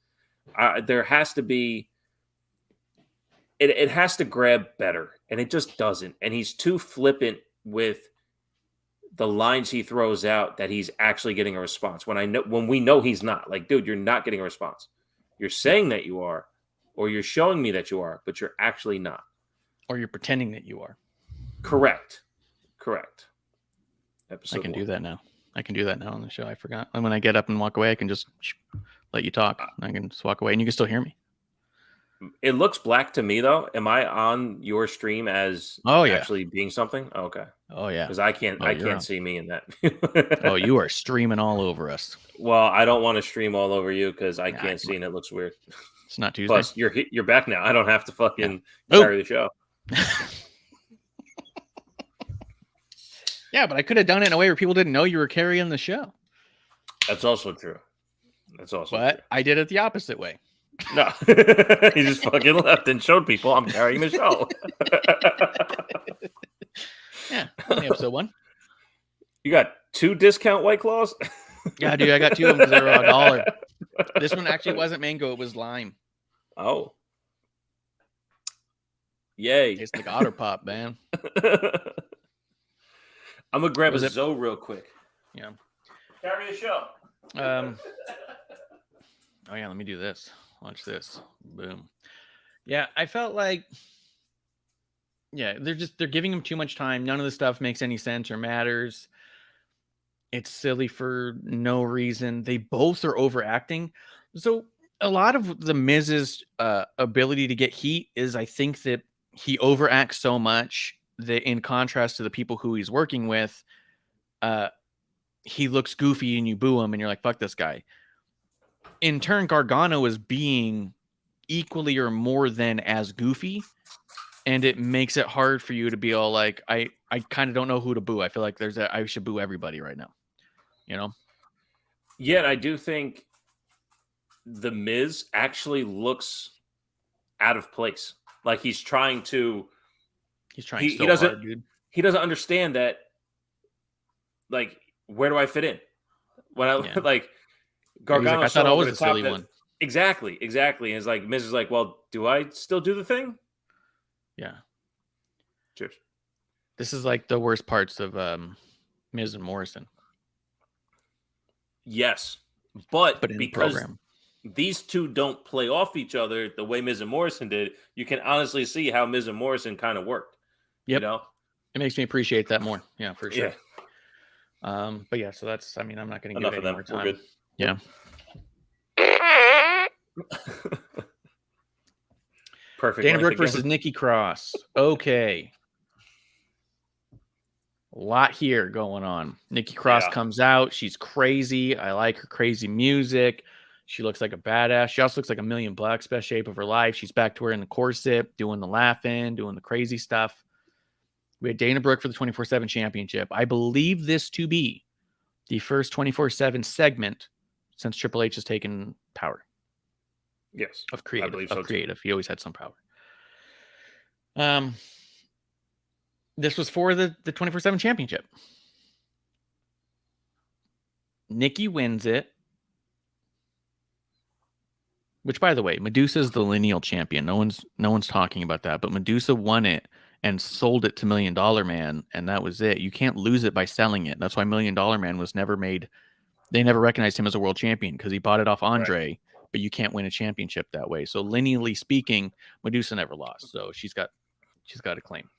There has to be... It has to grab better, and it just doesn't. And he's too flippant with the lines he throws out that he's actually getting a response when we know he's not. Like, dude, you're not getting a response. You're saying that you are, or you're showing me that you are, but you're actually not. Or you're pretending that you are. Correct. I can do that now. I can do that now on the show. I forgot. And when I get up and walk away, I can just let you talk. I can just walk away and you can still hear me. It looks black to me, though. Am I on your stream as actually being something? Oh, okay. Oh, yeah. Because I can't see me in that. Oh, you are streaming all over us. Well, I don't want to stream all over you because I can't see and it looks weird. It's not Tuesday. Plus, you're back now. I don't have to fucking carry the show. Yeah, but I could have done it in a way where people didn't know you were carrying the show. That's also true. But I did it the opposite way. No, he just fucking left and showed people I'm carrying the show. Yeah, only episode 1. You got 2 discount White Claws? Yeah, dude, I got 2 of them because they were $1. This one actually wasn't mango; it was lime. Oh, yay! Tastes like Otter Pop, man. I'm gonna grab a Zoe real quick. Yeah, carry the show. Oh yeah, let me do this. Watch this. Boom. Yeah, I felt like, they're giving him too much time. None of the stuff makes any sense or matters. It's silly for no reason. They both are overacting. So a lot of the Miz's ability to get heat is, I think, that he overacts so much that in contrast to the people who he's working with, he looks goofy and you boo him and you're like, fuck this guy. In turn, Gargano is being equally or more than as goofy, and it makes it hard for you to be all like, I kind of don't know who to boo. I feel like I should boo everybody right now, you know? Yeah, and I do think the Miz actually looks out of place. Like he's trying so hard, dude. He doesn't understand that. Like, where do I fit in? When I like. Gargano, I thought I was a silly one. Exactly. And it's like Miz is like, well, do I still do the thing? Yeah. Cheers. This is like the worst parts of Miz and Morrison. Yes, but because program. These two don't play off each other the way Miz and Morrison did, you can honestly see how Miz and Morrison kind of worked. Yep. You know? It makes me appreciate that more. Yeah, for sure. Yeah. But yeah, so that's, I mean, I'm not going to give it any more time. We're good. Yeah. Perfect. Dana Brooke versus Nikki Cross. Okay. A lot here going on. Nikki Cross comes out. She's crazy. I like her crazy music. She looks like a badass. She also looks like $1,000,000, best shape of her life. She's back to her in the corset, doing the laughing, doing the crazy stuff. We had Dana Brooke for the 24/7 championship. I believe this to be the first 24/7 segment since Triple H has taken power. Yes, Of creative. I believe so. Creative. He always had some power. This was for the 24/7 championship. Nikki wins it. Which, by the way, Medusa's the lineal champion. No one's talking about that. But Medusa won it and sold it to $1 Million Man, and that was it. You can't lose it by selling it. That's why $1 Million Man was never made. They never recognized him as a world champion because he bought it off Andre. Right. But you can't win a championship that way. So lineally speaking, Medusa never lost. So she's got a claim.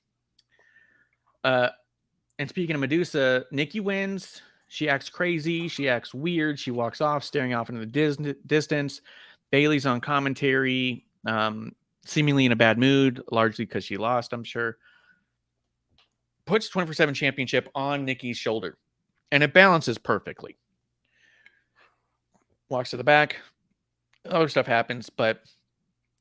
And speaking of Medusa, Nikki wins. She acts crazy. She acts weird. She walks off, staring off into the distance. Bailey's on commentary, seemingly in a bad mood, largely because she lost, I'm sure. Puts 24/7 championship on Nikki's shoulder, and it balances perfectly. Walks to the back. Other stuff happens, but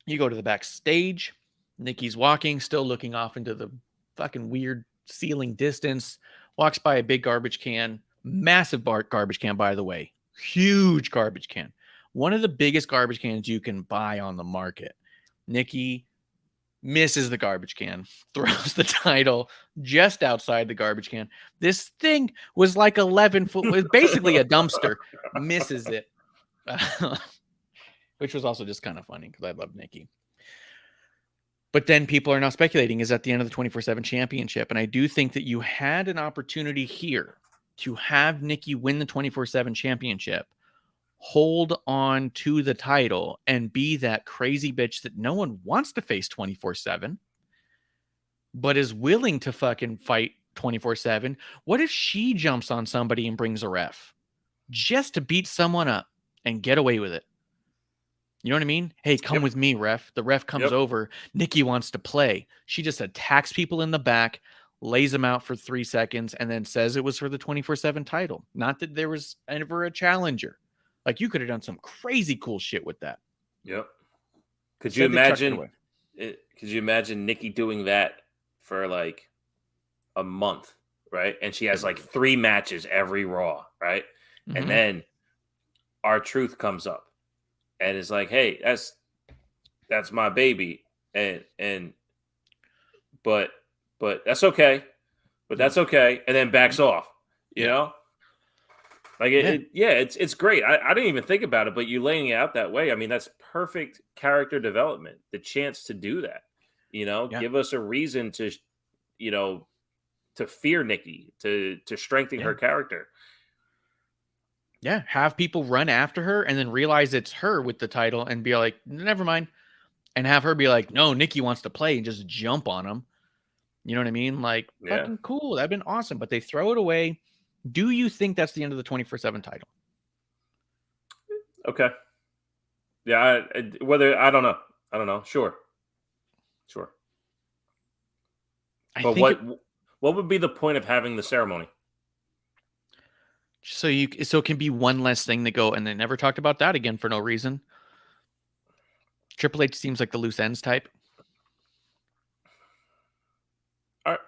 you go to the backstage. Nikki's walking, still looking off into the fucking weird ceiling distance. Walks by a big garbage can. Massive garbage can, by the way. Huge garbage can. One of the biggest garbage cans you can buy on the market. Nikki misses the garbage can, throws the title just outside the garbage can. This thing was like 11 foot, was basically a dumpster. Misses it. Which was also just kind of funny because I love Nikki. But then people are now speculating is at the end of the 24/7 championship. And I do think that you had an opportunity here to have Nikki win the 24/7 championship, hold on to the title, and be that crazy bitch that no one wants to face 24/7, but is willing to fucking fight 24/7. What if she jumps on somebody and brings a ref just to beat someone up and get away with it? You know what I mean? Hey, come with me, ref. The ref comes over. Nikki wants to play. She just attacks people in the back, lays them out for 3 seconds, and then says it was for the 24/7 title. Not that there was ever a challenger. Like, you could have done some crazy cool shit with that. Yep. Could you imagine Nikki doing that for like a month, right? And she has like 3 matches every Raw, right? Mm-hmm. And then R-Truth comes up and is like, "Hey, that's my baby," and but that's okay, but that's okay, and then backs off, you know. Like it's great. I didn't even think about it, but you laying it out that way, I mean, that's perfect character development. The chance to do that, give us a reason to, to fear Nikki, to strengthen her character. Yeah, have people run after her and then realize it's her with the title and be like, never mind, and have her be like, no, Nikki wants to play, and just jump on him. You know what I mean? Like, fucking cool. That'd been awesome, but they throw it away. Do you think that's the end of the 24/7 title? Okay. Yeah. I don't know. Sure. But what would be the point of having the ceremony? So it can be one less thing to go, and they never talked about that again for no reason. Triple H seems like the loose ends type. All right.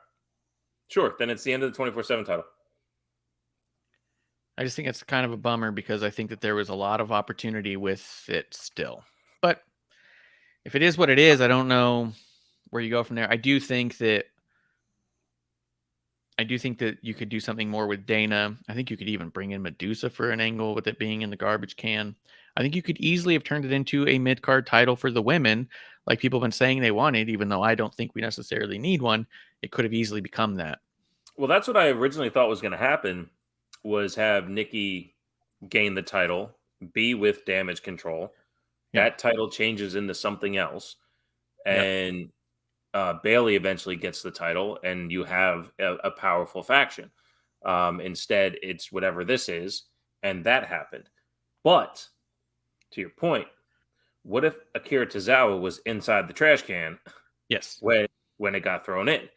Sure. Then it's the end of the 24/7 title. I just think it's kind of a bummer because I think that there was a lot of opportunity with it still. But if it is what it is, I don't know where you go from there. I do think that you could do something more with Dana. I think you could even bring in Medusa for an angle with it being in the garbage can. I think you could easily have turned it into a mid-card title for the women, like people have been saying they wanted, even though I don't think we necessarily need one. It could have easily become that. Well, that's what I originally thought was going to happen, was have Nikki gain the title, be with Damage Control. Yeah. That title changes into something else. And Bailey eventually gets the title, and you have a powerful faction. Instead, it's whatever this is, and that happened. But to your point, what if Akira Tozawa was inside the trash can? Yes. When it got thrown in,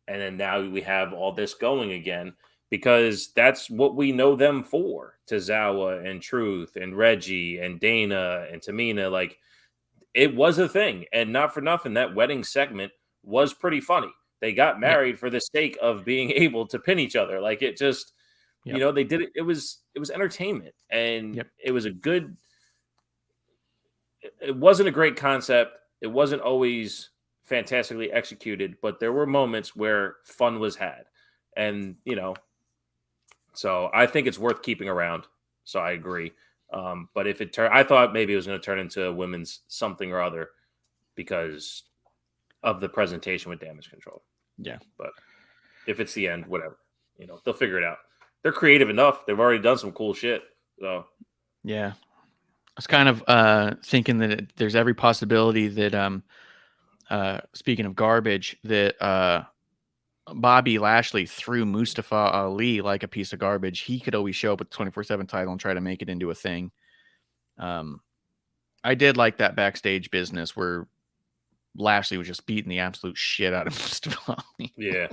and then now we have all this going again. because that's what we know them for. Tozawa and Truth and Reggie and Dana and Tamina, like it was a thing, and not for nothing, that wedding segment was pretty funny. They got married for the sake of being able to pin each other. Like it just, they did it. It was entertainment, and it was a good. It wasn't a great concept. It wasn't always fantastically executed, but there were moments where fun was had, and so I think it's worth keeping around. So I agree. But if it I thought maybe it was going to turn into women's something or other because of the presentation with Damage Control. Yeah. But if it's the end, whatever, they'll figure it out. They're creative enough. They've already done some cool shit. So yeah, I was kind of thinking that there's every possibility that speaking of garbage, that Bobby Lashley threw Mustafa Ali like a piece of garbage. He could always show up with the 24/7 title and try to make it into a thing. I did like that backstage business where Lashley was just beating the absolute shit out of Mustafa Ali. Yeah.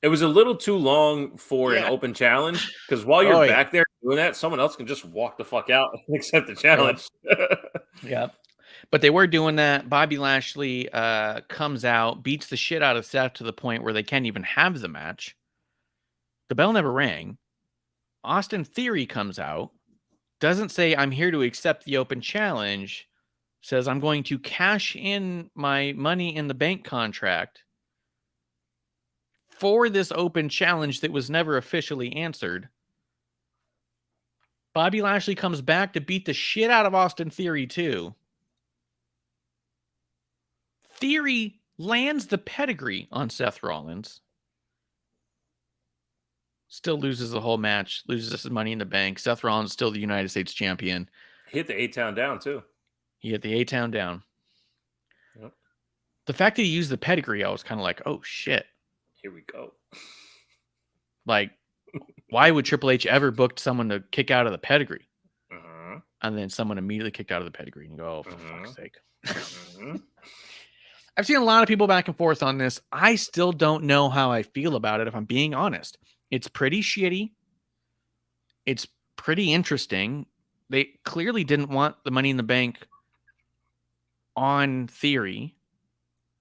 It was a little too long for an open challenge because while you're back there doing that, someone else can just walk the fuck out and accept the challenge. Yeah. But they were doing that. Bobby Lashley comes out, beats the shit out of Seth to the point where they can't even have the match. The bell never rang. Austin Theory comes out, doesn't say, I'm here to accept the open challenge, says, I'm going to cash in my Money in the Bank contract for this open challenge that was never officially answered. Bobby Lashley comes back to beat the shit out of Austin Theory too. Theory lands the pedigree on Seth Rollins. Still loses the whole match. Loses his Money in the Bank. Seth Rollins still the United States champion. Hit the A-Town down too. He hit the A-Town down. Yep. The fact that he used the pedigree, I was kind of like, oh shit. Here we go. Like, why would Triple H ever book someone to kick out of the pedigree? And then someone immediately kicked out of the pedigree and you go, oh, for fuck's sake. I've seen a lot of people back and forth on this. I still don't know how I feel about it, if I'm being honest. It's pretty shitty. It's pretty interesting. They clearly didn't want the Money in the Bank on Theory.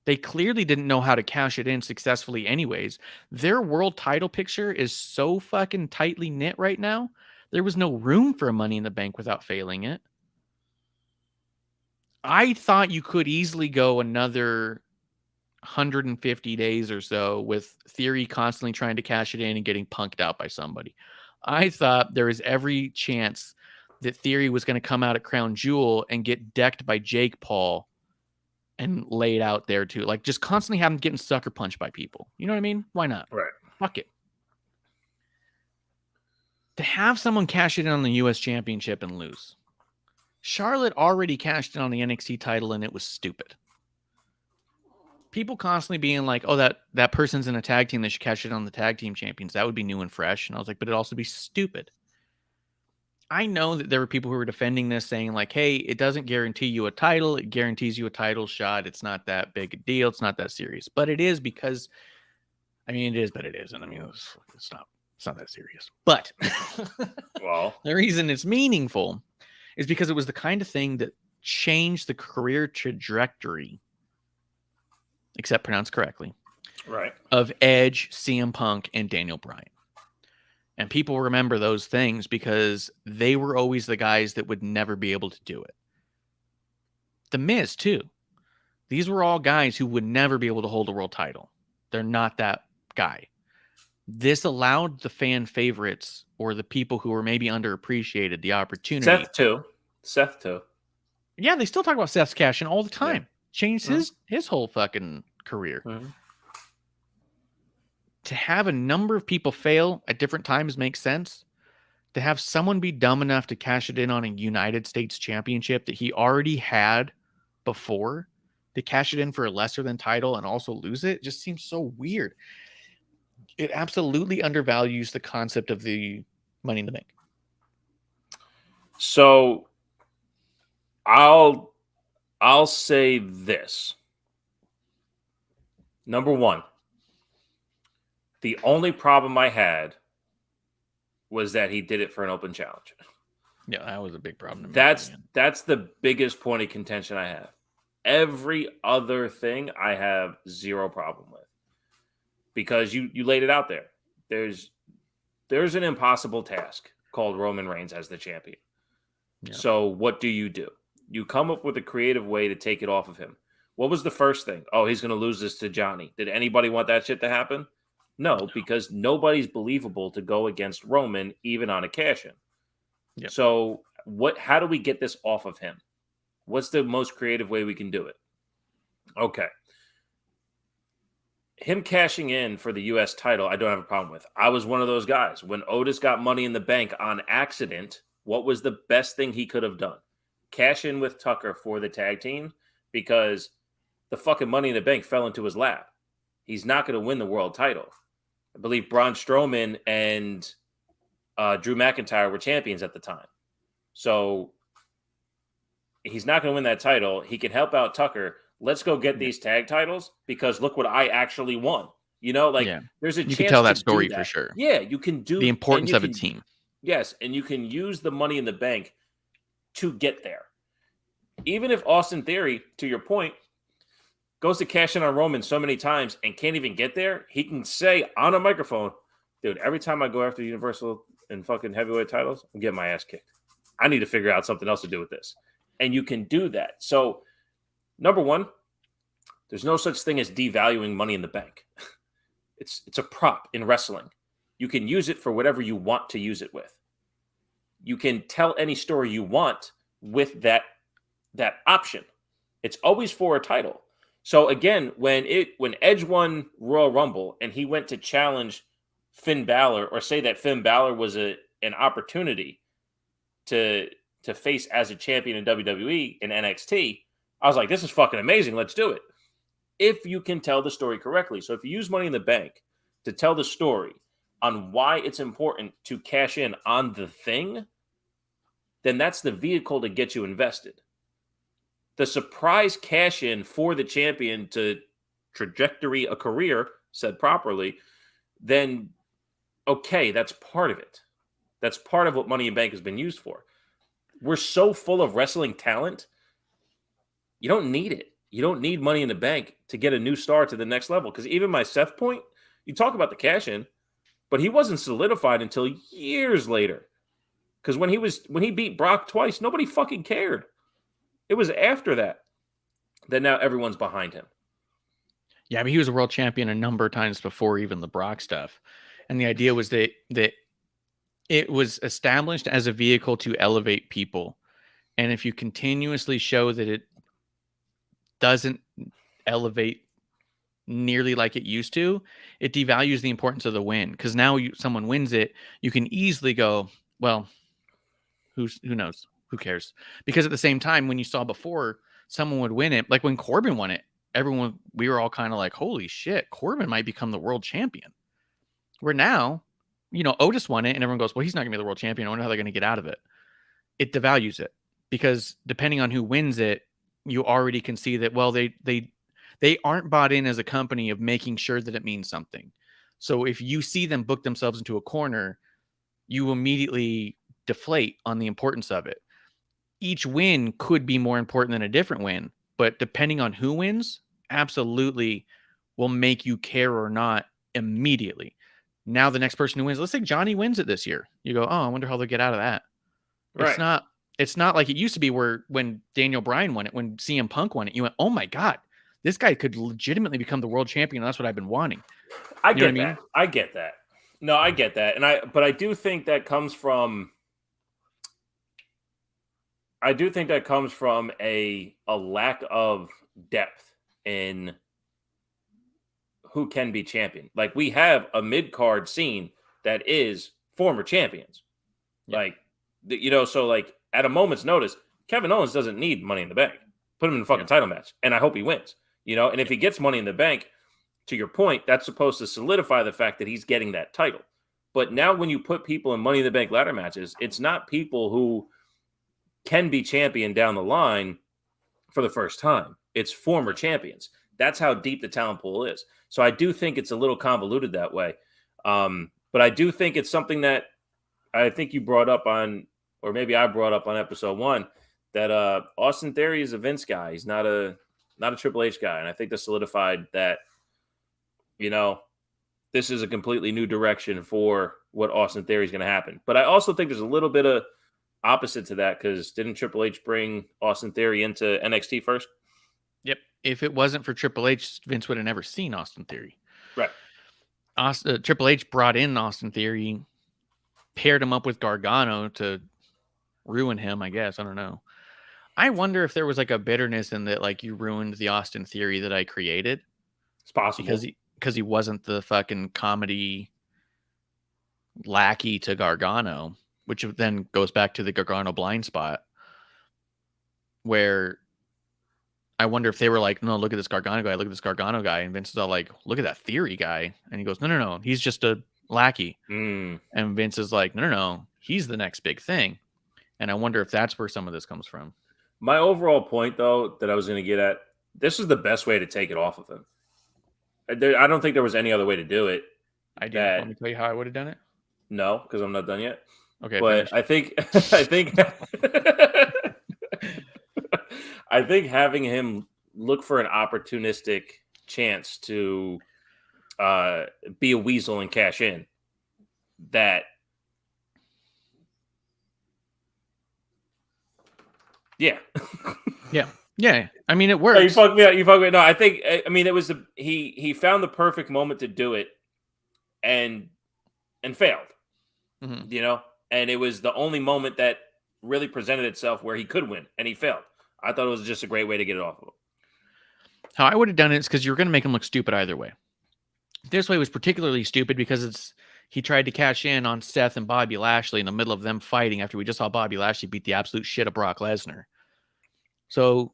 They clearly didn't know how to cash it in successfully anyways. Their world title picture is so fucking tightly knit right now. There was no room for a Money in the Bank without failing it. I thought you could easily go another 150 days or so with Theory constantly trying to cash it in and getting punked out by somebody. I thought there was every chance that Theory was going to come out at Crown Jewel and get decked by Jake Paul and laid out there too. Like, just constantly have him getting sucker punched by people. You know what I mean? Why not? Right. Fuck it. To have someone cash it in on the U.S. Championship and lose. Charlotte already cashed in on the NXT title and it was stupid. People constantly being like, oh, that person's in a tag team, they should cash it on the tag team champions. That would be new and fresh. And I was like, but it'd also be stupid. I know that there were people who were defending this saying like, hey, it doesn't guarantee you a title. It guarantees you a title shot. It's not that big a deal. It's not that serious, but it is because, I mean, it is, but it isn't. I mean, it's not that serious, but well, the reason it's meaningful is because it was the kind of thing that changed the career trajectory, except pronounced correctly, right, of Edge, CM Punk, and Daniel Bryan. And people remember those things because they were always the guys that would never be able to do it. The Miz, too. These were all guys who would never be able to hold a world title. They're not that guy. This allowed the fan favorites or the people who were maybe underappreciated the opportunity. Seth too. Yeah, they still talk about Seth's cash in all the time. Yeah. Changed his whole fucking career. To have a number of people fail at different times makes sense. To have someone be dumb enough to cash it in on a United States championship that he already had before, to cash it in for a lesser than title and also lose it, just seems so weird. It absolutely undervalues the concept of the Money in the Bank. So I'll say this. Number one, the only problem I had was that he did it for an open challenge. Yeah, that was a big problem to me. That's the biggest point of contention I have. Every other thing I have zero problem with. Because you laid it out there. There's an impossible task called Roman Reigns as the champion. Yeah. So what do? You come up with a creative way to take it off of him. What was the first thing? Oh, he's going to lose this to Johnny. Did anybody want that shit to happen? No, because nobody's believable to go against Roman, even on a cash-in. Yep. So how do we get this off of him? What's the most creative way we can do it? Okay. Him cashing in for the U.S. title, I don't have a problem with. I was one of those guys. When Otis got Money in the Bank on accident, what was the best thing he could have done? Cash in with Tucker for the tag team, because the fucking Money in the Bank fell into his lap. He's not going to win the world title. I believe Braun Strowman and Drew McIntyre were champions at the time. So he's not going to win that title. He can help out Tucker. Let's go get these tag titles, because look what I actually won. There's a chance you can tell that to story do that. For sure. Yeah, you can do the importance of a team. Yes, and you can use the Money in the Bank to get there. Even if Austin Theory, to your point, goes to cash in on Roman so many times and can't even get there, he can say on a microphone, dude, every time I go after the Universal and fucking heavyweight titles, I'm getting my ass kicked. I need to figure out something else to do with this. And you can do that. So, number one, there's no such thing as devaluing Money in the Bank. It's a prop in wrestling. You can use it for whatever you want to use it with. You can tell any story you want with that option. It's always for a title. So again, when Edge won Royal Rumble and he went to challenge Finn Balor, or say that Finn Balor was an opportunity to face as a champion in WWE and NXT, I was like, this is fucking amazing. Let's do it. If you can tell the story correctly. So if you use Money in the Bank to tell the story on why it's important to cash in on the thing, then that's the vehicle to get you invested. The surprise cash in for the champion to trajectory a career, said properly, then okay, that's part of it. That's part of what Money in Bank has been used for. We're so full of wrestling talent, you don't need it. You don't need Money in the Bank to get a new star to the next level. Because even my Seth point, you talk about the cash in, but he wasn't solidified until years later. Because when he beat Brock twice, nobody fucking cared. It was after that now everyone's behind him. Yeah, he was a world champion a number of times before even the Brock stuff. And the idea was that it was established as a vehicle to elevate people. And if you continuously show that it doesn't elevate nearly like it used to, it devalues the importance of the win. Because now someone wins it, you can easily go, well, who knows? Who cares? Because at the same time, when you saw before, someone would win it. Like when Corbin won it, we were all kind of like, holy shit, Corbin might become the world champion. Where now, Otis won it and everyone goes, well, he's not going to be the world champion. I wonder how they're going to get out of it. It devalues it because depending on who wins it, you already can see that, well, they aren't bought in as a company of making sure that it means something. So if you see them book themselves into a corner, you immediately deflate on the importance of it. Each win could be more important than a different win, but depending on who wins, absolutely will make you care or not immediately. Now the next person who wins, let's say Johnny wins it this year. You go, oh, I wonder how they'll get out of that. Right. It's not like it used to be where when Daniel Bryan won it, when CM Punk won it, you went, oh my God, this guy could legitimately become the world champion. And that's what I've been wanting. I get that. No, I get that. But I do think that comes from a lack of depth in who can be champion. Like we have a mid-card scene that is former champions. Yeah. So like at a moment's notice, Kevin Owens doesn't need Money in the Bank. Put him in the fucking title match. And I hope he wins. And if he gets Money in the Bank, to your point, that's supposed to solidify the fact that he's getting that title. But now when you put people in Money in the Bank ladder matches, it's not people who can be champion down the line for the first time. It's former champions. That's how deep the talent pool is. So I do think it's a little convoluted that way. But I do think it's something that I think you brought up on, or maybe I brought up on episode 1 that Austin Theory is a Vince guy. He's not a Triple H guy, and I think this solidified that. This is a completely new direction for what Austin Theory is going to happen. But I also think there's a little bit of opposite to that because didn't Triple H bring Austin Theory into NXT first? Yep. If it wasn't for Triple H, Vince would have never seen Austin Theory. Right. Triple H brought in Austin Theory, paired him up with Gargano to ruin him, I guess. I don't know. I wonder if there was like a bitterness in that, like, you ruined the Austin Theory that I created. It's possible. Because he wasn't the fucking comedy lackey to Gargano, which then goes back to the Gargano blind spot, where I wonder if they were like, no, look at this Gargano guy, look at this Gargano guy. And Vince is all like, look at that Theory guy. And he goes, no, he's just a lackey. And Vince is like, no, he's the next big thing. And I wonder if that's where some of this comes from. My overall point, though, that I was going to get at, this is the best way to take it off of him. I don't think there was any other way to do it. I do. Let me tell you how I would have done it. No, because I'm not done yet. Okay, but I think I think having him look for an opportunistic chance to be a weasel and cash in, that yeah. I mean, it works. You fucked me up. No, I think. I mean, it was he found the perfect moment to do it, and failed. Mm-hmm. And it was the only moment that really presented itself where he could win, and he failed. I thought it was just a great way to get it off of him. How I would have done it is because you're going to make him look stupid either way. This way was particularly stupid because he tried to cash in on Seth and Bobby Lashley in the middle of them fighting after we just saw Bobby Lashley beat the absolute shit of Brock Lesnar. So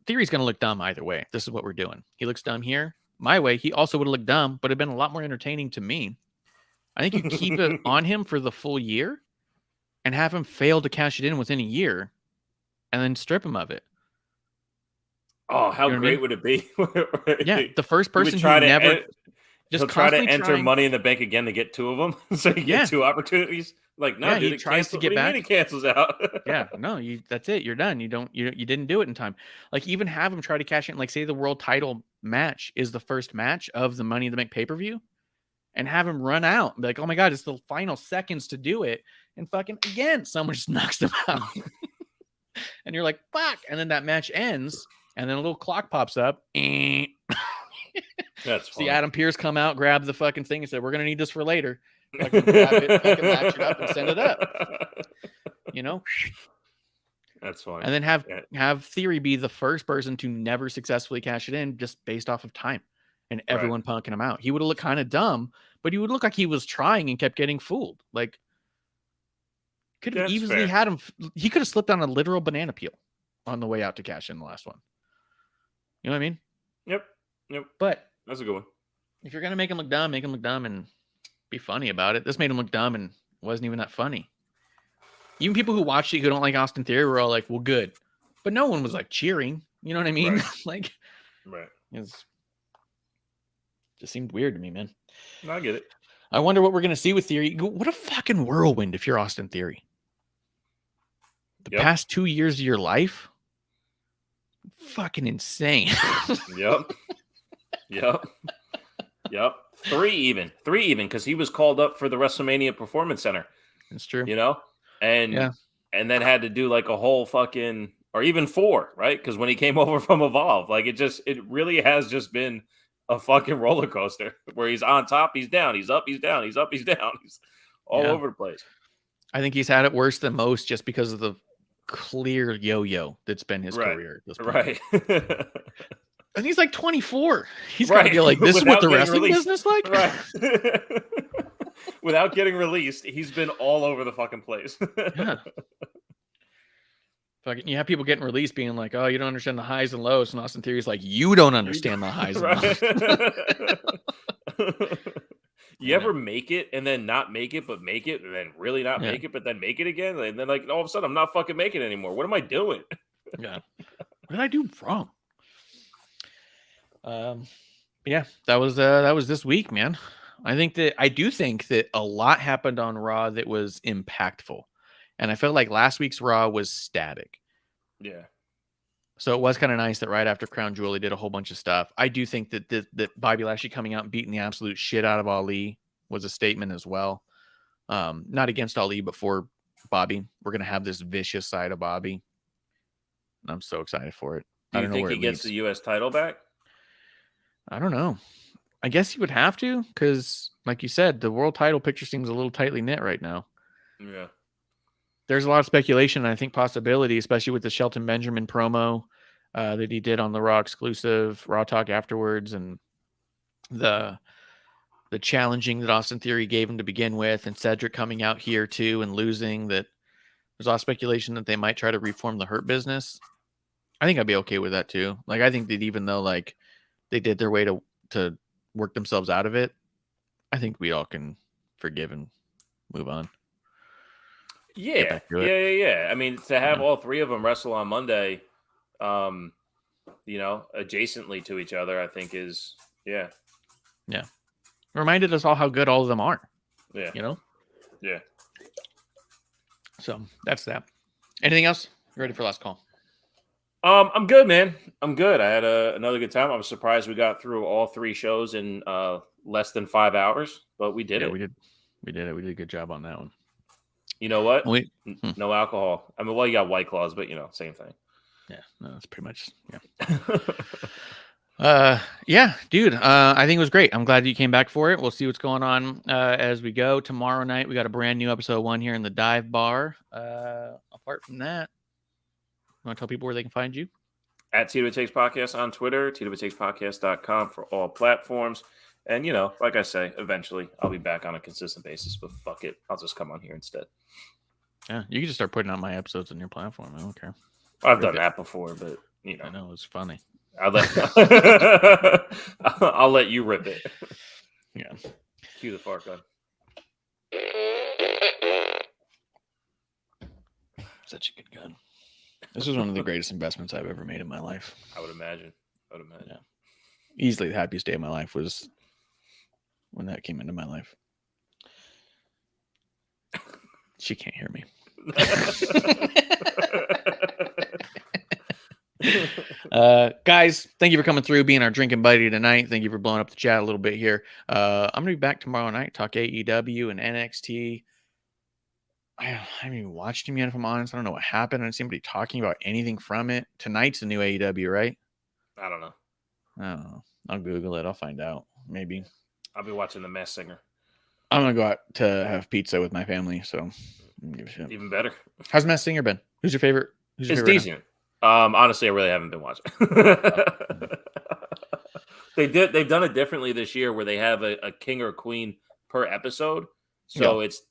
Theory's going to look dumb either way. This is what we're doing. He looks dumb here. My way, he also would have looked dumb, but it'd been a lot more entertaining to me. I think you keep it on him for the full year and have him fail to cash it in within a year and then strip him of it. Oh, how great would it be? Yeah, the first person who never just try to enter Money in the Bank again to get 2 of them, so you get 2 opportunities. Like, no, dude, he tries to get back. He cancels out. Yeah, no, that's it. You're done. You didn't do it in time. Like, even have him try to cash in. Like, say the world title match is the first match of the Money in the Bank pay-per-view, and have him run out and be like, oh my god, it's the final seconds to do it, and fucking again, someone just knocks them out, and you're like, fuck, and then that match ends, and then a little clock pops up. That's funny. See Adam Pearce come out, grab the fucking thing, and said, we're gonna need this for later. Fucking grab it, fucking match it up, and send it up. That's funny. And then have Theory be the first person to never successfully cash it in, just based off of time, and everyone punking him out. He would have looked kind of dumb, but he would look like he was trying and kept getting fooled. Like, could have easily had him. He could have slipped on a literal banana peel on the way out to cash in the last one. You know what I mean? Yep. But that's a good one. If you're gonna make him look dumb and be funny about it. This made him look dumb and wasn't even that funny. Even people who watched it who don't like Austin Theory were all like, well, good. But no one was like cheering. You know what I mean? Right. It just seemed weird to me, man. No, I get it. I wonder what we're going to see with Theory. What a fucking whirlwind if you're Austin Theory. The past 2 years of your life? Fucking insane. Yep. 3 even, because he was called up for the WrestleMania Performance Center. That's true. And then had to do like a whole fucking, or even 4, right? Because when he came over from Evolve, like it really has just been a fucking roller coaster where he's on top, he's down, he's up, he's down, he's up, he's down, he's all over the place. I think he's had it worse than most just because of the clear yo-yo that's been his career at this point. Right. And he's like 24. He's got to be like, this is what the wrestling business like? Right. Without getting released, he's been all over the fucking place. Yeah. Fucking, you have people getting released being like, oh, you don't understand the highs and lows. And Austin Theory's like, you don't understand the highs and lows. You ever make it and then not make it, but make it, and then really not make it, but then make it again? And then like all of a sudden, I'm not fucking making it anymore. What am I doing? Yeah. What did I do wrong? Yeah, that was this week, man. I do think that a lot happened on Raw that was impactful. And I felt like last week's Raw was static. Yeah. So it was kind of nice that right after Crown Jewel, they did a whole bunch of stuff. I do think that Bobby Lashley coming out and beating the absolute shit out of Ali was a statement as well. Not against Ali, but for Bobby. We're going to have this vicious side of Bobby. And I'm so excited for it. Do you think he gets the U.S. title back? I don't know. I guess he would have to because, like you said, the world title picture seems a little tightly knit right now. Yeah. There's a lot of speculation, and I think possibility, especially with the Shelton Benjamin promo that he did on the Raw exclusive Raw Talk afterwards, and the challenging that Austin Theory gave him to begin with, and Cedric coming out here too and losing. That there's a lot of speculation that they might try to reform the Hurt Business. I think I'd be okay with that too. Like, I think that even though like they did their way to work themselves out of it, I think we all can forgive and move on. Yeah. I mean, to have all three of them wrestle on Monday, adjacently to each other, I think is, yeah. Reminded us all how good all of them are. Yeah. Yeah. So that's that. Anything else? You ready for last call? I'm good, man. I'm good. I had another good time. I was surprised we got through all three shows in less than 5 hours, but we did it. We did it. We did a good job on that one. You know what? No alcohol. I mean, well, you got White Claws, but same thing. Yeah, no, that's pretty much yeah, dude. I think it was great. I'm glad you came back for it. We'll see what's going on as we go. Tomorrow night we got a brand new episode 1 here in the Dive Bar. Apart from that, you want to tell people where they can find you? At Tito Takes Podcast on Twitter, TitoTakesPodcast.com for all platforms. And, like I say, eventually I'll be back on a consistent basis, but fuck it. I'll just come on here instead. Yeah, you can just start putting out my episodes on your platform. I don't care. I've done that before, but, I know, it's funny. I'll let you rip it. Yeah. Cue the fart gun. Such a good gun. This was one of the greatest investments I've ever made in my life. I would imagine. Yeah. Easily the happiest day of my life was when that came into my life. She can't hear me. Guys, thank you for coming through, being our drinking buddy tonight. Thank you for blowing up the chat a little bit here. I'm gonna be back tomorrow night, talk AEW and NXT. I haven't even watched him yet, if I'm honest. I don't know what happened. I didn't see anybody talking about anything from it. Tonight's the new AEW, right? I don't know. I'll Google it. I'll find out. Maybe. I'll be watching The Masked Singer. I'm gonna go out to have pizza with my family, so I don't give a shit. Even better. How's Masked Singer been? Who's your favorite? It's decent. Honestly, I really haven't been watching. They've done it differently this year, where they have a king or queen per episode. So it's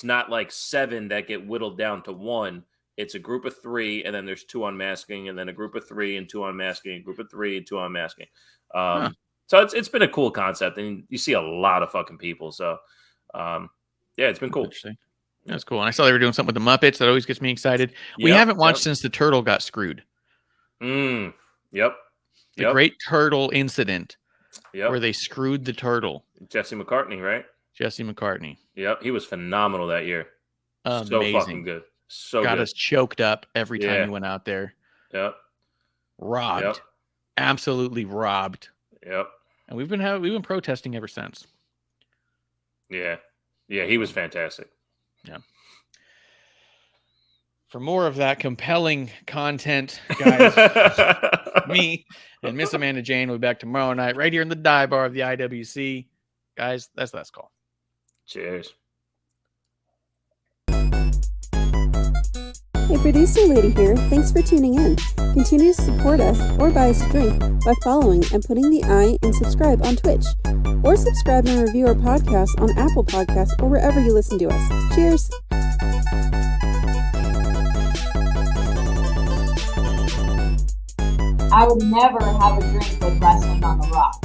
not like 7 that get whittled down to 1. It's a group of 3, and then there's 2 unmasking, and then a group of 3 and 2 unmasking, a group of 3 and 2 unmasking. So it's been a cool concept, and you see a lot of fucking people. So it's been cool. Interesting. That's cool. And I saw they were doing something with the Muppets. That always gets me excited. We haven't watched since the turtle got screwed. Yep. The Great Turtle Incident, where they screwed the turtle. Jesse McCartney, right? Jesse McCartney. Yep, he was phenomenal that year. Amazing. So fucking good. So got good. us choked up every time he went out there. Yep. Robbed. Yep. Absolutely robbed. Yep. And we've been protesting ever since. Yeah. Yeah, he was fantastic. Yeah. For more of that compelling content, guys, me and Miss Amanda Jane will be back tomorrow night right here in the Dive Bar of the IWC. Guys, that's last call. Cheers. Hey, producer lady here. Thanks for tuning in. Continue to support us or buy us a drink by following and putting the I in subscribe on Twitch. Or subscribe and review our podcast on Apple Podcasts or wherever you listen to us. Cheers. I would never have a drink with wrestling on the rocks.